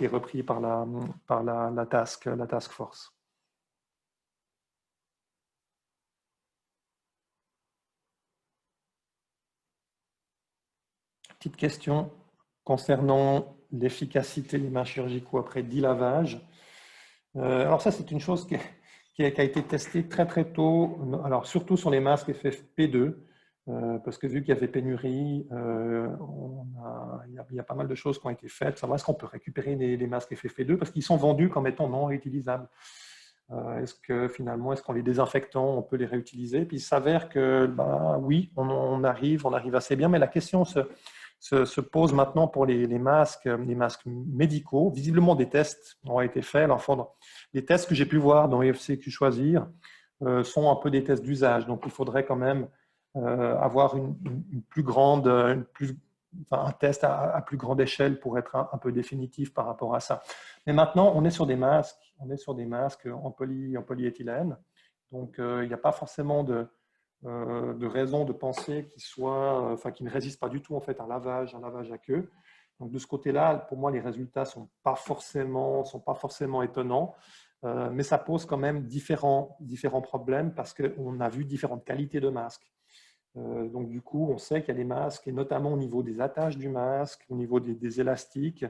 repris par la task force. Petite question concernant l'efficacité des masques chirurgicaux après 10 lavages. Alors ça, c'est une chose qui a été testée très très tôt, alors surtout sur les masques FFP2, parce que vu qu'il y avait pénurie, il y a pas mal de choses qui ont été faites. Savoir est-ce qu'on peut récupérer les masques FFP2 parce qu'ils sont vendus comme étant non réutilisables. Est-ce qu'on les désinfectant, on peut les réutiliser? Puis il s'avère que oui, on arrive assez bien, mais la question se pose maintenant pour les masques médicaux. Visiblement, des tests ont été faits. Alors, les tests que j'ai pu voir dans EFCQ Choisir sont un peu des tests d'usage. Donc, il faudrait quand même avoir un test à plus grande échelle pour être un peu définitif par rapport à ça. Mais maintenant, on est sur des masques en polyéthylène. Donc, il n'y a pas forcément de raison de penser qu'ils ne résistent pas du tout en fait à un lavage à queue. Donc de ce côté-là, pour moi, les résultats sont pas forcément étonnants, mais ça pose quand même différents problèmes parce qu'on a vu différentes qualités de masques. Donc du coup, on sait qu'il y a des masques, et notamment au niveau des attaches du masque, au niveau des élastiques,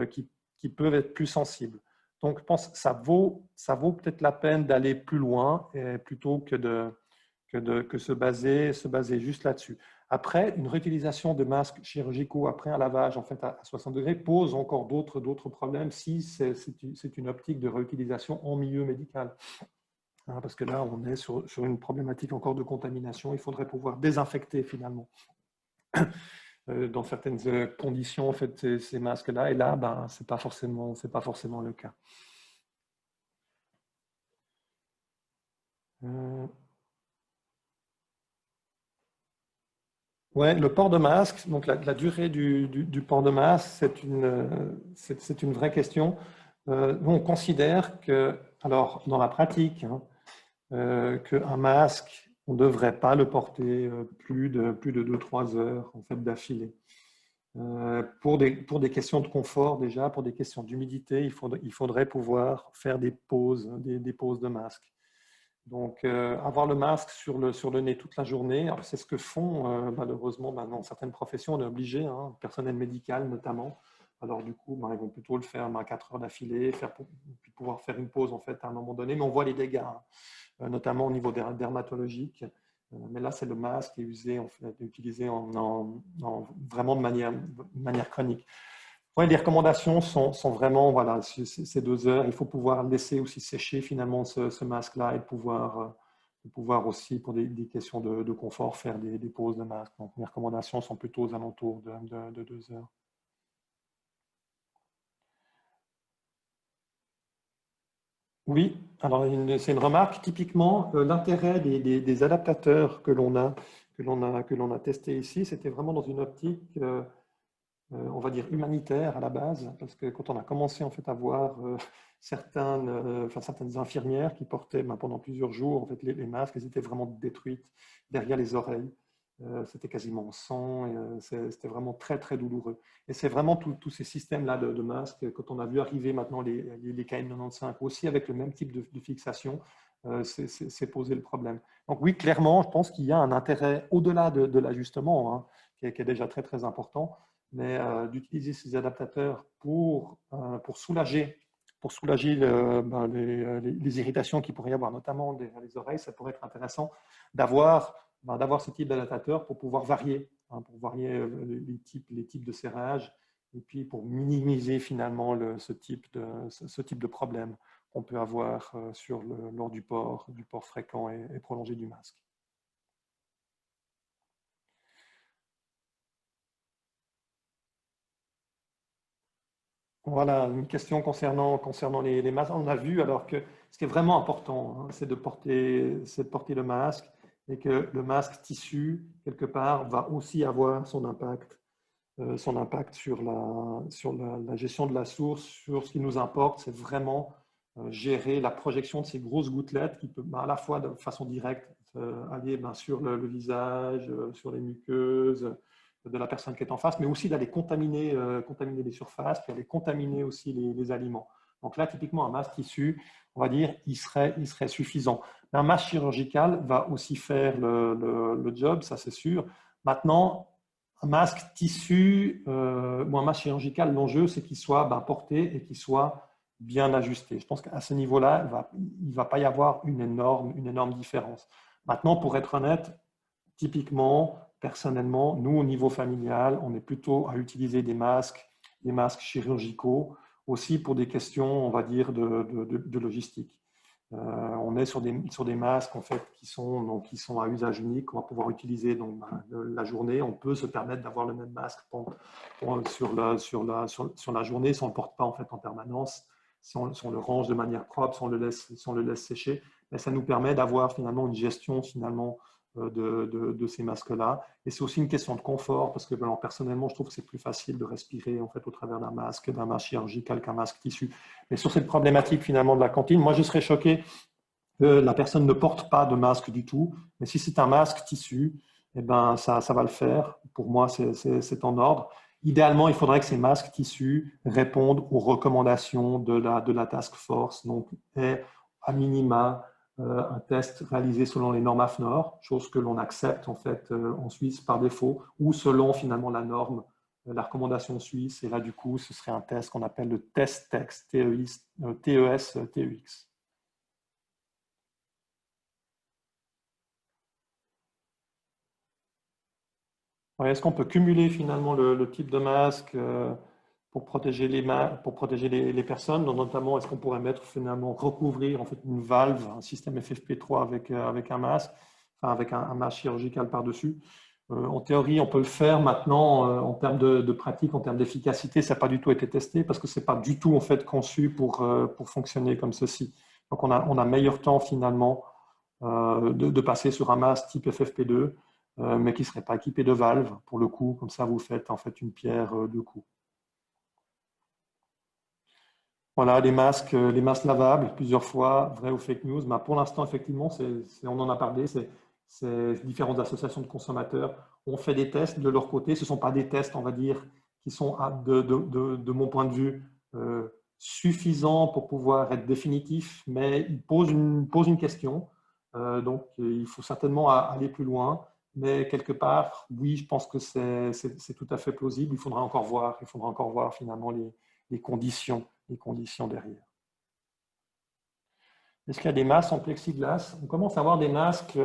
qui peuvent être plus sensibles. Donc je pense que ça vaut peut-être la peine d'aller plus loin plutôt que se baser juste là-dessus. Après, une réutilisation de masques chirurgicaux après un lavage en fait, à 60 degrés pose encore d'autres problèmes si c'est une optique de réutilisation en milieu médical. Parce que là, on est sur une problématique encore de contamination. Il faudrait pouvoir désinfecter finalement dans certaines conditions en fait, ces masques-là. Et là, ce n'est pas forcément le cas. Ouais, le port de masque, donc la durée du port de masque, c'est une vraie question. Nous, on considère que, alors dans la pratique, qu'un masque, on ne devrait pas le porter plus de 2-3 heures en fait, d'affilée. Pour des questions de confort déjà, pour des questions d'humidité, il faudrait pouvoir faire des pauses de masque. Donc, avoir le masque sur le nez toute la journée, c'est ce que font malheureusement dans certaines professions, on est obligé, hein, personnel médical notamment. Alors du coup, ils vont plutôt le faire 4 heures d'affilée, puis pouvoir faire une pause en fait à un moment donné. Mais on voit les dégâts, hein, notamment au niveau dermatologique. Mais là, c'est le masque qui est utilisé vraiment de manière chronique. Ouais, les recommandations sont vraiment, ces 2 heures. Il faut pouvoir laisser aussi sécher finalement ce masque-là et pouvoir de pouvoir aussi, pour des questions de confort, faire des pauses de masque. Donc, mes recommandations sont plutôt aux alentours de 2 heures. Oui, alors c'est une remarque. Typiquement, l'intérêt des adaptateurs que l'on a testé ici, c'était vraiment dans une optique, on va dire humanitaire à la base, parce que quand on a commencé en fait à voir certaines infirmières qui portaient pendant plusieurs jours en fait les masques, elles étaient vraiment détruites derrière les oreilles. C'était quasiment en sang, et, c'était vraiment très très douloureux. Et c'est vraiment tous ces systèmes-là de masques, quand on a vu arriver maintenant les KN95 aussi avec le même type de fixation, c'est posé le problème. Donc oui, clairement, je pense qu'il y a un intérêt au-delà de l'ajustement, hein, qui est déjà très très important, mais d'utiliser ces adaptateurs pour soulager les irritations qu'il pourrait y avoir, notamment les oreilles. Ça pourrait être intéressant d'avoir ce type d'adaptateur pour pouvoir varier, hein, pour varier les types de serrage, et puis pour minimiser finalement ce type de problème qu'on peut avoir lors du port fréquent et prolongé du masque. Voilà, une question concernant les masques. On a vu alors que ce qui est vraiment important, hein, c'est de porter le masque, et que le masque tissu, quelque part, va aussi avoir son impact sur la gestion de la source. Sur ce qui nous importe, c'est vraiment gérer la projection de ces grosses gouttelettes qui peuvent à la fois de façon directe aller sur le visage, sur les muqueuses de la personne qui est en face, mais aussi d'aller contaminer les surfaces, puis aller contaminer aussi les aliments. Donc là, typiquement, un masque tissu, on va dire, il serait suffisant. Un masque chirurgical va aussi faire le job, ça c'est sûr. Maintenant, un masque tissu ou un masque chirurgical, l'enjeu, c'est qu'il soit porté et qu'il soit bien ajusté. Je pense qu'à ce niveau-là, il ne va pas y avoir une énorme différence. Maintenant, pour être honnête, typiquement, personnellement, nous, au niveau familial, on est plutôt à utiliser des masques chirurgicaux, aussi pour des questions, on va dire, de logistique. On est sur des masques en fait, qui sont à usage unique, qu'on va pouvoir utiliser la journée. On peut se permettre d'avoir le même masque sur la journée si on ne le porte pas en, fait, en permanence, si on le range de manière propre, si on le laisse sécher. Mais ça nous permet d'avoir finalement une gestion finalement de ces masques-là. Et c'est aussi une question de confort, parce que personnellement, je trouve que c'est plus facile de respirer en fait, au travers d'un masque chirurgical qu'un masque tissu. Mais sur cette problématique finalement de la cantine, moi je serais choqué que la personne ne porte pas de masque du tout. Mais si c'est un masque tissu, eh ben, ça va le faire. Pour moi, c'est en ordre. Idéalement, il faudrait que ces masques tissus répondent aux recommandations de la task force, donc est à minima un test réalisé selon les normes AFNOR, chose que l'on accepte en fait en Suisse par défaut, ou selon finalement la norme, la recommandation suisse. Et là, du coup, ce serait un test qu'on appelle le test TEX, TES-TEX. Ouais, est-ce qu'on peut cumuler finalement le type de masque pour protéger les personnes, donc notamment est-ce qu'on pourrait mettre finalement recouvrir en fait une valve, un système FFP3 avec un masque, enfin avec un masque chirurgical par-dessus. En théorie, on peut le faire maintenant en termes de pratique, en termes d'efficacité, ça n'a pas du tout été testé parce que c'est pas du tout en fait conçu pour fonctionner comme ceci. Donc on a meilleur temps finalement de passer sur un masque type FFP2, mais qui ne serait pas équipé de valve pour le coup. Comme ça, vous faites en fait une pierre deux coups. Voilà, les masques lavables, plusieurs fois, vrai ou fake news. Mais pour l'instant, effectivement, on en a parlé, c'est différentes associations de consommateurs ont fait des tests de leur côté. Ce ne sont pas des tests, on va dire, qui sont, de mon point de vue, suffisants pour pouvoir être définitifs, mais ils posent une question. Donc, il faut certainement aller plus loin. Mais quelque part, oui, je pense que c'est tout à fait plausible. Il faudra encore voir finalement les conditions derrière. Est-ce qu'il y a des masques en plexiglas? On commence à avoir des masques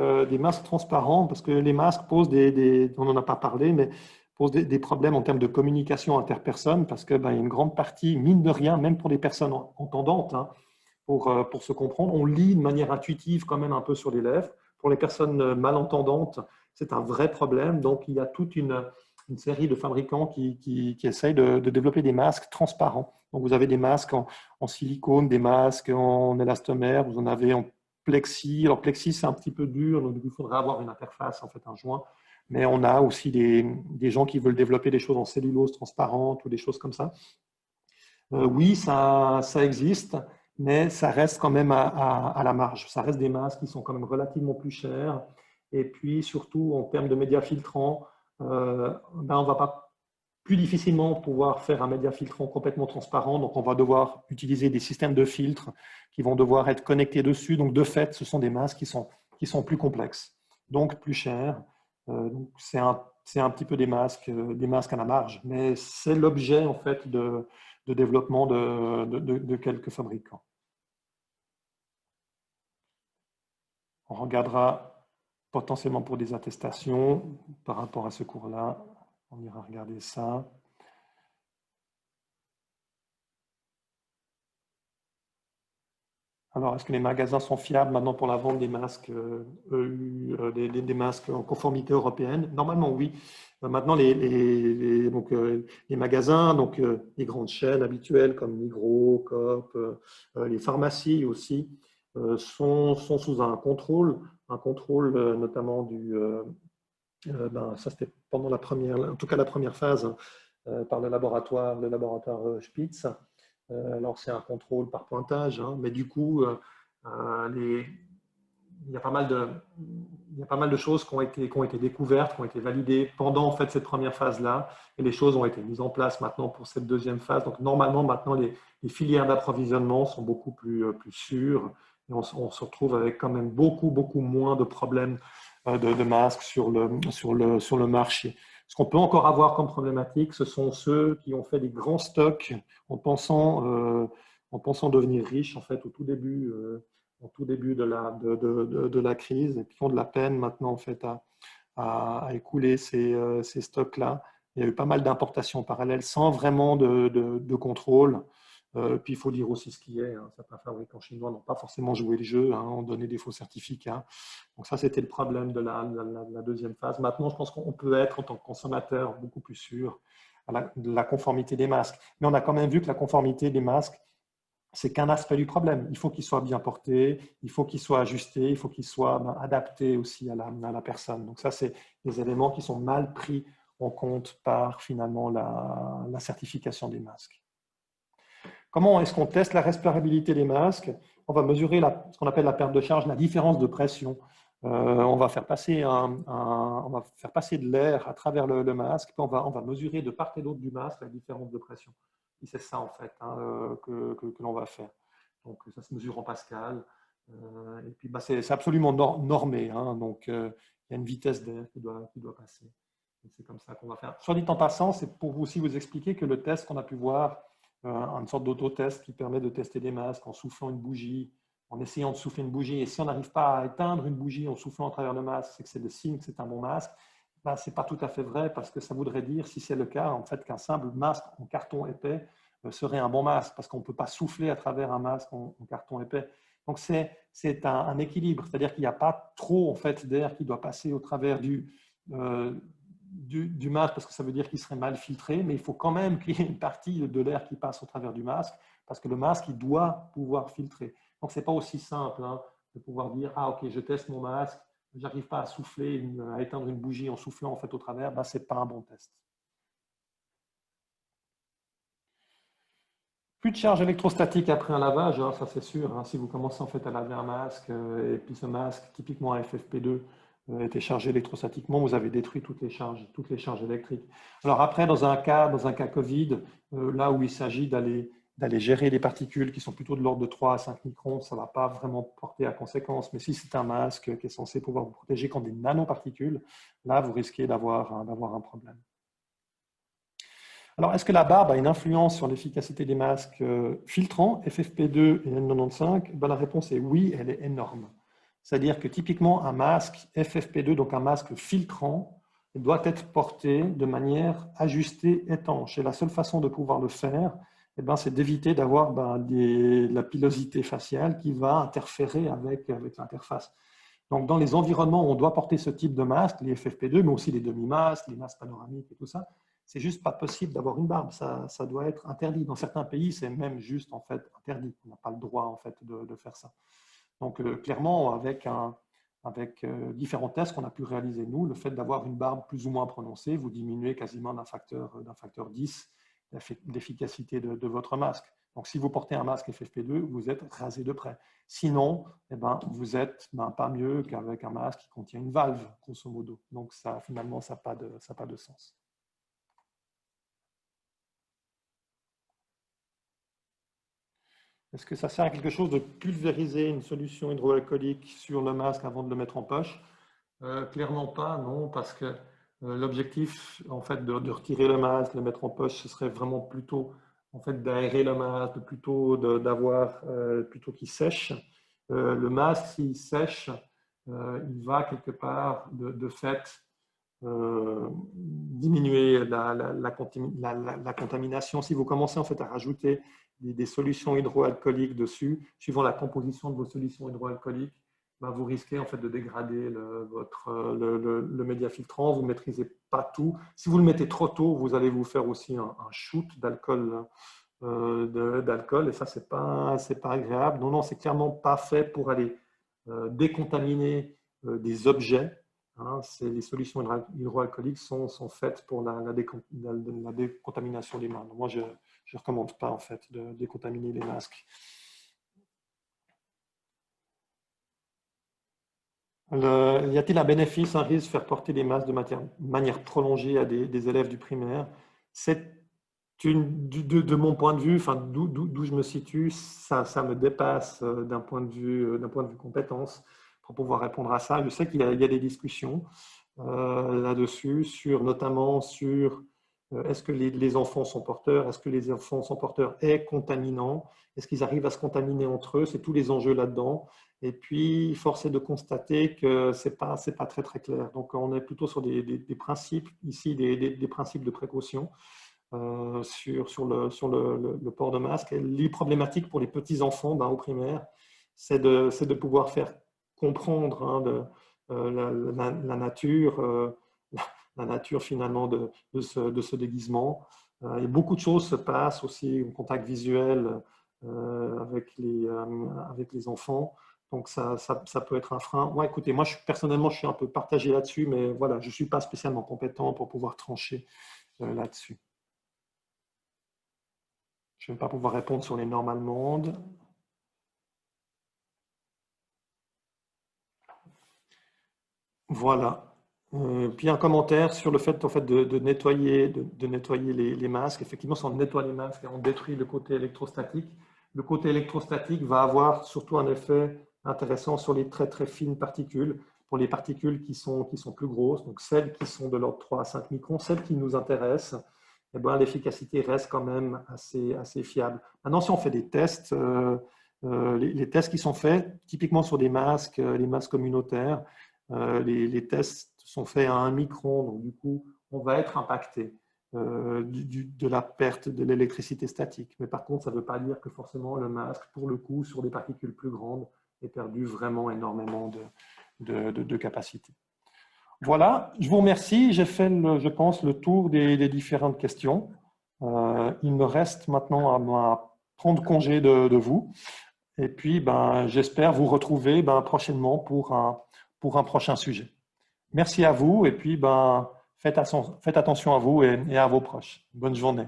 transparents parce que les masques posent on n'en a pas parlé, mais posent des problèmes en termes de communication interpersonne parce que il y a une grande partie, mine de rien, même pour les personnes entendantes, hein, pour se comprendre, on lit de manière intuitive quand même un peu sur les lèvres. pour les personnes malentendantes, c'est un vrai problème. Donc, il y a toute une série de fabricants qui essayent de développer des masques transparents. Donc, vous avez des masques en silicone, des masques en élastomère, vous en avez en plexi. Alors, plexi, c'est un petit peu dur, donc il faudrait avoir une interface, en fait, un joint. Mais on a aussi des gens qui veulent développer des choses en cellulose transparente ou des choses comme ça. Oui, ça existe, mais ça reste quand même à la marge. Ça reste des masques qui sont quand même relativement plus chers. Et puis, surtout, en termes de médias filtrants, on va pas plus difficilement pouvoir faire un média filtrant complètement transparent. Donc, on va devoir utiliser des systèmes de filtres qui vont devoir être connectés dessus. Donc, de fait, ce sont des masques qui sont plus complexes, donc plus chers. C'est un petit peu des masques à la marge, mais c'est l'objet en fait de développement de quelques fabricants. On regardera potentiellement pour des attestations par rapport à ce cours-là. On ira regarder ça. Alors, est-ce que les magasins sont fiables maintenant pour la vente des masques des masques en conformité européenne? Normalement, oui. Maintenant, les magasins, donc les grandes chaînes habituelles comme Migros, Coop, les pharmacies aussi, sont sous un contrôle notamment ça c'était pendant en tout cas la première phase, par le laboratoire Spitz. Alors, c'est un contrôle par pointage, hein, mais du coup, il y a pas mal de choses qui ont été découvertes, qui ont été validées pendant en fait, cette première phase-là, et les choses ont été mises en place maintenant pour cette deuxième phase. Donc, normalement, maintenant, les filières d'approvisionnement sont beaucoup plus sûres, et on se retrouve avec quand même beaucoup moins de problèmes de masques sur le marché. Ce qu'on peut encore avoir comme problématique, ce sont ceux qui ont fait des grands stocks en pensant devenir riches en fait au tout début de la crise, et qui ont de la peine maintenant en fait à écouler ces stocks-là. Il y a eu pas mal d'importations parallèles sans vraiment de contrôle. Puis il faut dire aussi ce qui est. Hein. Certains fabricants chinois n'ont pas forcément joué le jeu, hein, ont donné des faux certificats. Donc ça, c'était le problème de la deuxième phase. Maintenant, je pense qu'on peut être, en tant que consommateur, beaucoup plus sûr de la conformité des masques. Mais on a quand même vu que la conformité des masques, c'est qu'un aspect du problème. Il faut qu'il soit bien porté, il faut qu'il soit ajusté, il faut qu'il soit adapté aussi à la personne. Donc ça, c'est des éléments qui sont mal pris en compte par finalement la certification des masques. Comment est-ce qu'on teste la respirabilité des masques? On va mesurer ce qu'on appelle la perte de charge, la différence de pression. On va faire passer de l'air à travers le masque, puis on va mesurer de part et d'autre du masque la différence de pression. Et c'est ça en fait que l'on va faire. Donc ça se mesure en Pascal. Et puis c'est absolument normé. Hein, donc il y a une vitesse d'air qui doit passer. C'est comme ça qu'on va faire. Soit dit en passant, c'est pour aussi vous expliquer que le test qu'on a pu voir, une sorte d'autotest qui permet de tester des masques en soufflant une bougie, en essayant de souffler une bougie. Et si on n'arrive pas à éteindre une bougie en soufflant à travers le masque, c'est que c'est le signe que c'est un bon masque. Ben, ce n'est pas tout à fait vrai, parce que ça voudrait dire, si c'est le cas, en fait, qu'un simple masque en carton épais serait un bon masque, parce qu'on ne peut pas souffler à travers un masque en carton épais. Donc, c'est un équilibre, c'est-à-dire qu'il n'y a pas trop en fait, d'air qui doit passer au travers du masque, parce que ça veut dire qu'il serait mal filtré, mais il faut quand même qu'il y ait une partie de l'air qui passe au travers du masque, parce que le masque, il doit pouvoir filtrer. Donc, ce n'est pas aussi simple hein, de pouvoir dire « Ah, ok, je teste mon masque, je n'arrive pas à souffler, à éteindre une bougie en soufflant en fait, au travers. » Ben, ce n'est pas un bon test. Plus de charge électrostatique après un lavage, hein, ça c'est sûr. Hein, si vous commencez en fait à laver un masque, et puis ce masque, typiquement un FFP2, était chargé électrostatiquement, vous avez détruit toutes les charges électriques. Alors après, dans un cas Covid, là où il s'agit d'aller gérer les particules qui sont plutôt de l'ordre de 3 à 5 microns, ça ne va pas vraiment porter à conséquence. Mais si c'est un masque qui est censé pouvoir vous protéger contre des nanoparticules, là, vous risquez d'avoir un problème. Alors, est-ce que la barbe a une influence sur l'efficacité des masques filtrants, FFP2 et N95? Ben, la réponse est oui, elle est énorme. C'est-à-dire que typiquement, un masque FFP2, donc un masque filtrant, doit être porté de manière ajustée, étanche. Et la seule façon de pouvoir le faire, eh ben, c'est d'éviter d'avoir de la pilosité faciale qui va interférer avec l'interface. Donc, dans les environnements où on doit porter ce type de masque, les FFP2, mais aussi les demi-masques, les masques panoramiques et tout ça, c'est juste pas possible d'avoir une barbe. Ça doit être interdit. Dans certains pays, c'est même juste en fait interdit. On n'a pas le droit en fait de faire ça. Donc, clairement, avec différents tests qu'on a pu réaliser, nous, le fait d'avoir une barbe plus ou moins prononcée, vous diminuez quasiment d'un facteur 10 l'efficacité de votre masque. Donc, si vous portez un masque FFP2, vous êtes rasé de près. Sinon, eh ben, vous êtes pas mieux qu'avec un masque qui contient une valve, grosso modo. Donc, ça, finalement, ça n'a pas de sens. Est-ce que ça sert à quelque chose de pulvériser une solution hydroalcoolique sur le masque avant de le mettre en poche? Clairement pas, non, parce que l'objectif, en fait, de retirer le masque, le mettre en poche, ce serait vraiment plutôt, en fait, d'aérer le masque, plutôt plutôt qu'il sèche. Le masque, s'il sèche, il va quelque part, de fait, diminuer la contamination. Si vous commencez, en fait, à rajouter des solutions hydroalcooliques dessus, suivant la composition de vos solutions hydroalcooliques, ben, vous risquez en fait de dégrader le média filtrant. Vous ne maîtrisez pas tout. Si vous le mettez trop tôt, vous allez vous faire aussi un shoot d'alcool, et ça, c'est pas agréable. Non, non, c'est clairement pas fait pour aller décontaminer des objets. Hein, les solutions hydroalcooliques sont faites pour la décontamination des mains. Donc, moi, je ne recommande pas en fait de décontaminer les masques. Y a-t-il un bénéfice, un risque de faire porter des masques de manière prolongée à des élèves du primaire? De mon point de vue, enfin, d'où je me situe, ça me dépasse d'un point de vue compétence pour pouvoir répondre à ça. Je sais qu'il y a des discussions là-dessus, notamment sur est-ce que les enfants sont porteurs, est-ce que les enfants sont porteurs et contaminants, est-ce qu'ils arrivent à se contaminer entre eux, c'est tous les enjeux là-dedans. Et puis, force est de constater que ce n'est pas très, très clair. Donc, on est plutôt sur des principes, ici, des principes de précaution sur le port de masque. Et les problématiques pour les petits-enfants au primaire, c'est de pouvoir faire comprendre la nature, la nature finalement de ce déguisement. Et beaucoup de choses se passent aussi en contact visuel avec les enfants. Donc, ça peut être un frein. Moi, écoutez, personnellement, je suis un peu partagé là-dessus, mais voilà, je ne suis pas spécialement compétent pour pouvoir trancher là-dessus. Je ne vais pas pouvoir répondre sur les normes allemandes. Voilà. Puis un commentaire sur le fait, en fait de nettoyer les masques. Effectivement, si on nettoie les masques et on détruit le côté électrostatique, le côté électrostatique va avoir surtout un effet intéressant sur les très très fines particules. Pour les particules qui sont plus grosses, donc celles qui sont de l'ordre 3 à 5 microns, celles qui nous intéressent, eh ben, l'efficacité reste quand même assez fiable. Maintenant, si on fait des tests, les tests qui sont faits, typiquement sur des masques, les masques communautaires, les tests sont faits à 1 micron, donc du coup, on va être impacté de la perte de l'électricité statique. Mais par contre, ça ne veut pas dire que forcément le masque, pour le coup, sur des particules plus grandes, ait perdu vraiment énormément de capacité. Voilà, je vous remercie. J'ai fait, je pense, le tour des différentes questions. Il me reste maintenant à prendre congé de vous. Et puis, j'espère vous retrouver prochainement pour un prochain sujet. Merci à vous et puis faites attention à vous et à vos proches. Bonne journée.